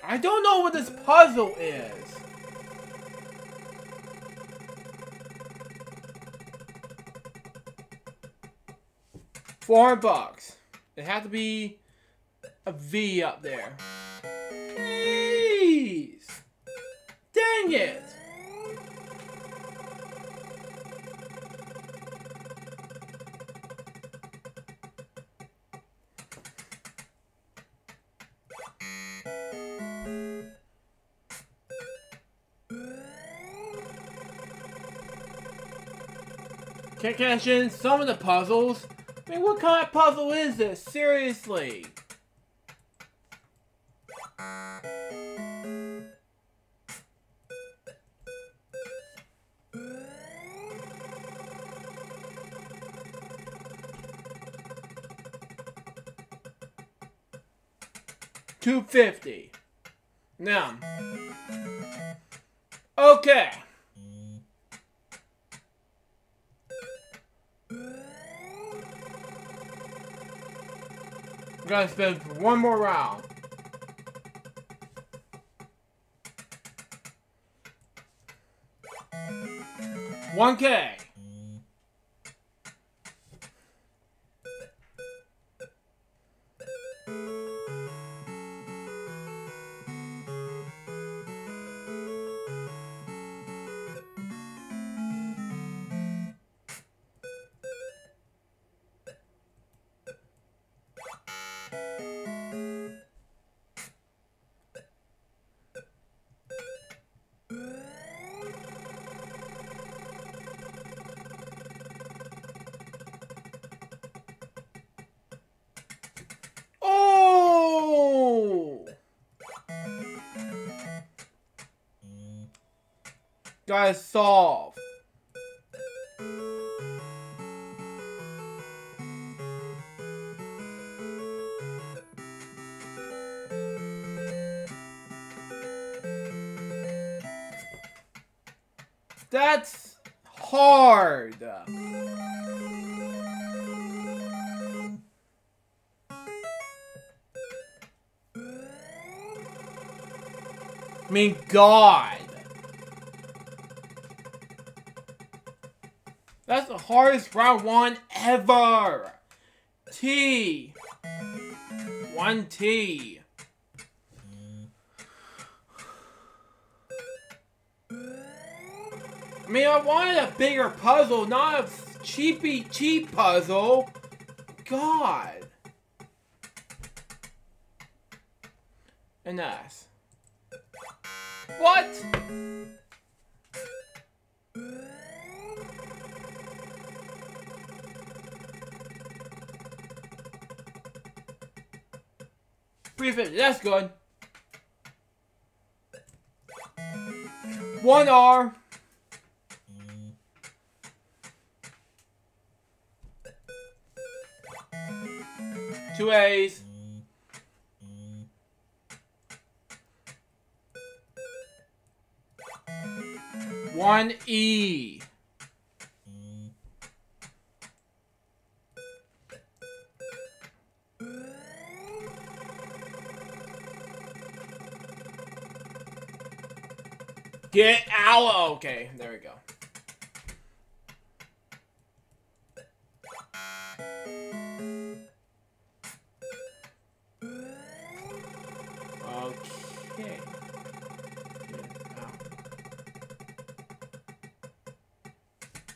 I don't know what this puzzle is. $400. It had to be a V up there. Please. Dang it. Can't cash in some of the puzzles. I mean, what kind of puzzle is this? Seriously. $250. Now. Okay. I'm gonna spin for one more round. $1K. Gotta solve. That's hard. I mean, God. That's the hardest round one ever. T. 1T. I mean, I wanted a bigger puzzle, not a cheap puzzle. God. An S. What? $3.50, that's good. 1R. 2 A's. 1 E. 'Get out! Okay, there we go. Okay.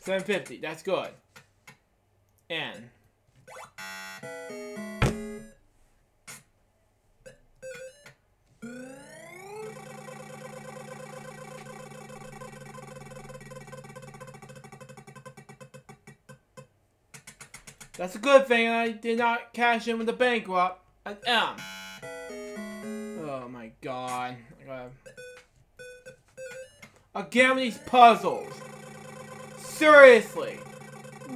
$7.50. That's good. N. That's a good thing I did not cash in with the bankrupt. An M. Oh my god. Again with these puzzles. Seriously.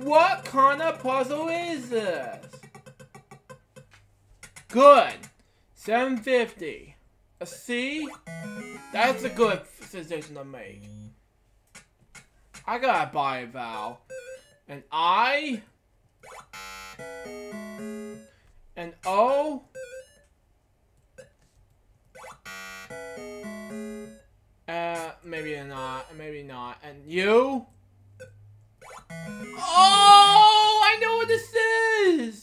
What kind of puzzle is this? Good. $7.50. A C? That's a good decision to make. I gotta buy a vowel. An I? An O? Maybe not. Maybe not. And U? Oh! I know what this is!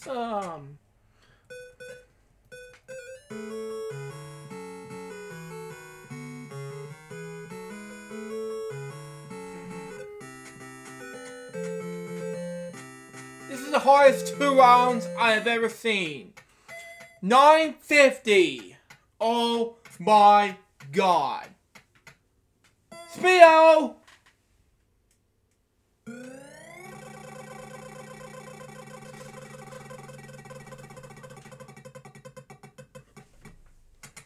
This is the hardest 2 rounds I have ever seen. $9.50. Oh my god. Speedo!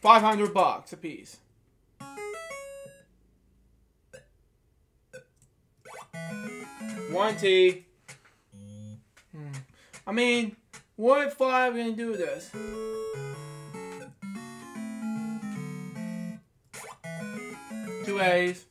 $500 a piece. One T. I mean, what if I'm gonna do this? Two A's.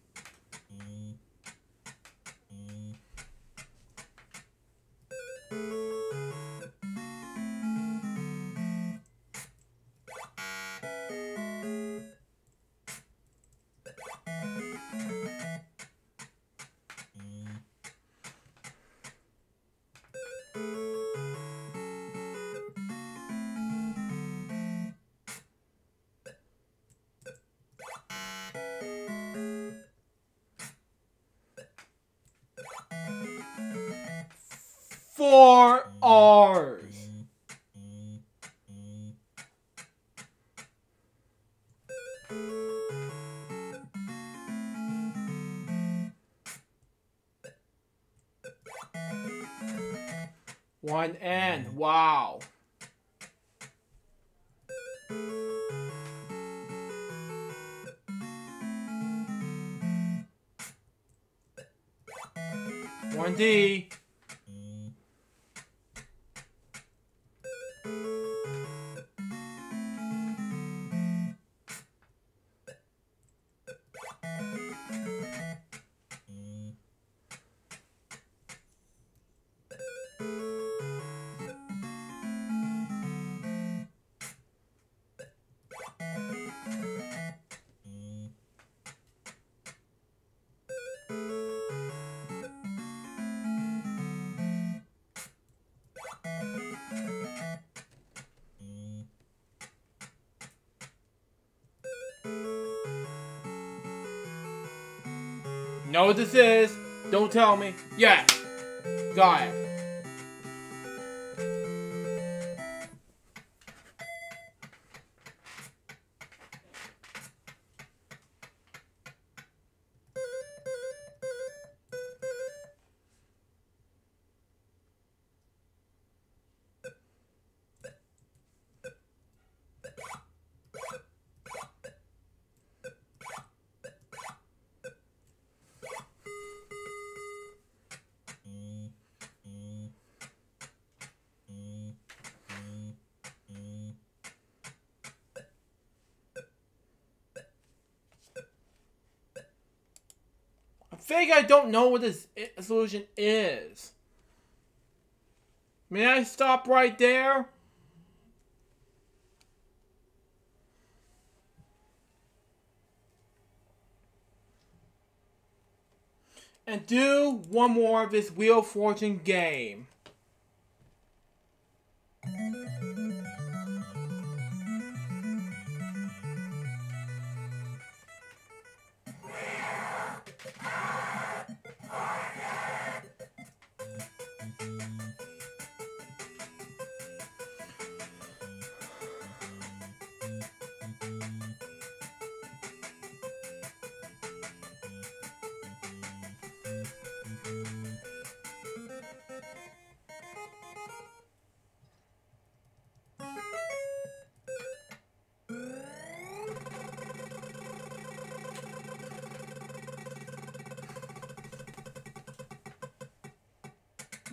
Four R's. One N. Wow. One D. Know what this is? Don't tell me. Yes. Got it. I think I don't know what this solution is. May I stop right there? And do one more of this Wheel of Fortune game.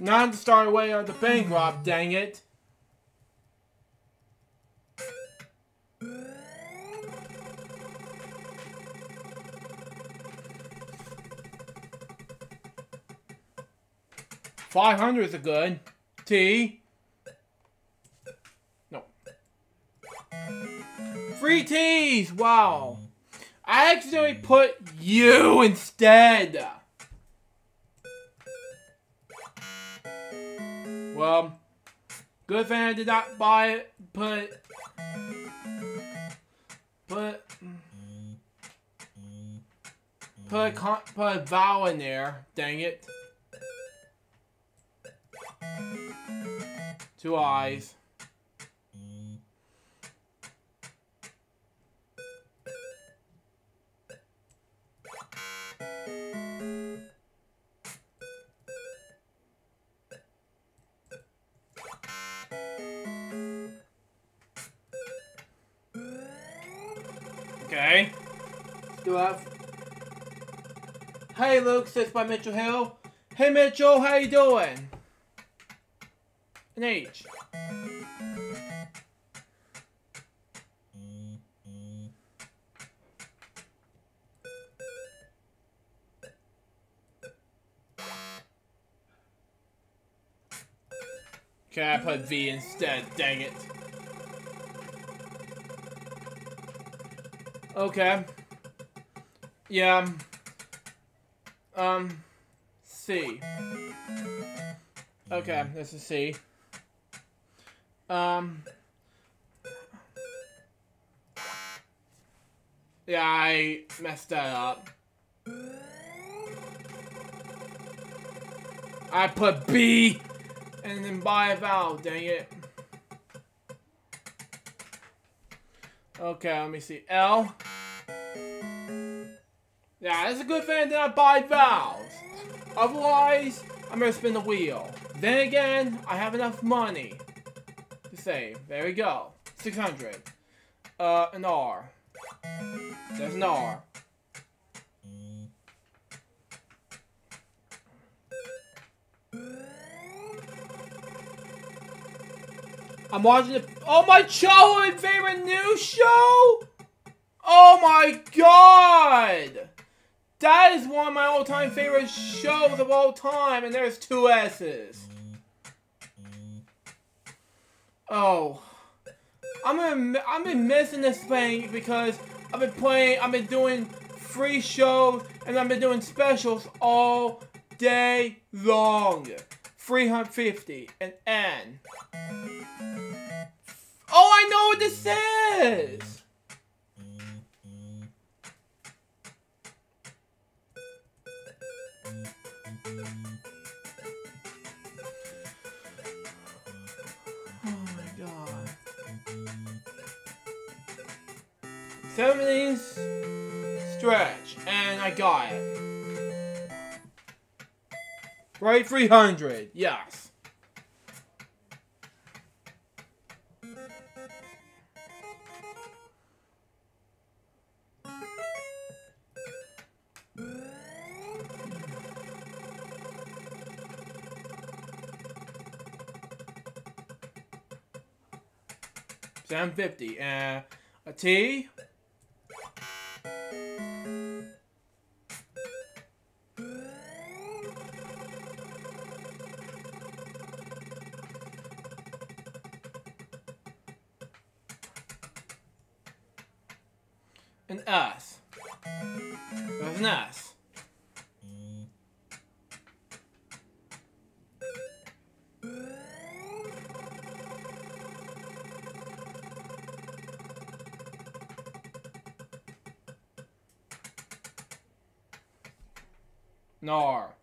Not to start away on the bank rob, dang it. $500 is a good. T. No. Free T's! Wow. I accidentally put you instead. Well, good thing I did not buy it. Put a vowel in there. Dang it. 2 eyes. Okay. Do I have... Hey Luke, says by Mitchell Hill. Hey Mitchell, how you doing? An H. Okay, I put V instead, dang it. Okay. Yeah. C. Okay, this is C. Yeah, I messed that up. I put B and then buy a vowel, dang it. Okay, let me see. L. Yeah, it's a good thing that I buy vowels. Otherwise, I'm gonna spin the wheel. Then again, I have enough money to save. There we go. 600. An R. There's an R. I'm watching the... Oh, my childhood favorite news show? Oh my god! That is one of my all-time favorite shows of all time, and there's 2 S's. Oh. I've been missing this thing because I've been doing free shows, and I've been doing specials all day long. 350 and N. Oh, I know what this is! 70s stretch, and I got it. Right, 300. Yes. $7.50 and a T. An S. There's an S. An R.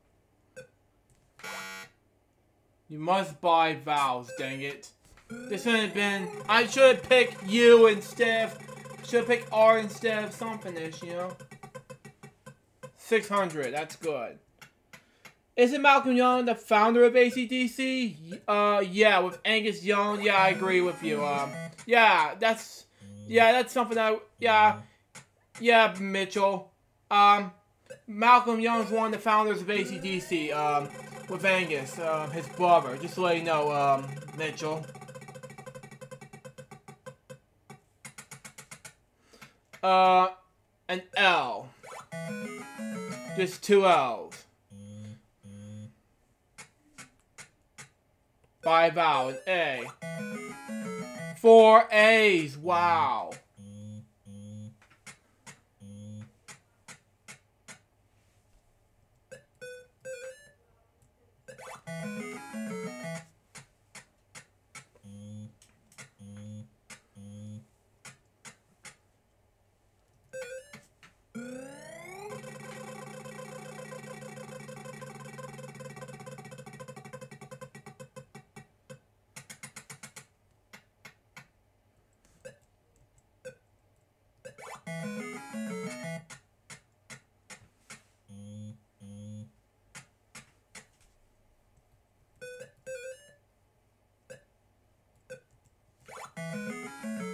You must buy vowels, dang it. This should have been... I should have picked U instead. Should have picked R instead of something-ish, you know? 600, that's good. Isn't Malcolm Young the founder of AC/DC? Yeah, with Angus Young. Yeah, I agree with you. Yeah, that's something that... Yeah, Mitchell. Malcolm Young's one of the founders of AC/DC, with Angus, his brother. Just to let you know, Mitchell. An L. Just 2 L's. 5 vowel, an A. 4 A's, wow.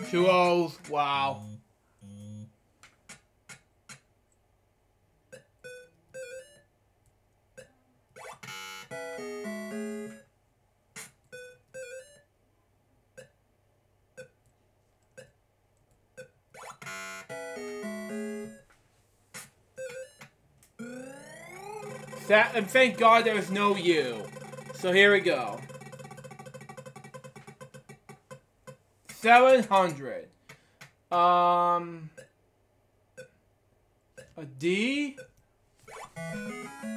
Two O's, wow. And thank God there's no U. So here we go. 700. A D?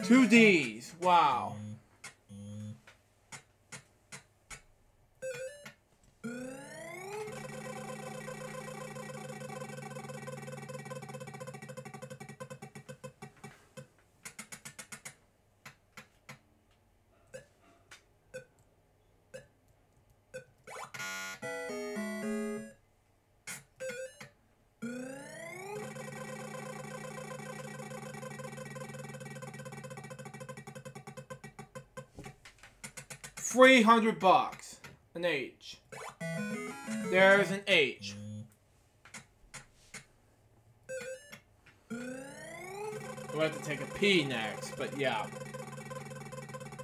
2 D's. Wow. $300. An H. There's an H. We'll have to take a P next, but yeah.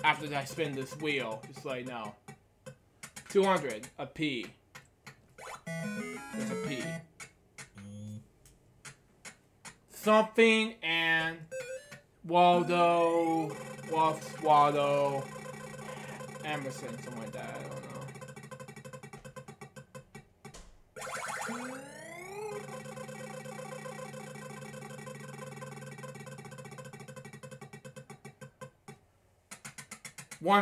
After I spin this wheel, just so you know. 200. A P. There's a P. Something and Waldo. Waldo. Emerson, something like that, I don't know.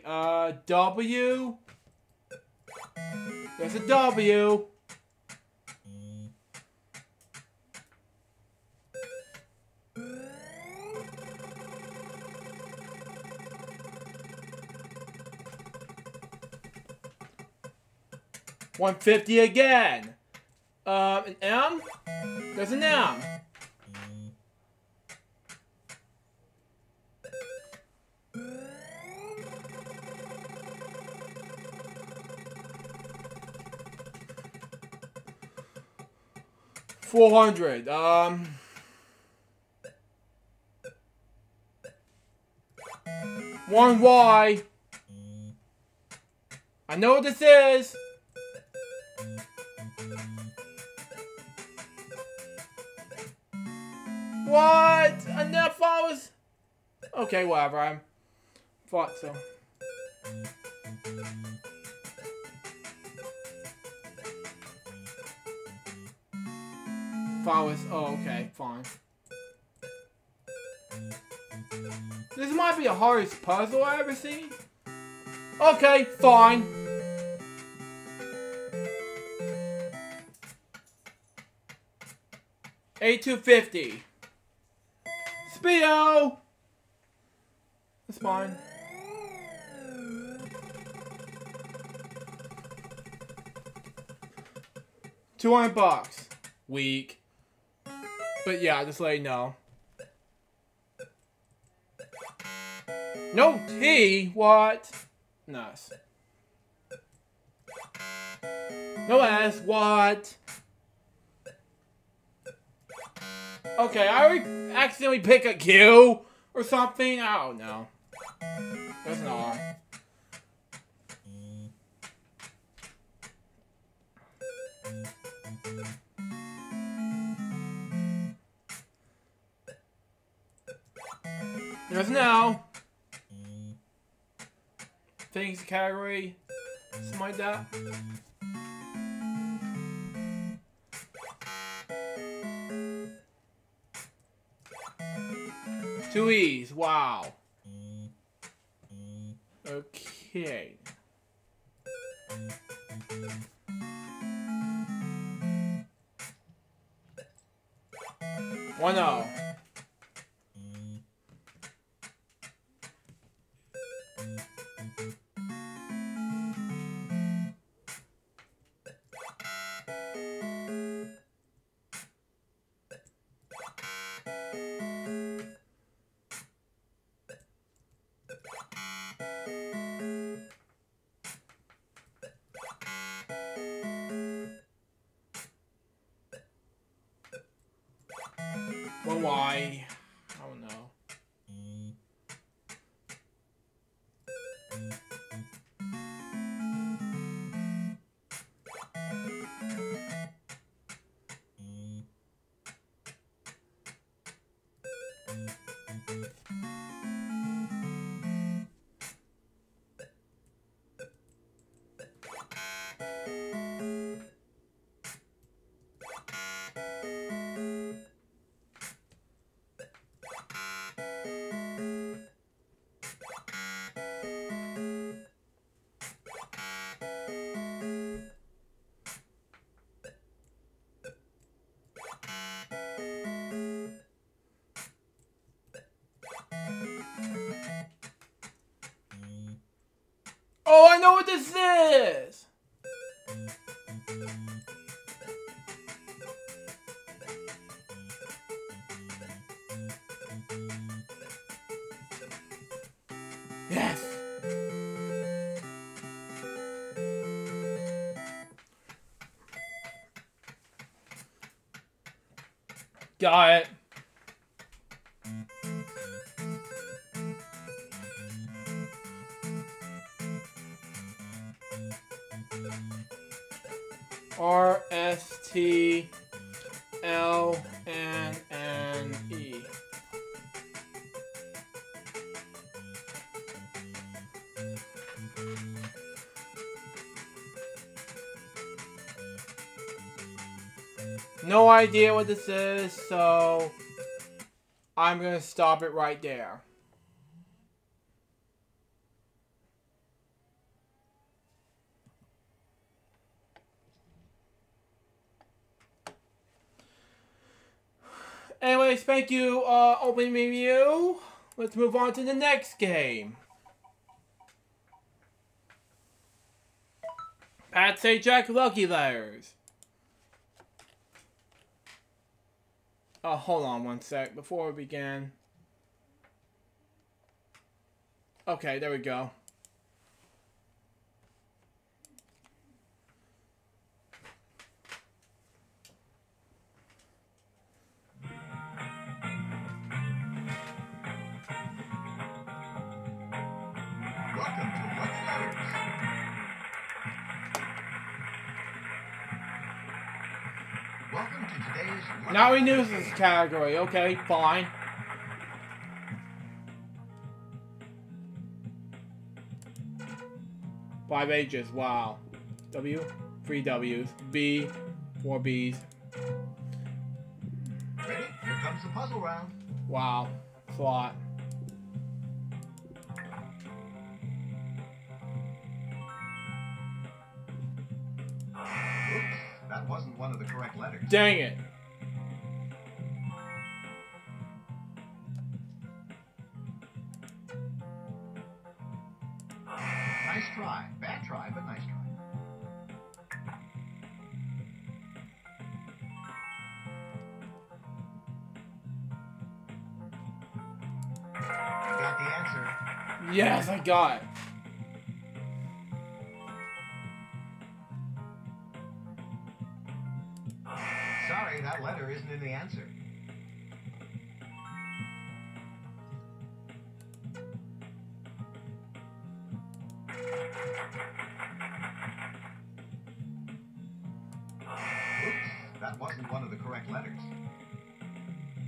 $150. W. There's a W. $150 again. An M. There's an M. $400. One Y. I know what this is. What? I never thought it was... Okay, whatever. I thought so. Thought it was... Oh, okay. Fine. This might be the hardest puzzle I've ever seen. Okay, fine. $8,250. Speedo! That's fine. $200. Weak. But yeah, just let you know. No T? What? Nice. No S? What? Okay, I accidentally pick a Q or something. I don't know. There's an R. There's an L. Things category. Something like that. Two E's. Wow. Okay. One O. One Y. I don't know. Oh, I know what this is! Yes! Got it. RSTLNNE. No idea what this is, so I'm gonna stop it right there. Anyways, thank you, opening review. Let's move on to the next game. Pat Say Jack Lucky Letters. Hold on one sec before we begin. Okay, there we go. Welcome to Lucky Letters. Welcome to today's Lucky Now we knew this category. Okay, fine. Five H's. Wow. W, 3 W's. B, 4 B's. Ready? Here comes the puzzle round. Wow. That's a lot. Oops, that wasn't one of the correct letters. Dang it. Nice try. Bad try, but nice try. You got the answer. Yes, I got it. Sorry, that letter isn't in the answer. Oops, that wasn't one of the correct letters.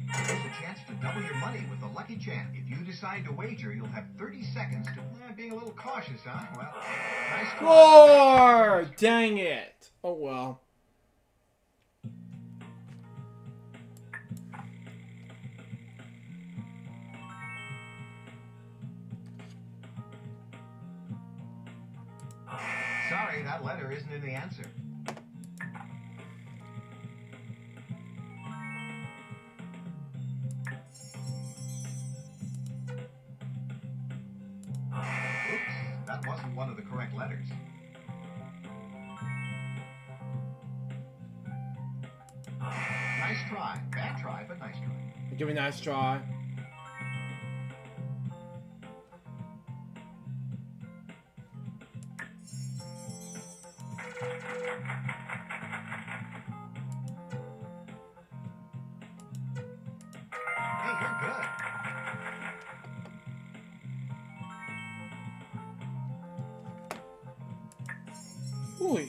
Here's a chance to double your money with the Lucky Chant. If you decide to wager, you'll have 30 seconds to... being a little cautious, huh? Well, nice try. Roar! Dang it. Oh well. Sorry, that letter isn't in the answer. Oops, that wasn't one of the correct letters. Nice try. Bad try, but nice try. Give me a nice try. Hey, you're good. Ooh.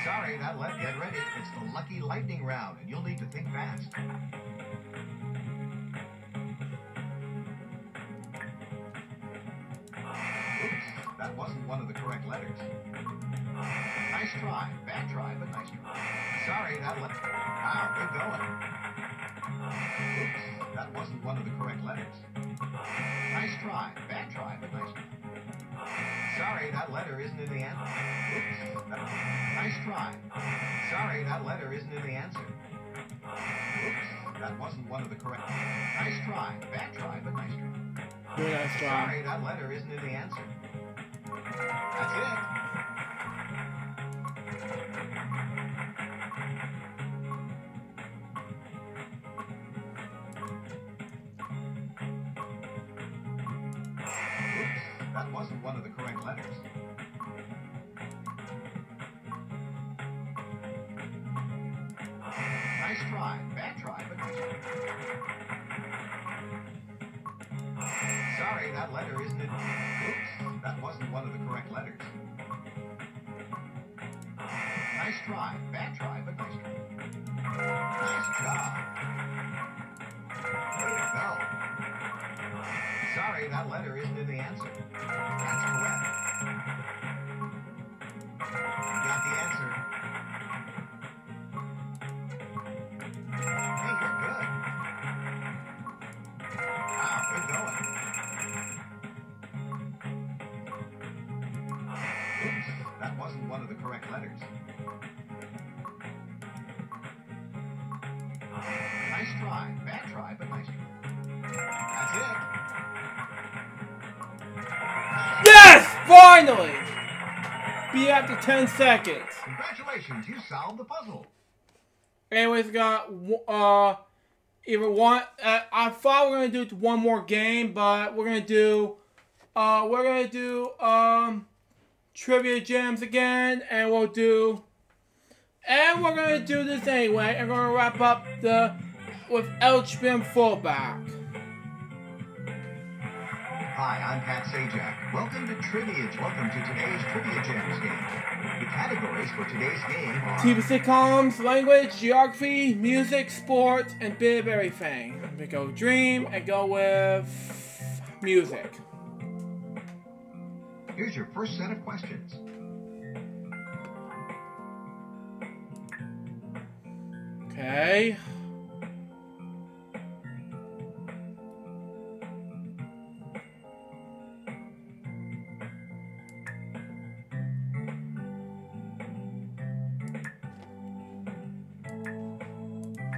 Sorry, that let get ready. It's the Lucky Lightning round, and you'll need to think fast. Oops, that wasn't one of the correct letters. Nice try. Bad try, but nice try. Sorry, that let... Wow, good going. Oops, that wasn't one of the correct letters. Nice try. Bad try, but nice try. Sorry, that letter isn't in the answer. Oops, nice try. Sorry, that letter isn't in the answer. Oops, that wasn't one of the correct... Nice try. Bad try, but nice try. Give me a nice try. Sorry, that letter isn't in the answer. That's it. Oops, that wasn't one of the correct letters. Nice try. Bad try, but nice try. Sorry, that letter isn't in... Oops, that wasn't one of the correct letters. Nice try. Bad try, but nice try. Nice job. Way to go. Sorry, that letter isn't in the answer. That's correct. You got the answer. Hey, you're good. Wow, good going. Oops, letters. Nice try. Bad try, but nice try. That's it. Yes! Finally! Be after 10 seconds. Congratulations, you solved the puzzle. Anyways, got either one. I thought we were gonna do one more game, but we're gonna do trivia gems again, and we're gonna do this anyway. And we're gonna wrap up with Elton fullback. Hi, I'm Pat Sajak. Welcome to today's Trivia Gems game. The categories for today's game are TV sitcoms, language, geography, music, sports, and bit of everything. I'm gonna go dream and go with music. Here's your first set of questions. Okay.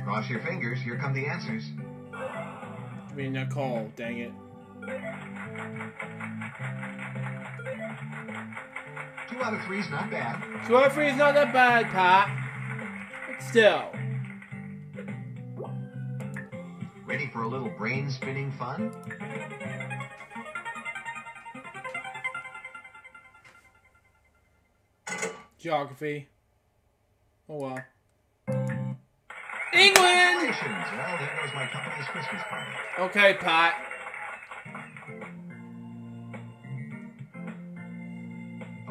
Cross your fingers, here come the answers. I mean, Nicole, dang it. 2 out of 3 is not bad. 2 out of 3 is not that bad, Pat. But still. Ready for a little brain spinning fun? Geography. Oh well. England! Congratulations! Well, there goes my company's Christmas party. Okay, Pat.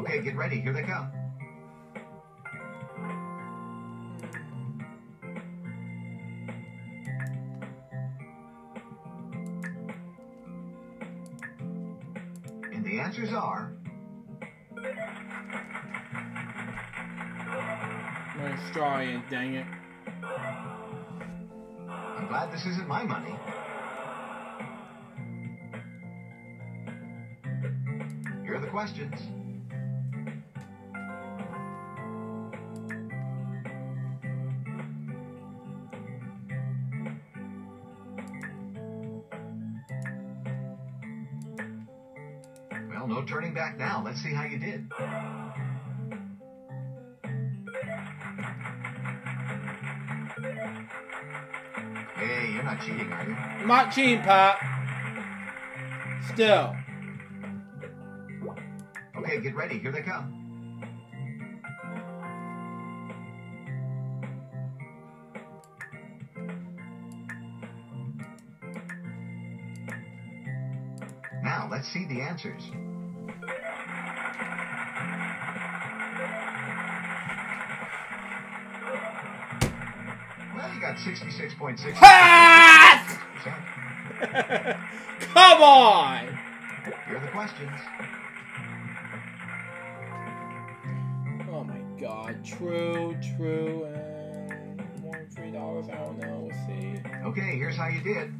Okay, get ready. Here they come. And the answers are... I'm gonna straw in, dang it. I'm glad this isn't my money. Here are the questions. Well, no turning back now. Let's see how you did. Hey, you're not cheating, are you? I'm not cheating, Pat. Still. Okay, get ready. Here they come. Now, let's see the answers. Well, you got 66.6%. Come on! Here are the questions. Oh my god. True, and more than $3, I don't know. We'll see. Okay, here's how you did.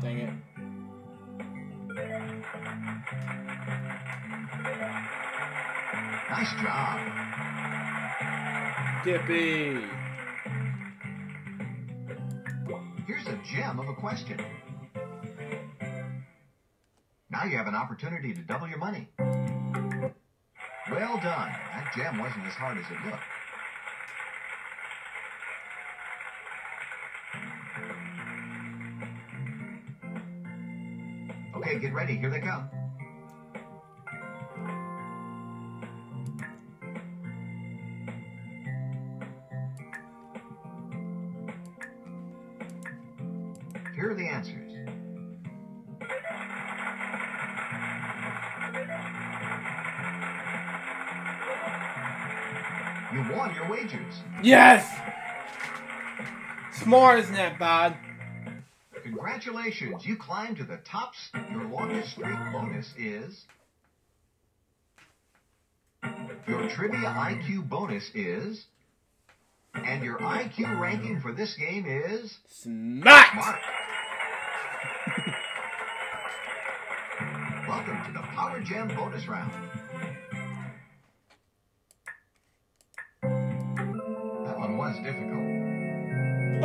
Dang it. Nice job. Dippy. Here's a gem of a question. Now you have an opportunity to double your money. Well done. That gem wasn't as hard as it looked. Okay, get ready. Here they come. Here are the answers. You won your wagers. Yes! Smart isn't that bad. Congratulations, you climbed to the top. Your longest streak bonus is... Your trivia IQ bonus is... And your IQ ranking for this game is... Smack! Smart. Welcome to the Power Gem bonus round.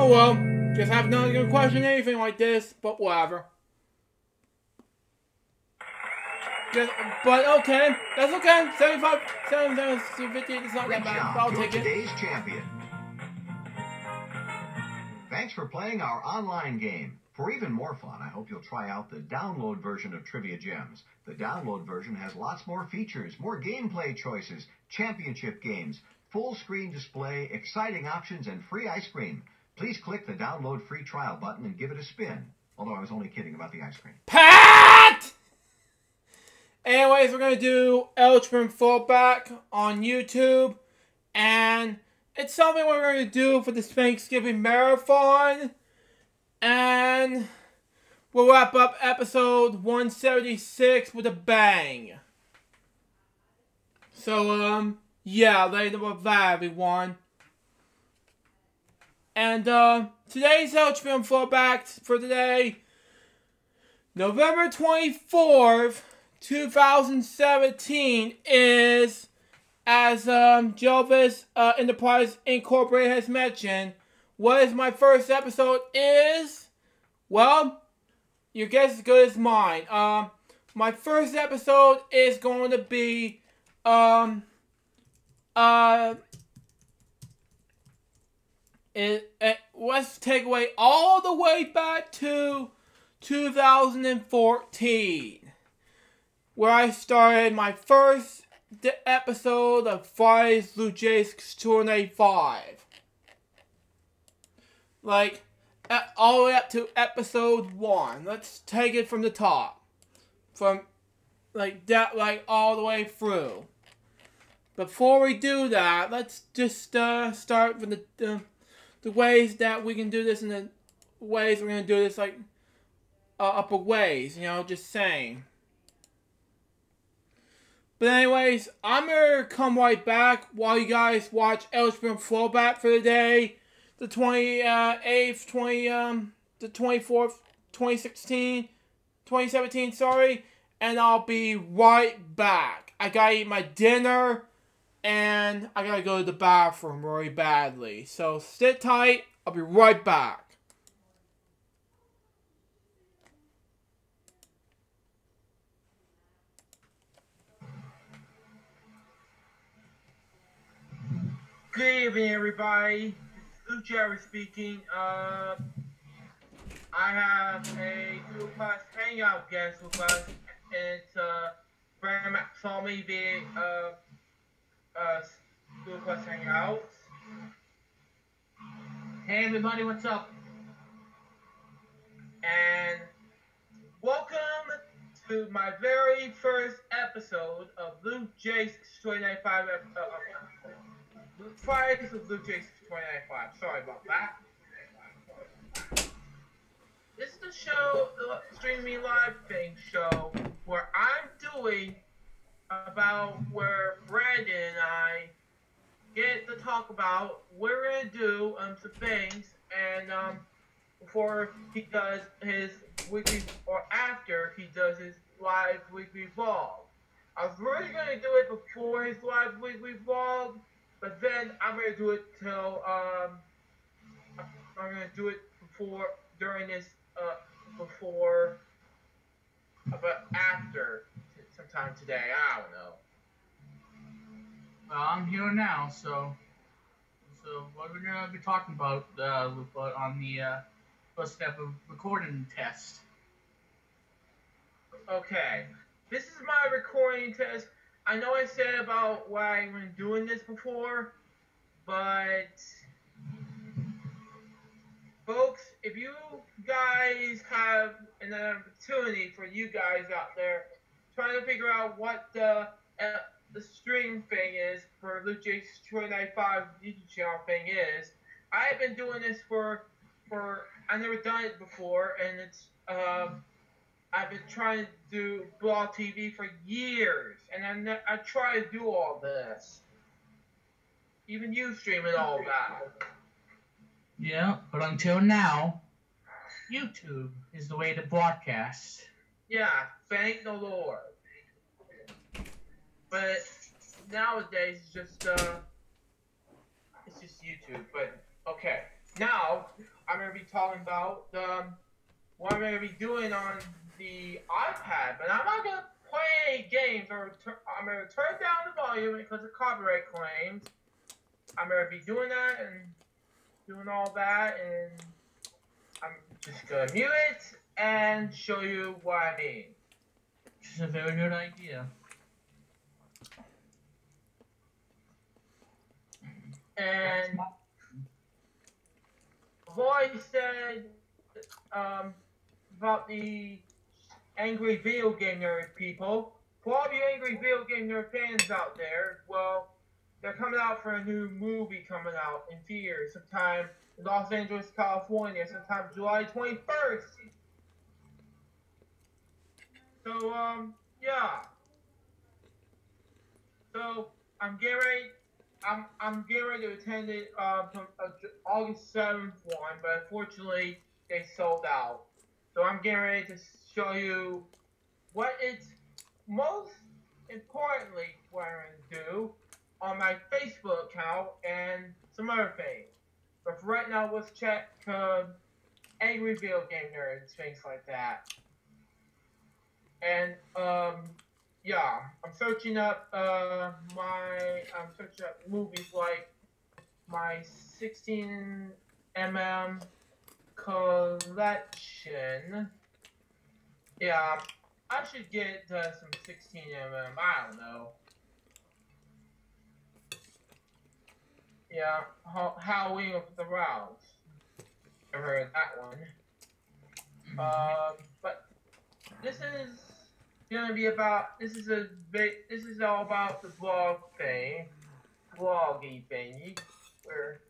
Oh well, guess I'm not gonna question anything like this, but whatever. But okay, that's okay. 75, 50, it's not that bad. I'll take it. Today's champion. Thanks for playing our online game. For even more fun, I hope you'll try out the download version of Trivia Gems. The download version has lots more features, more gameplay choices, championship games, full screen display, exciting options, and free ice cream. Please click the download free trial button and give it a spin. Although I was only kidding about the ice cream. Pat! Anyways, we're going to do Elton Fullback on YouTube. And it's something we're going to do for the Thanksgiving Marathon. And we'll wrap up episode 176 with a bang. So, yeah, later with that, everyone. And, today's Elton Fullback for today, November 24th, 2017 is, as Jelvis Enterprise Incorporated has mentioned, what is my first episode is, well, your guess is as good as mine. My first episode is going to be, let's take away all the way back to 2014. Where I started my first episode of Friday's LukeJ62895. Like, all the way up to episode 1. Let's take it from the top. From, like, that, like, all the way through. Before we do that, let's just start with the ways that we can do this and the ways we're going to do this, like, upper ways, you know, just saying. But anyways, I'm going to come right back while you guys watch Elton Fullback for the day, the 28th, the 24th, 2017, sorry, and I'll be right back. I gotta eat my dinner, and I gotta go to the bathroom really badly. So sit tight, I'll be right back. Good evening, everybody. Luke Jerry speaking. I have a Google Plus Hangout guest with us. It's Brandon saw me via Google Plus Hangouts. Hey, everybody, what's up? And welcome to my very first episode of LukeJ62895. Fridays with LukeJ62895. Sorry about that. This is the show, the Stream Me Live thing show, where I'm doing about where Brandon and I get to talk about what we're going to do some things, and before he does his weekly, or after he does his live weekly vlog. I was really going to do it before his live weekly vlog, but then I'm going to do it till, I'm going to do it before, during this, before, but after, sometime today, I don't know. Well, I'm here now, so what we're going to be talking about, Lupa, on the first step of recording test. Okay, this is my recording test. I know I said about why I've been doing this before, but folks, if you guys have an opportunity for you guys out there trying to figure out what the stream thing is for LukeJ62895 YouTube channel thing is, I've been doing this for I've never done it before, and it's I've been trying to do blog TV for years, and I try to do all this. Even you streaming all that. Yeah, but until now, YouTube is the way to broadcast. Yeah, thank the Lord. But nowadays it's just YouTube. But okay, now I'm going to be talking about what I'm going to be doing on the iPad, but I'm not going to play any games, or I'm going to turn down the volume because of copyright claims. I'm going to be doing that and doing all that, and I'm just going to mute it and show you what I mean. Which is a very good idea. And I've always said about the angry video game nerd people. For all you angry video game nerd fans out there, well, they're coming out for a new movie coming out in theaters sometime in Los Angeles, California, sometime July 21st. So, yeah. So, I'm getting ready to attend it from August 7th one, but unfortunately they sold out. So I'm getting ready to show you what it's most importantly what I'm going to do on my Facebook account and some other things. But for right now, let's check angry video game nerds, things like that. And yeah, I'm searching up movies like my 16mm collection. Yeah, I should get some 16mm. I don't know. Yeah, Halloween with the Rouse. I've heard that one. But this is gonna be about. This is all about the vloggy thingy, where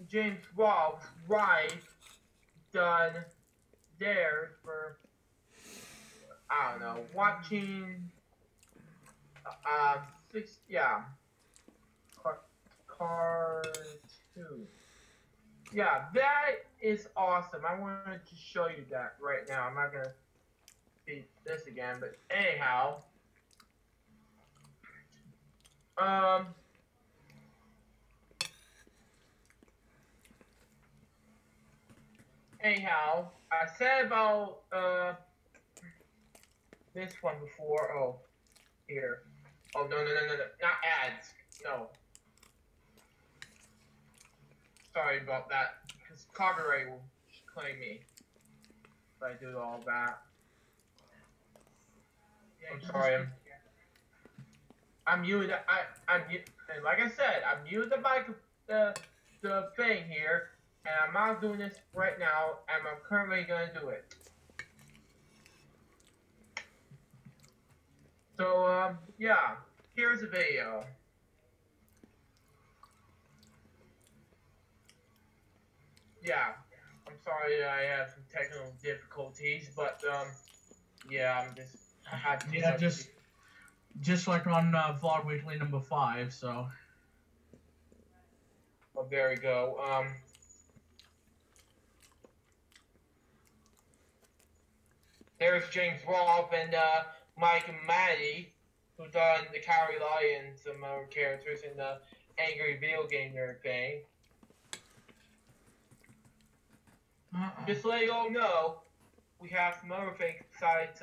James Rob's wife done theirs for, I don't know, watching cartoon. Yeah, that is awesome. I wanted to show you that right now. I'm not gonna see this again, but anyhow, I said about this one before. Oh, here. Oh, no, not ads. No. Sorry about that, because copyright will claim me if I do all that. Yeah, I'm sorry. I'm muted. And like I said, I'm muted the thing here, and I'm not doing this right now, and I'm currently gonna do it. So yeah, here's a video. Yeah, I'm sorry I have some technical difficulties, but yeah, I had to do something. Just like on Vlog Weekly number 5, so. Oh, there we go. There's James Rolfe and Mike and Maddie, who done the Cowardly Lion and some other characters in the Angry Video Game Nerd thing. Just to let you all know, we have some other things besides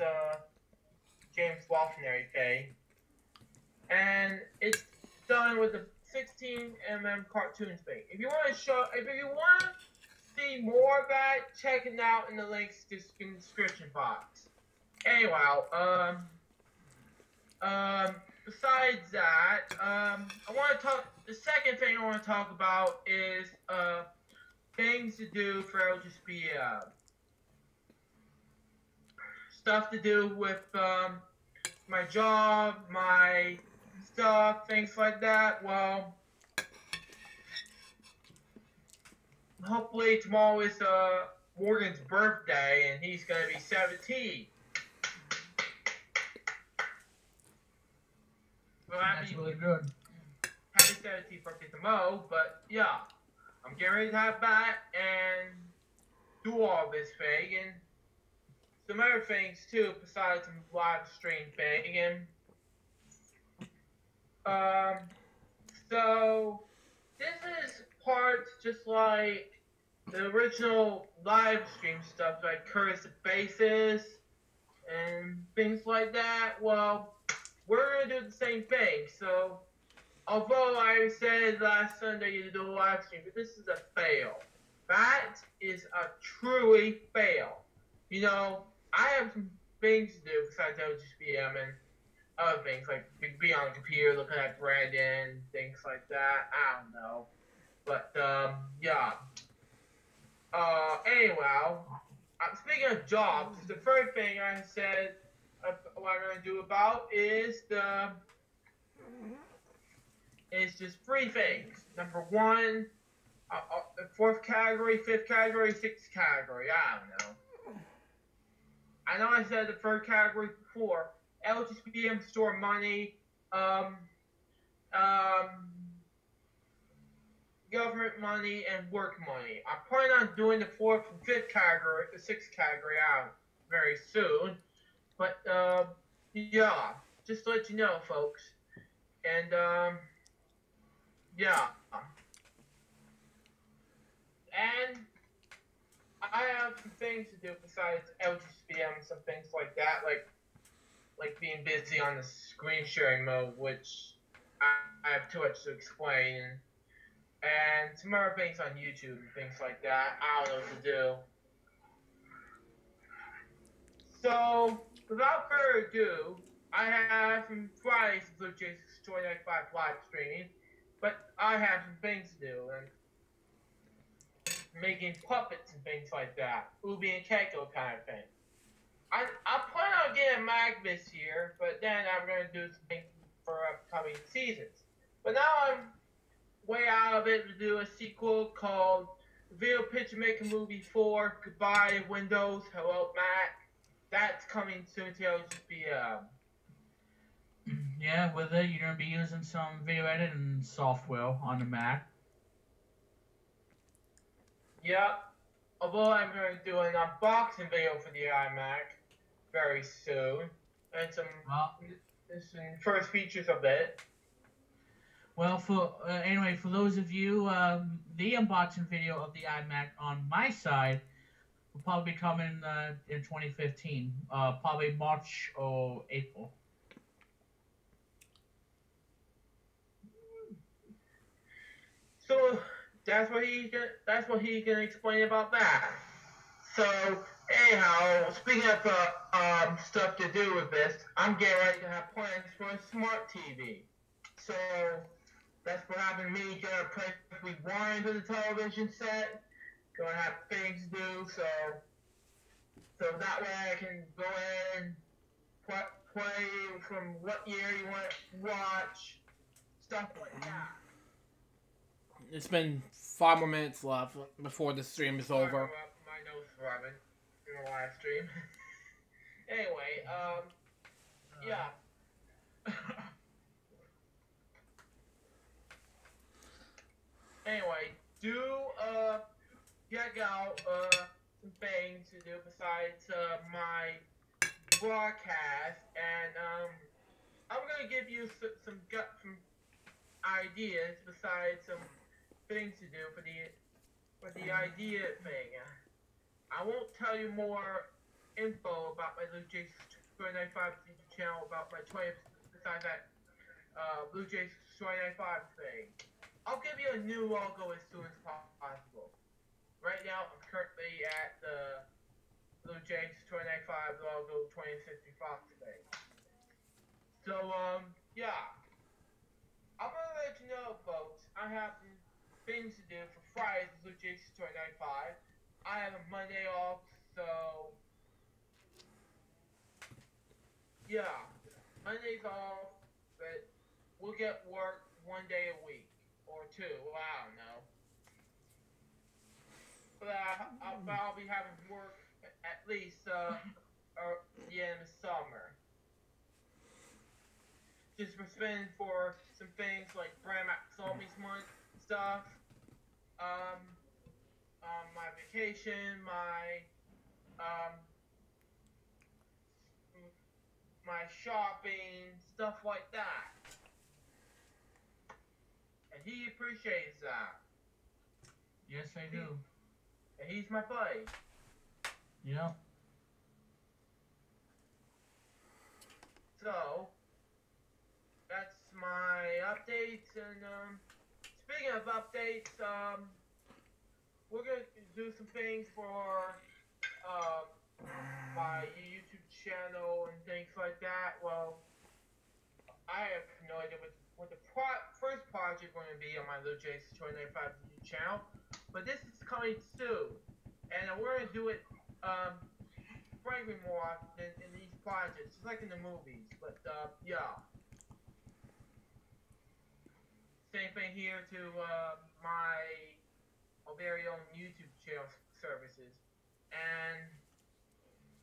James Rolfe and everything. And it's done with the 16mm cartoons thing. If you want to see more of that, check it out in the links in the description box. Anyway, besides that, the second thing I want to talk about is things to do for LGSP, stuff to do with my job, my stuff, things like that. Well, hopefully tomorrow is Morgan's birthday, and he's gonna be 17. Well, That's really good. Happy 17th birthday to Mo, but yeah, I'm getting ready to have that and do all this thing and some other things too, besides some live stream thing, and So, this is parts just like the original live stream stuff, like Curtis the Basis and things like that. Well, we're gonna do the same thing. So, although I said last Sunday you do a live stream, but this is a fail. That is a truly fail. You know, I have some things to do besides LGSBM and other things, like be on the computer looking at Brandon, things like that. I don't know. But, yeah. Anyway, speaking of jobs, the first thing I said what I'm going to do about is just three things. Number one, fourth category, fifth category, sixth category. I don't know. I know I said the third category before. LGSBM store money, government money, and work money. I plan on doing the fourth and fifth category, the sixth category out very soon. But, yeah, just to let you know, folks. And, yeah. And I have some things to do besides LGSBM, some things like that, like being busy on the screen sharing mode, which I have too much to explain, and some other things on YouTube and things like that. I don't know what to do. So, without further ado, I have some Fridays LukeJ62895 live streaming, but I have some things to do, and making puppets and things like that. Ubi and Keiko kind of thing. I plan on getting a Mac this year, but then I'm going to do some things for upcoming seasons. But now I'm way out of it to do a sequel called Video Picture Maker Movie 4, Goodbye Windows, Hello Mac. That's coming soon to LGSBM. Yeah, with it, you're going to be using some video editing software on the Mac. Yep. Although I'm going to do an unboxing video for the iMac very soon, and some first features of it. Well, for anyway, for those of you, the unboxing video of the iMac on my side will probably be coming in 2015, probably March or April. So that's what he's gonna explain about that. So anyhow, speaking of stuff to do with this, I'm getting ready to have plans for a smart TV. So that's what happened to me. Gonna practically wind to the television set. Gonna have things to do. So that way I can go in and play from what year you want to watch, stuff like that. It's been 5 more minutes left before the stream is over. My nose rubbing in the live stream. Anyway, yeah. Anyway, check out some things to do besides my broadcast, and I'm gonna give you some ideas besides some things to do for the idea thing. I won't tell you more info about my LukeJ62895 YouTube channel about my 20 besides that LukeJ62895 thing. I'll give you a new logo as soon as possible. Right now, I'm currently at the LukeJ62895 logo 2065 thing. So, yeah. I'm gonna let you know, folks. I have things to do for Fridays with LukeJ62895. I have a Monday off, so yeah, Monday's off, but we'll get work one day a week or two. Well, I don't know, but I'll be having work at least or the end of the summer. Just for spending for some things like Brand Maxomi's month stuff, my vacation, my shopping, stuff like that. And he appreciates that. Yes, I do. And he's my buddy. Yep. So, that's my updates, and speaking of updates, we're gonna do some things for my YouTube channel and things like that. Well, I have no idea what the first project going to be on my LukeJ62895 YouTube channel, but this is coming soon, and we're gonna do it frankly more often in these projects, just like in the movies. But yeah. Same thing here to my very own YouTube channel services. And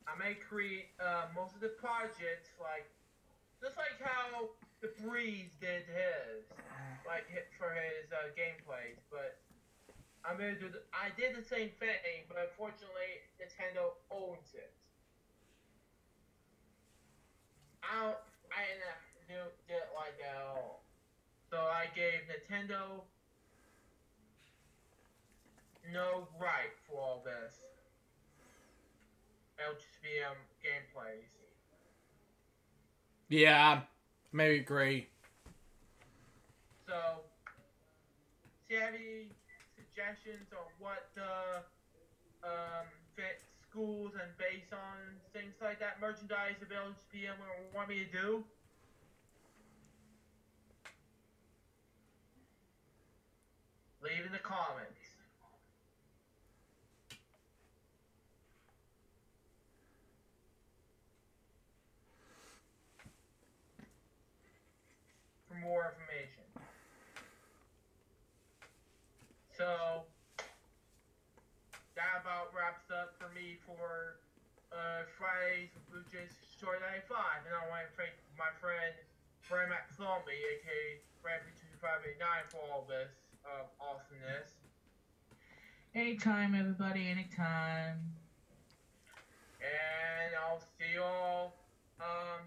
I may create most of the projects just like how the Breeze did his, for his gameplays. But I'm gonna do I did the same thing, but unfortunately Nintendo owns it. I didn't do it like that at all. So I gave Nintendo no right for all this LGBM gameplays. Yeah, maybe agree. So, do you have any suggestions on what the schools and based on things like that, merchandise of LGBM want me to do? Leave in the comments. For more information. So, that about wraps up for me for Fridays with LukeJ62895. And I want to thank my friend Brian McSalmy, aka Brad2589, for all this awesomeness. Anytime, everybody, anytime. And I'll see you all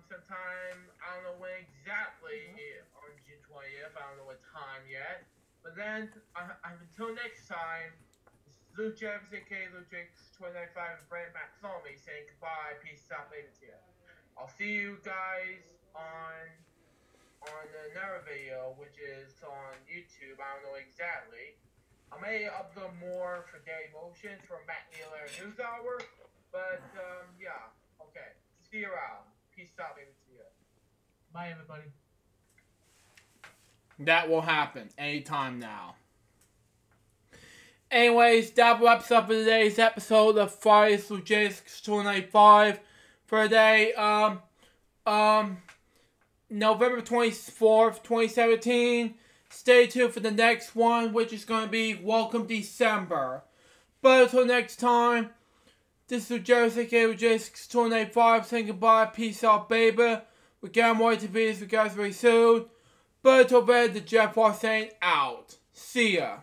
sometime, I don't know when exactly, on June 20th. I don't know what time yet. But then, until next time, this is Luke James, aka LukeJ62895, and Brandon McSalmy saying goodbye, peace out, later to you. I'll see you guys on another video, which is on YouTube. I don't know exactly. I may upload more for Daily Motions for Matt Nealer News Hour, but yeah, okay. See you around. Peace out, later to you. Bye, everybody. That will happen anytime now. Anyways, that wraps up today's episode of Fridays with LukeJ62895 for today, November 24th, 2017. Stay tuned for the next one, which is going to be Welcome December. But until next time, this is LukeJ62895 saying goodbye, peace out, baby. We got more to be with you guys very soon. But until then, the Jeff War saying out. See ya.